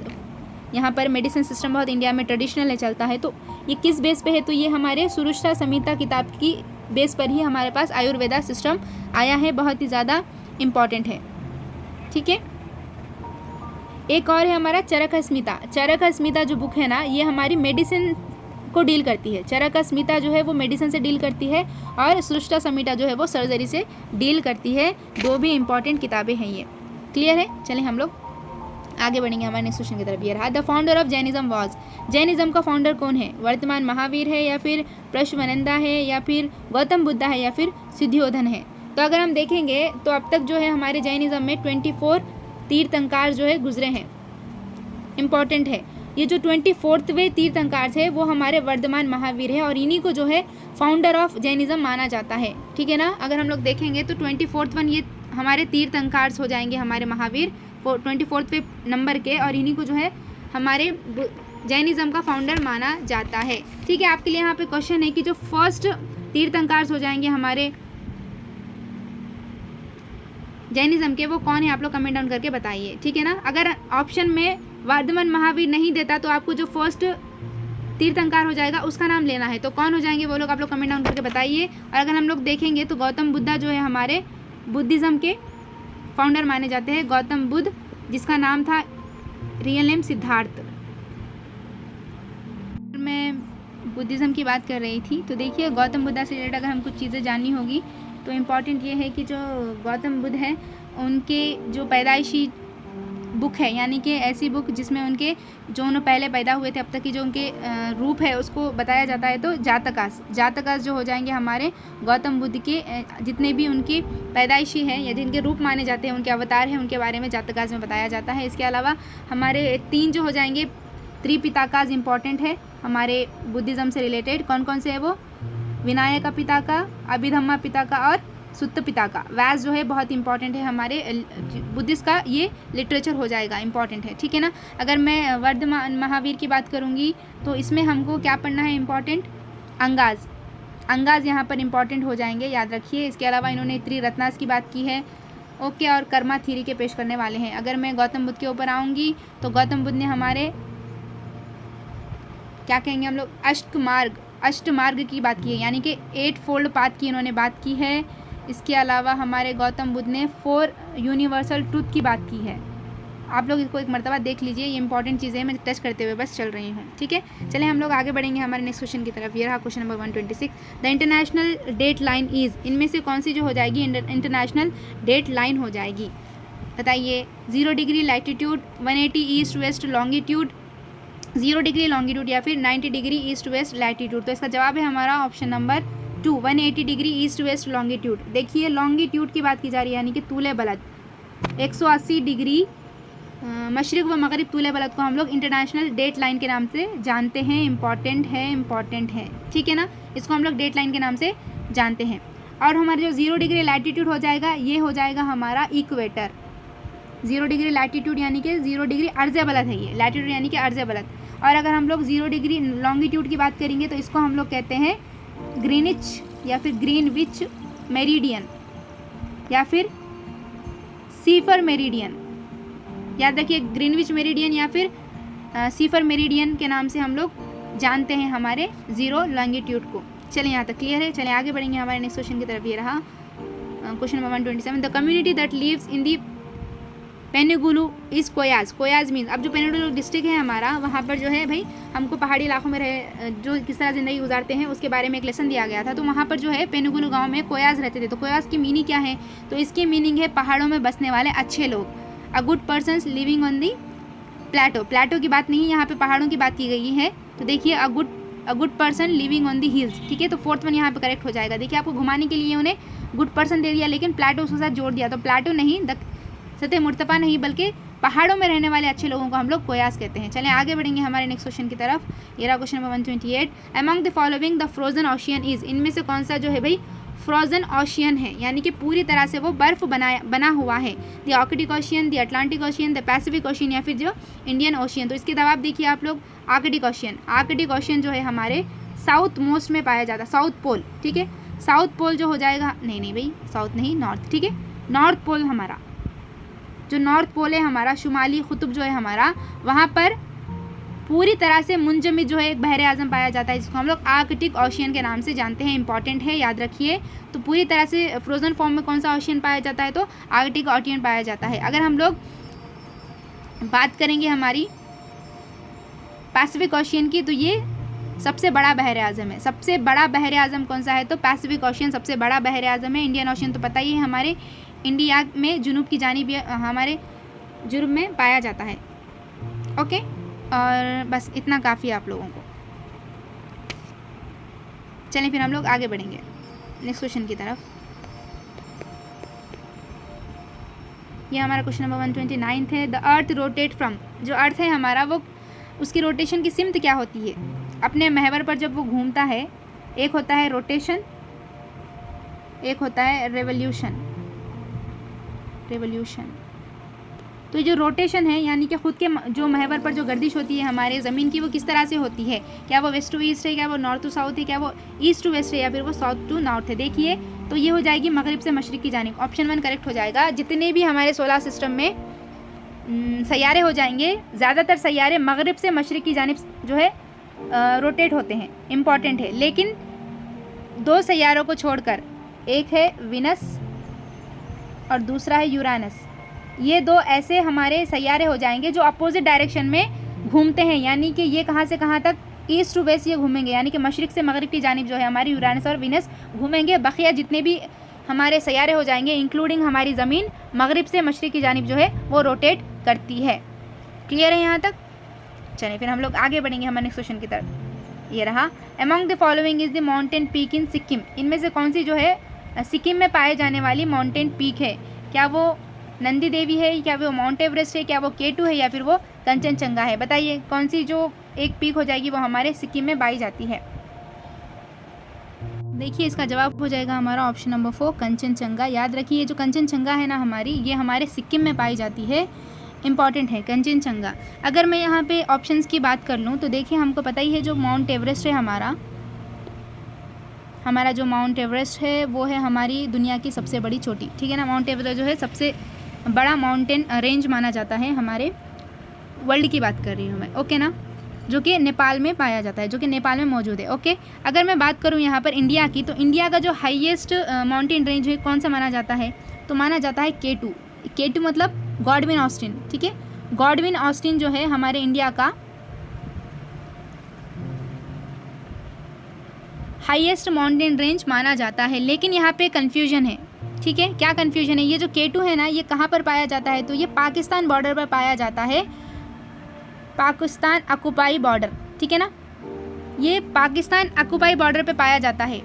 यहाँ पर मेडिसिन सिस्टम बहुत इंडिया में ट्रेडिशनल है, चलता है, तो ये किस बेस पे है? तो ये हमारे सुश्रुता समीता किताब की बेस पर ही हमारे पास आयुर्वेदा सिस्टम आया है, बहुत ही ज़्यादा इम्पॉर्टेंट है, ठीक है। एक और है हमारा चरक स्मिता। चरक स्मिता जो बुक है ना, ये हमारी मेडिसिन को डील करती है। चरक स्मिता जो है वो मेडिसिन से डील करती है, और सुश्रुता समीता जो है वो सर्जरी से डील करती है। दो भी इम्पॉर्टेंट किताबें हैं ये। क्लियर है? चलें हम लोग आगे बढ़ेंगे हमारे नेक्स्ट क्वेश्चन की तरफ। ये रहा, the founder of Jainism was. Jainism का फाउंडर कौन है? वर्तमान महावीर है, या फिर प्रश्नवनंदा है, या फिर गौतम बुद्धा है, या फिर सिद्धियोधन है? तो अगर हम देखेंगे तो अब तक जो है हमारे जैनिज्म में 24 तीर्थंकार जो है गुजरे हैं। इम्पॉर्टेंट है, ये जो 24वें तीर्थंकार थे वो हमारे वर्धमान महावीर है, और इन्हीं को जो है फाउंडर ऑफ जैनिज्म माना जाता है, ठीक है ना। अगर हम लोग देखेंगे तो 24वां ये हमारे तीर्थंकार हो जाएंगे हमारे महावीर 24वें नंबर के, और इन्हीं को जो है हमारे जैनिज्म का फाउंडर माना जाता है, ठीक है। आपके लिए यहाँ पे क्वेश्चन है कि जो फर्स्ट तीर्थंकार हो जाएंगे हमारे जैनिज्म के, वो कौन है? आप लोग कमेंट डाउन करके बताइए, ठीक है ना। अगर ऑप्शन में वर्धमान महावीर नहीं देता तो आपको जो फर्स्ट तीर्थंकार हो जाएगा उसका नाम लेना है, तो कौन हो जाएंगे वो लोग आप लोग कमेंट डाउन करके बताइए। और अगर हम लोग देखेंगे तो गौतम बुद्धा जो है हमारे बुद्धिज़्म के फाउंडर माने जाते हैं। गौतम बुद्ध, जिसका नाम था रियल नेम सिद्धार्थ। मैं बुद्धिज़्म की बात कर रही थी, तो देखिए गौतम बुद्धा से रिलेटेड अगर हम कुछ चीज़ें जाननी होगी तो इम्पॉर्टेंट ये है कि जो गौतम बुद्ध है उनके जो पैदाइशी बुक है, यानी कि ऐसी बुक जिसमें उनके जो उन्होंने पहले पैदा हुए थे अब तक की जो उनके रूप है उसको बताया जाता है, तो जातकास जो हो जाएंगे हमारे गौतम बुद्ध के जितने भी उनकी पैदाइशी हैं या जिनके रूप माने जाते हैं, उनके अवतार हैं, उनके बारे में जातकास में बताया जाता है। इसके अलावा हमारे 3 जो हो जाएंगे त्रिपिताकास इम्पॉर्टेंट है हमारे बुद्धिज़्म से रिलेटेड। कौन कौन से है वो? विनायका पिताका, अभिधम्मा पिताका और सुत्त पिताका। व्यास जो है बहुत इंपॉर्टेंट है हमारे बुद्धिस्ट का, ये लिटरेचर हो जाएगा, इंपॉर्टेंट है, ठीक है ना। अगर मैं वर्धमान महावीर की बात करूँगी तो इसमें हमको क्या पढ़ना है? इंपॉर्टेंट अंगाज यहाँ पर इंपॉर्टेंट हो जाएंगे, याद रखिए। इसके अलावा इन्होंने त्रिरत्नास की बात की है, ओके, और कर्मा थ्योरी के पेश करने वाले हैं। अगर मैं गौतम बुद्ध के ऊपर आऊँगी तो गौतम बुद्ध ने हमारे क्या कहेंगे हम लोग, अष्टमार्ग की बात की है, यानी कि 8 फोल्ड पाथ की इन्होंने बात की है। इसके अलावा हमारे गौतम बुद्ध ने 4 यूनिवर्सल ट्रूथ की बात की है। आप लोग इसको एक मरतबा देख लीजिए, ये इंपॉर्टेंट चीज़ें हैं, मैं टच करते हुए बस चल रही हूँ, ठीक है। चलें हम लोग आगे बढ़ेंगे हमारे नेक्स्ट क्वेश्चन की तरफ। ये रहा question number 126। The international date line is, इनमें से कौन सी जो हो जाएगी इंटरनेशनल डेट लाइन हो जाएगी, बताइए। 0 degree latitude, 180 east west longitude, 0 degree longitude या फिर 90 डिग्री ईस्ट वेस्ट लैटिट्यूड। तो इसका जवाब है हमारा option number 2, 180 degree east west longitude. देखिए लॉन्गिट्यूड की बात की जा रही है, यानी कि तूले बलद 180 डिग्री मशरिक़ व मगरिब तूले बलद को हम लोग इंटरनेशनल डेट लाइन के नाम से जानते हैं। इंपॉर्टेंट है, ठीक है ना, इसको हम लोग डेट लाइन के नाम से जानते हैं। और हमारा जो 0 डिग्री लैटिट्यूड हो जाएगा, ये हो जाएगा हमारा इक्वेटर। 0 डिग्री लैटिट्यूड यानी कि 0 डिग्री अर्ज़ बलद है, ये लैटिट्यूड यानी कि अर्ज़ बलद। और अगर हम लोग 0 डिग्री लॉन्गिट्यूड की बात करेंगे तो इसको हम लोग कहते हैं ग्रीनिच या फिर ग्रीनविच मेरिडियन या फिर सीफर मेरिडियन। याद रखिए, ग्रीनविच मेरिडियन या फिर सीफर मेरिडियन के नाम से हम लोग जानते हैं हमारे 0 लॉन्गिट्यूड को। चलें यहाँ तक क्लियर है। चलें आगे बढ़ेंगे हमारे नेक्स्ट क्वेश्चन की तरफ। ये रहा question number 127। The community that lives in the Penugulu is Koyas. Koyas means, अब जो पेनुगुलू डिस्ट्रिक्ट है हमारा, वहाँ पर जो है भाई हमको पहाड़ी इलाकों में रहे जो किस तरह ज़िंदगी गुजारते हैं उसके बारे में एक लेसन दिया गया था। तो वहाँ पर जो है पेनुगुलू गाँव में कोयाज रहते थे। तो कोयाज की मीनिंग क्या है, तो इसकी मीनिंग है पहाड़ों में बसने वाले अच्छे लोग। A good persons living on the plateau. Plato की बात नहीं, यहाँ पे पहाड़ों की बात की गई है। तो देखिए a good person living on the hills, ठीक है। तो 4th वन यहाँ पे करेक्ट हो जाएगा। देखिए आपको घुमाने के लिए उन्हें गुड पर्सन दे दिया, लेकिन प्लेटो उसके साथ जोड़ दिया। तो प्लेटो नहीं, सतह मुर्तफा नहीं, बल्कि पहाड़ों में रहने वाले अच्छे लोगों को हम लोग कोयास कहते हैं। चलें आगे बढ़ेंगे हमारे नेक्स्ट क्वेश्चन की तरफ। ये रहा question number 128। Among the following the frozen ocean is, इनमें से कौन सा जो है भाई फ्रोजन ओशियन है, यानी कि पूरी तरह से वो बर्फ़ बना हुआ है। The Arctic ocean, the Atlantic ocean, the Pacific ocean या फिर जो इंडियन ओशियन। तो इसके जवाब देखिए आप लोग, आर्कटिक ओशियन। आर्कटिक ओशियन जो है हमारे साउथ मोस्ट में पाया जाता है, साउथ पोल, ठीक है। साउथ पोल जो हो जाएगा, नहीं भाई साउथ नहीं, नॉर्थ, ठीक है। नॉर्थ पोल हमारा जो नॉर्थ पोल है हमारा, शुमाली कुतुब जो है हमारा, वहाँ पर पूरी तरह से मुंजमद जो है एक बहर आज़म पाया जाता है, जिसको हम लोग आर्कटिक ओशियन के नाम से जानते हैं। इंपॉर्टेंट है, याद रखिए। तो पूरी तरह से फ्रोज़न फॉर्म में कौन सा ओशियन पाया जाता है, तो आर्कटिक ओशियन पाया जाता है। अगर हम लोग बात करेंगे हमारी पैसिफिक ओशियन की, तो ये सबसे बड़ा बहर आज़म है। सबसे बड़ा बहर आज़म कौन सा है, तो पैसिफिक ओशियन सबसे बड़ा बहर आज़म है। इंडियन ओशियन तो पता ही है, हमारे इंडिया में जुनूब की जानिब हमारे जुर्म में पाया जाता है। ओके, और बस इतना काफ़ी है आप लोगों को। चलें फिर हम लोग आगे बढ़ेंगे नेक्स्ट क्वेश्चन की तरफ। ये हमारा क्वेश्चन नंबर 129 है। द अर्थ रोटेट फ्रॉम, जो अर्थ है हमारा वो उसकी रोटेशन की सिमत क्या होती है, अपने महवर पर जब वो घूमता है। एक होता है रोटेशन, एक होता है रेवोल्यूशन। तो जो रोटेशन है यानी कि ख़ुद के जो महवर पर जो गर्दिश होती है हमारे ज़मीन की, वो किस तरह से होती है, क्या वो वेस्ट टू ईस्ट है, क्या वो नॉर्थ टू साउथ है, क्या वो ईस्ट टू वेस्ट है, या फिर वो साउथ टू नॉर्थ है। देखिए तो ये हो जाएगी मगरिब से मशरिक़ की जानिब। ऑप्शन 1 करेक्ट हो जाएगा। जितने भी हमारे सोलर सिस्टम में सैयारे हो जाएंगे, ज़्यादातर सैयारे मगरिब से मशरिक़ की जानिब जो है रोटेट होते हैं। इम्पॉर्टेंट है, लेकिन 2 सैयारों को छोड़कर, एक है विनस और दूसरा है यूरानस, ये 2 ऐसे हमारे सैयारे हो जाएंगे जो अपोजिट डायरेक्शन में घूमते हैं। यानी कि ये कहाँ से कहाँ तक, ईस्ट टू वेस्ट ये घूमेंगे, यानी कि मशरिक़ से मगरिब की जानिब जो है हमारी यूरानस और विनस घूमेंगे। बकिया जितने भी हमारे सैयारे हो जाएंगे, इंक्लूडिंग हमारी ज़मीन, मगरिब से मशरिक़ की जानिब जो है वो रोटेट करती है। क्लियर है यहाँ तक? चलिए फिर हम लोग आगे बढ़ेंगे हमारे नेक्स्ट क्वेश्चन की तरफ। ये रहा, among the following is the mountain peak in Sikkim, इनमें से कौन सी जो है सिक्किम में पाए जाने वाली माउंटेन पीक है। क्या वो नंदी देवी है, क्या वो माउंट एवरेस्ट है, क्या वो K2 है, या फिर वो कंचनजंगा है। बताइए कौन सी जो एक पीक हो जाएगी वो हमारे सिक्किम में पाई जाती है। देखिए इसका जवाब हो जाएगा हमारा ऑप्शन नंबर 4 कंचनजंगा। याद रखिए ये जो कंचनजंगा है ना हमारी, ये हमारे सिक्किम में पाई जाती है। इंपॉर्टेंट है कंचनजंगा। अगर मैं यहाँ पे ऑप्शंस की बात कर लूँ तो देखिए हमको पता ही है जो माउंट एवरेस्ट है हमारा जो माउंट एवरेस्ट है वो है हमारी दुनिया की सबसे बड़ी चोटी, ठीक है ना। माउंट एवरेस्ट जो है सबसे बड़ा माउंटेन रेंज माना जाता है, हमारे वर्ल्ड की बात कर रही हूँ मैं, ओके ना। जो कि नेपाल में पाया जाता है, जो कि नेपाल में मौजूद है। ओके, अगर मैं बात करूँ यहाँ पर इंडिया की, तो इंडिया का जो हाईएस्ट माउंटेन रेंज है कौन सा माना जाता है, तो माना जाता है K2। K2 मतलब गॉडविन ऑस्टिन, ठीक है। गॉडविन ऑस्टिन जो है हमारे इंडिया का हाईएस्ट माउंटेन रेंज माना जाता है। लेकिन यहाँ पे कन्फ्यूजन है, ठीक है। क्या कन्फ्यूजन है, ये जो K2 है ना, ये कहाँ पर पाया जाता है, तो ये पाकिस्तान बॉर्डर पर पाया जाता है, पाकिस्तान ऑक्युपाई बॉर्डर, ठीक है ना, ये पाकिस्तान ऑक्युपाई बॉर्डर पे पाया जाता है।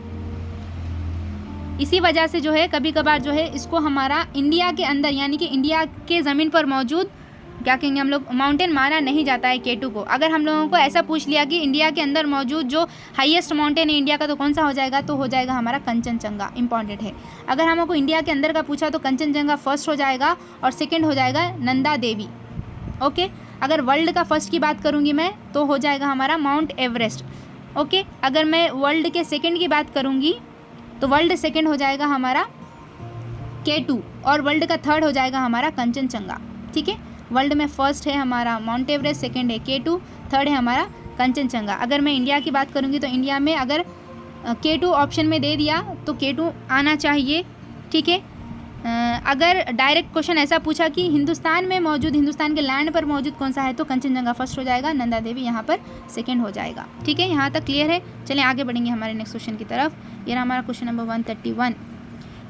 इसी वजह से जो है कभी कभार जो है इसको हमारा इंडिया के अंदर, यानी कि इंडिया के ज़मीन पर मौजूद क्या कहेंगे हम लोग, माउंटेन माना नहीं जाता है K2 को। अगर हम लोगों को ऐसा पूछ लिया कि इंडिया के अंदर मौजूद जो हाईएस्ट माउंटेन है इंडिया का, तो कौन सा हो जाएगा, तो हो जाएगा हमारा कंचनजंगा, इंपॉर्टेंट है। अगर हमको इंडिया के अंदर का पूछा तो कंचनजंगा फर्स्ट हो जाएगा और सेकेंड हो जाएगा नंदा देवी। ओके, अगर वर्ल्ड का फर्स्ट की बात करूँगी मैं तो हो जाएगा हमारा माउंट एवरेस्ट। ओके, अगर मैं वर्ल्ड के सेकेंड की बात करूँगी तो वर्ल्ड सेकेंड हो जाएगा हमारा K2 और वर्ल्ड का थर्ड हो जाएगा हमारा कंचनजंगा, ठीक है। वर्ल्ड में फर्स्ट है हमारा माउंट एवरेस्ट, सेकेंड है K2, थर्ड है हमारा कंचनजंगा। अगर मैं इंडिया की बात करूँगी तो इंडिया में अगर K2 ऑप्शन में दे दिया तो K2 आना चाहिए, ठीक है। अगर डायरेक्ट क्वेश्चन ऐसा पूछा कि हिंदुस्तान में मौजूद, हिंदुस्तान के लैंड पर मौजूद कौन सा है, तो कंचनजंगा फर्स्ट हो जाएगा, नंदा देवी यहाँ पर सेकंड हो जाएगा, ठीक है। यहाँ तक क्लियर है। चलें आगे बढ़ेंगे हमारे नेक्स्ट क्वेश्चन की तरफ। ये रहा हमारा question number 131।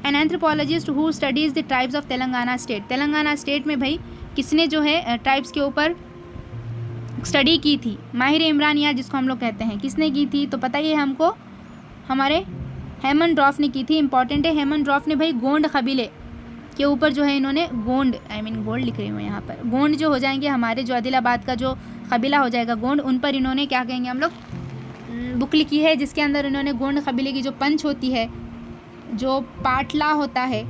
An anthropologist who studies the tribes of Telangana state. Telangana state में भाई किसने जो है ट्राइब्स के ऊपर स्टडी की थी, माहिर इमरान यार जिसको हम लोग कहते हैं, किसने की थी, तो पता ही है हमको, हमारे हेमनड्रॉफ ने की थी। इंपॉर्टेंट है, हेमनड्रॉफ ने भाई गोंड कबीले के ऊपर जो है इन्होंने गोंड, गोल्ड लिख रही हूँ यहाँ पर, गोंड जो हो जाएंगे हमारे जो आदिलाबाद का जो कबीला हो जाएगा गोंड, उन पर इन्होंने क्या कहेंगे हम लोग बुक लिखी है, जिसके अंदर इन्होंने गोंड कबीले की जो पंच होती है, जो पाटला होता है,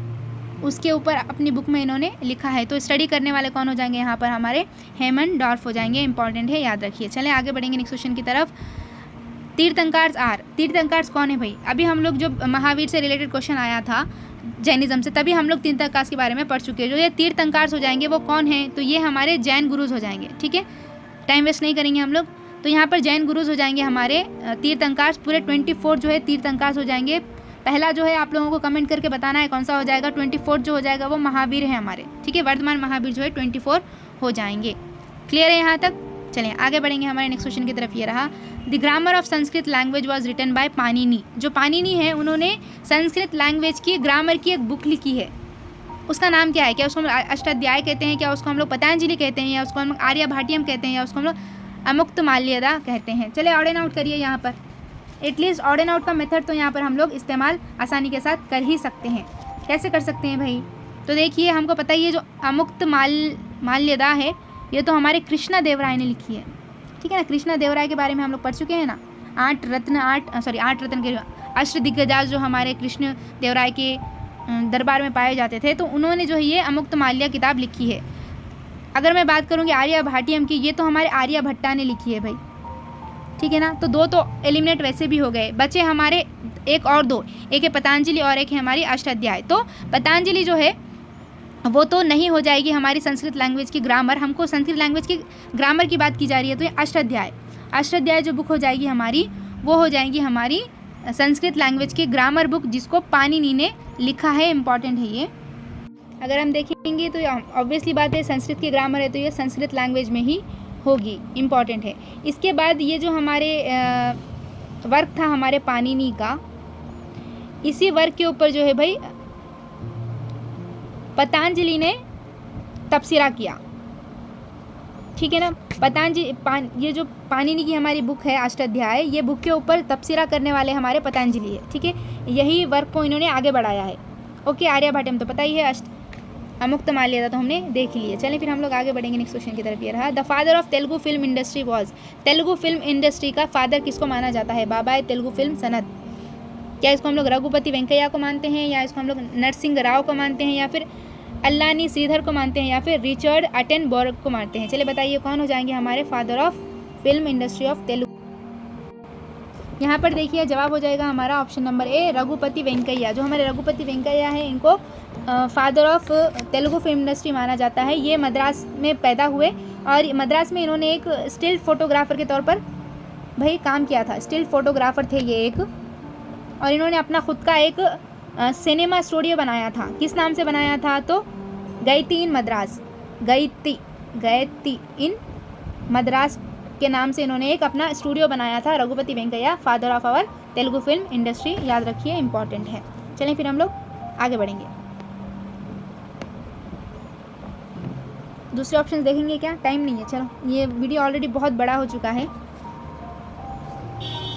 उसके ऊपर अपनी बुक में इन्होंने लिखा है। तो स्टडी करने वाले कौन हो जाएंगे यहाँ पर, हमारे हेमनडॉर्फ हो जाएंगे। इंपॉर्टेंट है, याद रखिए। चलें आगे बढ़ेंगे नेक्स्ट क्वेश्चन की तरफ। तीर्थंकर्स आर, तीर्थंकर्स कौन है भाई, अभी हम लोग जो महावीर से रिलेटेड क्वेश्चन आया था जैनिज़्म से, तभी हम लोग तीर्थंकर्स के बारे में पढ़ चुके हैं। जो ये तीर्थंकर्स हो जाएंगे वो कौन है, तो ये हमारे जैन गुरुज हो जाएंगे, ठीक है। टाइम वेस्ट नहीं करेंगे हम लोग। तो यहाँ पर जैन गुरुज हो जाएंगे हमारे तीर्थंकर्स, पूरे 24 जो है तीर्थंकर्स हो जाएंगे। पहला जो है आप लोगों को कमेंट करके बताना है कौन सा हो जाएगा। 24 जो हो जाएगा वो महावीर है हमारे, ठीक है। वर्तमान महावीर जो है 24 हो जाएंगे। क्लियर है यहाँ तक। चलें आगे बढ़ेंगे हमारे नेक्स्ट क्वेश्चन की तरफ। ये रहा, the grammar of Sanskrit language was written by Panini. जो पाणिनि है उन्होंने संस्कृत लैंग्वेज की ग्रामर की एक बुक लिखी है, उसका नाम क्या है, क्या उसको हम अष्टाध्याय कहते हैं, क्या उसको हम लोग पतंजलि कहते हैं, या उसको हम लोग आर्यभट्टियम कहते हैं, या उसको हम लोग अमुक्तमाल्यदा कहते हैं। चले ऑड एंड आउट करिए यहाँ पर। एटलीस्ट ऑड एंड आउट का मेथड तो यहाँ पर हम लोग इस्तेमाल आसानी के साथ कर ही सकते हैं। कैसे कर सकते हैं भाई, तो देखिए हमको पता ही है जो अमुक्तमाल्यदा है ये तो हमारे कृष्णा देव राय ने लिखी है, ठीक है ना। कृष्णा देव राय के बारे में हम लोग पढ़ चुके हैं ना। आठ रत्न के अष्टदिग्गज जो हमारे कृष्ण देव राय के दरबार में पाए जाते थे, तो उन्होंने जो है ये अमुक्तमाल्या किताब लिखी है। अगर मैं बात करूँगी आर्यभट्टियम की, ये तो हमारे आर्यभट्टा ने लिखी है भाई, ठीक है ना। तो दो तो एलिमिनेट वैसे भी हो गए, बचे हमारे एक और दो, एक है पतंजलि और एक है हमारी अष्टाध्याय। तो पतंजलि जो है वो तो नहीं हो जाएगी हमारी संस्कृत लैंग्वेज की ग्रामर, हमको संस्कृत लैंग्वेज की ग्रामर की बात की जा रही है, तो ये अष्टाध्याय जो बुक हो जाएगी हमारी, वो हो जाएगी हमारी संस्कृत लैंग्वेज की ग्रामर बुक, जिसको पाणिनि ने लिखा है। इंपॉर्टेंट है ये। अगर हम देखेंगे तो ऑब्वियसली बात है संस्कृत की ग्रामर है तो ये संस्कृत लैंग्वेज में ही होगी। इम्पॉर्टेंट है। इसके बाद ये जो हमारे वर्क था हमारे पाणिनि का, इसी वर्क के ऊपर जो है भाई पतंजलि ने तबसरा किया, ठीक है ना। पतंजलि ये जो पाणिनि की हमारी बुक है अष्टाध्याय, ये बुक के ऊपर तबसरा करने वाले हमारे पतंजलि है, ठीक है। यही वर्क को इन्होंने आगे बढ़ाया है। ओके, आर्यभट्टम तो पता ही है, अमुक्तमाल्यदा तो हमने देख लिया। चलें फिर हम लोग आगे बढ़ेंगे नेक्स्ट क्वेश्चन की तरफ। ये रहा, the father of Telugu film industry was, Telugu film industry का फादर किसको माना जाता है, बाबाए तेलुगु फिल्म सनत। क्या इसको हम लोग रघुपति वेंकैया को मानते हैं, या इसको हम लोग नरसिंह राव को मानते हैं, या फिर अल्लानी श्रीधर को मानते हैं, या फिर रिचर्ड अटेनबर्ग को मानते हैं। चलिए बताइए कौन हो जाएंगे हमारे father of film industry of Telugu. यहाँ पर देखिए जवाब हो जाएगा हमारा option number A, Raghupati Venkaiah. जो हमारे रघुपति वेंकैया है इनको father of Telugu film industry माना जाता है। ये मद्रास में पैदा हुए और मद्रास में इन्होंने एक स्टिल फोटोग्राफर के तौर पर भाई काम किया था। स्टिल फोटोग्राफर थे ये एक, और इन्होंने अपना खुद का एक सिनेमा स्टूडियो बनाया था। किस नाम से बनाया था? तो गैती इन मद्रास, गैती इन मद्रास के नाम से इन्होंने एक अपना स्टूडियो बनाया था। Raghupati Venkaiah, father of our Telugu film industry, याद रखिए, इंपॉर्टेंट है। चलें फिर हम लोग आगे बढ़ेंगे। दूसरे ऑप्शन देखेंगे क्या? टाइम नहीं है, चलो ये वीडियो ऑलरेडी बहुत बड़ा हो चुका है।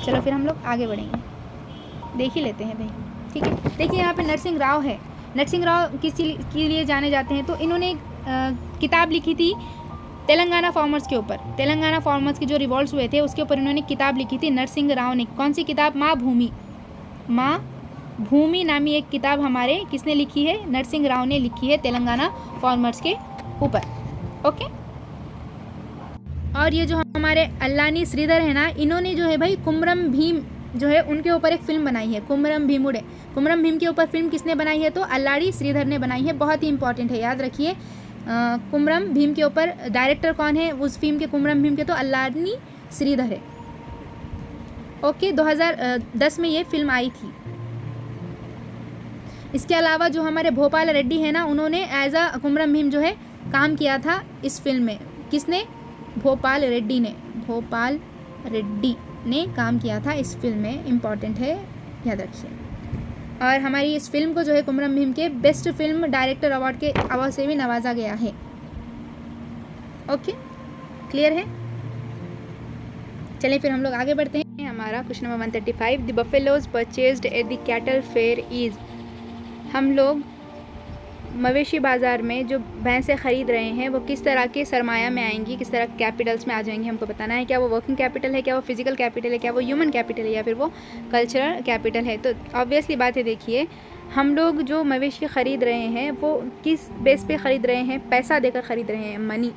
चलो फिर हम लोग आगे बढ़ेंगे, देख ही लेते हैं भाई, ठीक है। देखिए यहाँ पे नरसिंह राव है। नरसिंह राव किस चीज़ के लिए जाने जाते हैं? तो इन्होंने एक किताब लिखी थी तेलंगाना फार्मर्स के ऊपर। तेलंगाना फार्मर्स के जो रिवॉल्ट्स हुए थे उसके ऊपर इन्होंने किताब लिखी थी नरसिंह राव ने। कौन सी किताब? माँ भूमि नामी एक किताब हमारे किसने लिखी है? नरसिंह राव ने लिखी है, तेलंगाना फार्मर्स के ऊपर। ओके। और ये जो हमारे अल्लानी श्रीधर है ना, इन्होंने जो है भाई कुमरम भीम जो है उनके ऊपर एक फ़िल्म बनाई है, कुमरम भीमुडे। कुमरम भीम के ऊपर फिल्म किसने बनाई है? तो अल्लाड़ी श्रीधर ने बनाई है। बहुत ही इंपॉर्टेंट है, याद रखिए। कुमरम भीम के ऊपर डायरेक्टर कौन है उस फिल्म के? कुमरम भीम के तो अल्लानी श्रीधर है। ओके, 2010 में ये फिल्म आई थी। इसके अलावा जो हमारे भोपाल रेड्डी है ना, उन्होंने एज अ कुमरम भीम जो है काम किया था इस फिल्म में। किसने? भोपाल रेड्डी ने काम किया था इस फिल्म में, इम्पॉर्टेंट है, याद रखिए। और हमारी इस फिल्म को जो है कुमरम भीम के बेस्ट फिल्म डायरेक्टर अवार्ड के अवार्ड से भी नवाजा गया है। ओके, क्लियर है? चलिए फिर हम लोग आगे बढ़ते हैं। हमारा question number 135, the buffaloes purchased at the cattle fair is. हम लोग मवेशी बाज़ार में जो भैंसें ख़रीद रहे हैं वो किस तरह के सरमाया में आएंगी, किस तरह कैपिटल्स में आ जाएंगी, हमको बताना है। क्या वो वर्किंग कैपिटल है, क्या वो फिजिकल कैपिटल है, क्या वो ह्यूमन कैपिटल है, या फिर वो कल्चरल कैपिटल है? तो ऑब्वियसली बात है, देखिए हम लोग जो मवेशी ख़रीद रहे हैं वो किस बेस पे ख़रीद रहे हैं? पैसा देकर ख़रीद रहे हैं, मनी।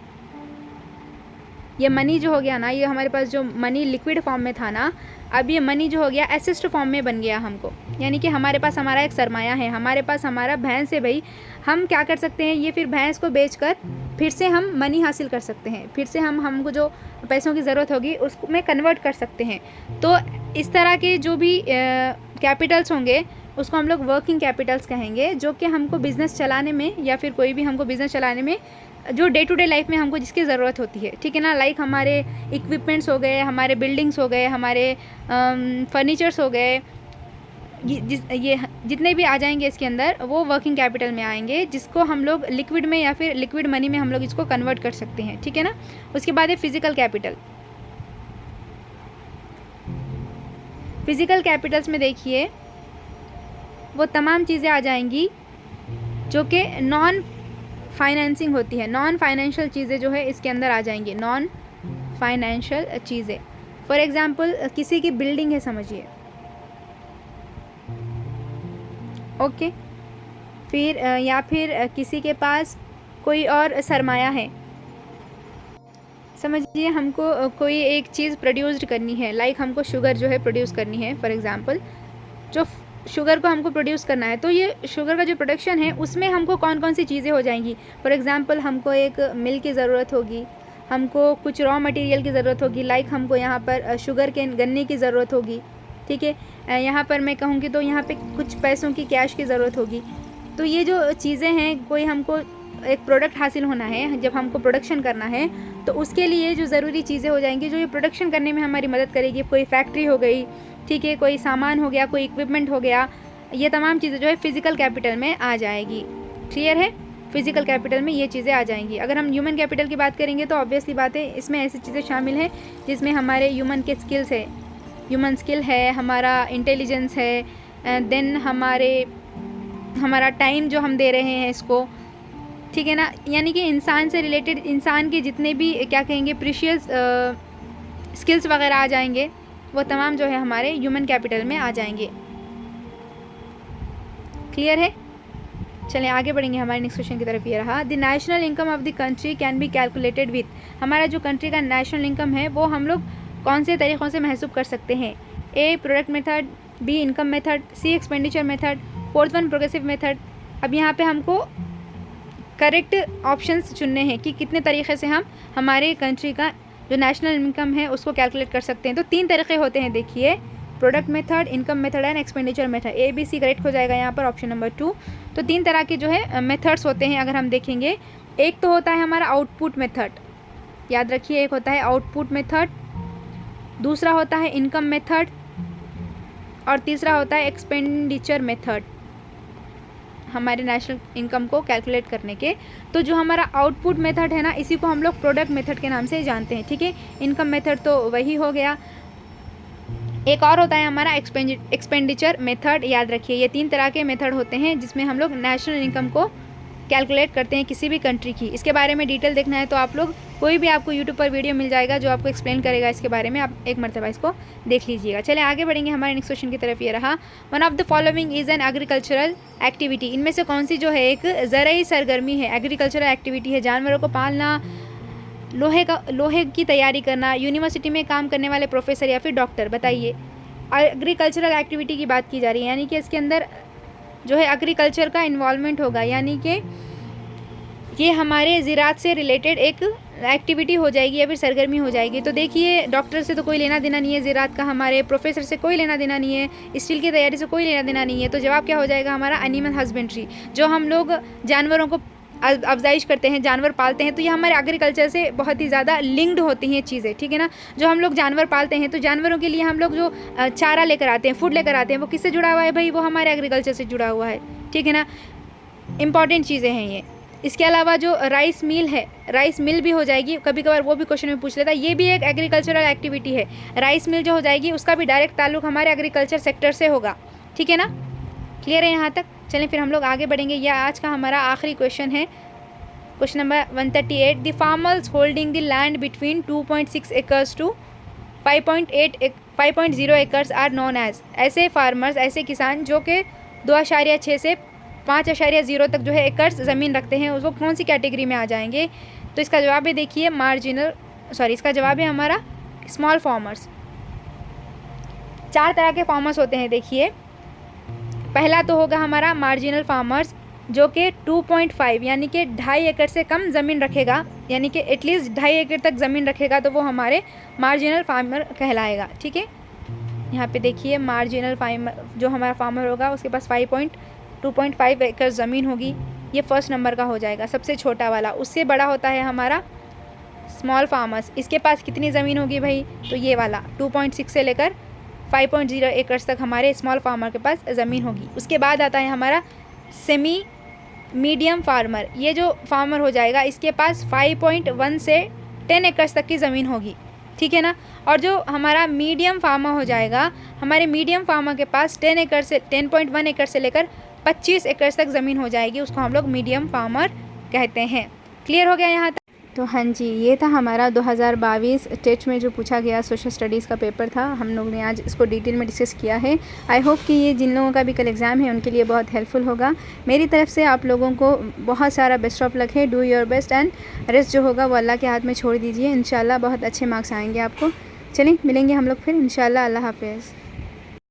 ये मनी जो हो गया ना, ये हमारे पास जो मनी लिक्विड फॉर्म में था ना, अब ये मनी जो हो गया एसेस्ट फॉर्म में बन गया हमको। यानी कि हमारे पास हमारा एक सरमाया है, हमारे पास हमारा भैंस है भाई। हम क्या कर सकते हैं? ये फिर भैंस को बेचकर फिर से हम मनी हासिल कर सकते हैं, फिर से हमको जो पैसों की ज़रूरत होगी उसको में कन्वर्ट कर सकते हैं। तो इस तरह के जो भी कैपिटल्स होंगे उसको हम लोग वर्किंग कैपिटल्स कहेंगे, जो कि हमको बिज़नेस चलाने में या फिर कोई भी हमको बिज़नेस चलाने में जो डे टू डे लाइफ में हमको जिसकी ज़रूरत होती है, ठीक है ना। लाइक हमारे इक्विपमेंट्स हो गए, हमारे बिल्डिंग्स हो गए, हमारे फर्नीचर्स हो गए, ये जितने भी आ जाएंगे इसके अंदर वो वर्किंग कैपिटल में आएंगे, जिसको हम लोग लिक्विड में या फिर लिक्विड मनी में हम लोग इसको कन्वर्ट कर सकते हैं, ठीक है ना। उसके बाद है फिज़िकल कैपिटल। फिज़िकल कैपिटल्स में देखिए वो तमाम चीज़ें आ जाएंगी जो कि नॉन फाइनेंसिंग होती है, नॉन फाइनेंशियल चीज़ें जो है इसके अंदर आ जाएंगी, नॉन फाइनेंशियल चीज़ें। फॉर एग्ज़ाम्पल किसी की बिल्डिंग है समझिए, ओके। फिर या फिर किसी के पास कोई और सरमाया है, समझिए हमको कोई एक चीज़ प्रोड्यूस्ड करनी है, लाइक हमको शुगर जो है प्रोड्यूस करनी है। फॉर एग्ज़ाम्पल जो शुगर को हमको प्रोड्यूस करना है, तो ये शुगर का जो प्रोडक्शन है उसमें हमको कौन कौन सी चीज़ें हो जाएंगी। फॉर एग्ज़ाम्पल हमको एक मिल की ज़रूरत होगी, हमको कुछ रॉ मटेरियल की ज़रूरत होगी, लाइक हमको यहाँ पर शुगर के गन्ने की ज़रूरत होगी, ठीक है। यहाँ पर मैं कहूँगी तो यहाँ पे कुछ पैसों की कैश की ज़रूरत होगी। तो ये जो चीज़ें हैं, कोई हमको एक प्रोडक्ट हासिल होना है, जब हमको प्रोडक्शन करना है तो उसके लिए जो ज़रूरी चीज़ें हो जाएंगी जो ये प्रोडक्शन करने में हमारी मदद करेगी। कोई फैक्ट्री हो गई, ठीक है, कोई सामान हो गया, कोई इक्विपमेंट हो गया, ये तमाम चीज़ें जो है फिज़िकल कैपिटल में आ जाएगी। क्लियर है? फिज़िकल कैपिटल में ये चीज़ें आ जाएंगी। अगर हम ह्यूमन कैपिटल की बात करेंगे तो ऑब्वियसली बात है इसमें ऐसी चीज़ें शामिल हैं जिसमें हमारे ह्यूमन के स्किल्स है, ह्यूमन स्किल है, हमारा इंटेलिजेंस है, देन हमारा टाइम जो हम दे रहे हैं इसको, ठीक है ना। यानी कि इंसान से रिलेटेड इंसान के जितने भी क्या कहेंगे प्रीशियस स्किल्स वगैरह आ जाएंगे, वो तमाम जो है हमारे ह्यूमन कैपिटल में आ जाएंगे। क्लियर है? चलें आगे बढ़ेंगे। हमारे नेक्स्ट क्वेश्चन की तरफ ये रहा, the national income of the country can be calculated with. हमारा जो कंट्री का नेशनल इनकम है वो हम लोग कौन से तरीक़ों से महसूब कर सकते हैं? A product method, B income method, C expenditure method, fourth one progressive method, अब यहाँ पे हमको करेक्ट ऑप्शंस चुनने हैं कि कितने तरीक़े से हम हमारे कंट्री का जो नेशनल इनकम है उसको कैलकुलेट कर सकते हैं। तो 3 तरीक़े होते हैं, देखिए, product method, income method and expenditure method. ABC correct हो जाएगा यहाँ पर, ऑप्शन नंबर 2। तो 3 तरह के जो है मेथड्स होते हैं अगर हम देखेंगे। एक तो होता है हमारा आउटपुट मेथड, याद रखिए, एक होता है आउटपुट मेथड, दूसरा होता है इनकम मेथड और तीसरा होता है एक्सपेंडिचर मेथड, हमारे नेशनल इनकम को कैलकुलेट करने के। तो जो हमारा आउटपुट मेथड है ना, इसी को हम लोग प्रोडक्ट मेथड के नाम से जानते हैं, ठीक है। इनकम मेथड तो वही हो गया। एक और होता है हमारा एक्सपेंडिचर मेथड, याद रखिए। ये 3 तरह के मेथड होते हैं जिसमें हम लोग नेशनल इनकम को कैलकुलेट करते हैं किसी भी कंट्री की। इसके बारे में डिटेल देखना है तो आप लोग कोई भी आपको यूट्यूब पर वीडियो मिल जाएगा जो आपको एक्सप्लेन करेगा इसके बारे में, आप एक मरतबा इसको देख लीजिएगा। चलिए आगे बढ़ेंगे, हमारे नेक्स्ट क्वेश्चन की तरफ ये रहा, one of the following is an agricultural activity. इनमें से कौन सी जो है एक ज़रूरी सरगर्मी है, एग्रीकल्चरल एक्टिविटी है। जानवरों को पालना, लोहे की तैयारी करना, यूनिवर्सिटी में काम करने वाले प्रोफेसर या फिर डॉक्टर, बताइए। एग्रीकल्चरल एक्टिविटी की बात की जा रही है, यानी कि इसके अंदर जो है एग्रीकल्चर का इन्वॉल्वमेंट होगा, यानी कि ये हमारे ज़राअत से रिलेटेड एक एक्टिविटी हो जाएगी या फिर सरगर्मी हो जाएगी। तो देखिए, डॉक्टर से तो कोई लेना देना नहीं है ज़राअत का, हमारे प्रोफेसर से कोई लेना देना नहीं है, स्टील की तैयारी से कोई लेना देना नहीं है। तो जवाब क्या हो जाएगा हमारा, एनिमल हस्बेंड्री। जो हम लोग जानवरों को अफजाइश करते हैं, जानवर पालते हैं, तो ये हमारे एग्रीकल्चर से बहुत ही ज़्यादा लिंक्ड होती हैं चीज़ें, ठीक है ना। जो हम लोग जानवर पालते हैं तो जानवरों के लिए हम लोग जो चारा लेकर आते हैं, फूड लेकर आते हैं, वो किससे जुड़ा हुआ है भाई, वो हमारे एग्रीकल्चर से जुड़ा हुआ है, ठीक है ना। इंपॉर्टेंट चीज़ें हैं ये। इसके अलावा जो राइस मिल है, राइस मिल भी हो जाएगी, कभी कभार वो भी क्वेश्चन में पूछ लेता है, ये भी एक एग्रीकल्चरल एक्टिविटी है। राइस मिल जो हो जाएगी उसका भी डायरेक्ट ताल्लुक हमारे एग्रीकल्चर सेक्टर से होगा, ठीक है ना। क्लियर है यहाँ तक। चलें फिर हम लोग आगे बढ़ेंगे। यह आज का हमारा आखिरी क्वेश्चन है, question number 138। The farmers holding the land between 2.6 acres to 5.0 acres are known as. ऐसे फार्मर्स, ऐसे किसान जो कि 2.6 से 5.0 तक जो है एकर्स ज़मीन रखते हैं, उसको कौन सी कैटेगरी में आ जाएंगे। तो इसका जवाब है, देखिए, इसका जवाब है हमारा स्मॉल फार्मर्स। 4 तरह के फार्मर्स होते हैं, देखिए। पहला तो होगा हमारा मार्जिनल फार्मर्स, जो कि 2.5 यानी कि 2.5 एकड़ से कम ज़मीन रखेगा, यानी कि एटलीस्ट 2.5 एकड़ तक ज़मीन रखेगा, तो वो हमारे मार्जिनल फार्मर कहलाएगा, ठीक है। यहाँ पे देखिए, मार्जिनल फार्मर जो हमारा फार्मर होगा उसके पास 2.5 एकड़ ज़मीन होगी, ये फर्स्ट नंबर का हो जाएगा, सबसे छोटा वाला। उससे बड़ा होता है हमारा स्मॉल फार्मर्स, इसके पास कितनी ज़मीन होगी भाई, तो ये वाला 2.6 से लेकर 5.0 एकड़ तक हमारे स्मॉल फार्मर के पास ज़मीन होगी। उसके बाद आता है हमारा सेमी मीडियम फार्मर, ये जो फार्मर हो जाएगा इसके पास 5.1 से 10 एकड़ तक की ज़मीन होगी, ठीक है ना। और जो हमारा मीडियम फार्मर हो जाएगा, हमारे मीडियम फार्मर के पास 10.1 एकड़ से लेकर 25 एकड़ तक ज़मीन हो जाएगी, उसको हम लोग मीडियम फार्मर कहते हैं। क्लियर हो गया यहाँ तक। तो हाँ जी, ये था हमारा 2022 टेट में जो पूछा गया सोशल स्टडीज़ का पेपर था। हम लोग ने आज इसको डिटेल में डिस्कस किया है। आई होप कि ये जिन लोगों का भी कल एग्ज़ाम है उनके लिए बहुत हेल्पफुल होगा। मेरी तरफ से आप लोगों को बहुत सारा बेस्ट ऑफ लक है। Do your best and rest जो होगा वो अल्लाह के हाथ में छोड़ दीजिए। इंशाल्लाह बहुत अच्छे मार्क्स आएंगे आपको। चलें, मिलेंगे हम लोग फिर इंशाल्लाह। अल्लाह हाफ़िज़।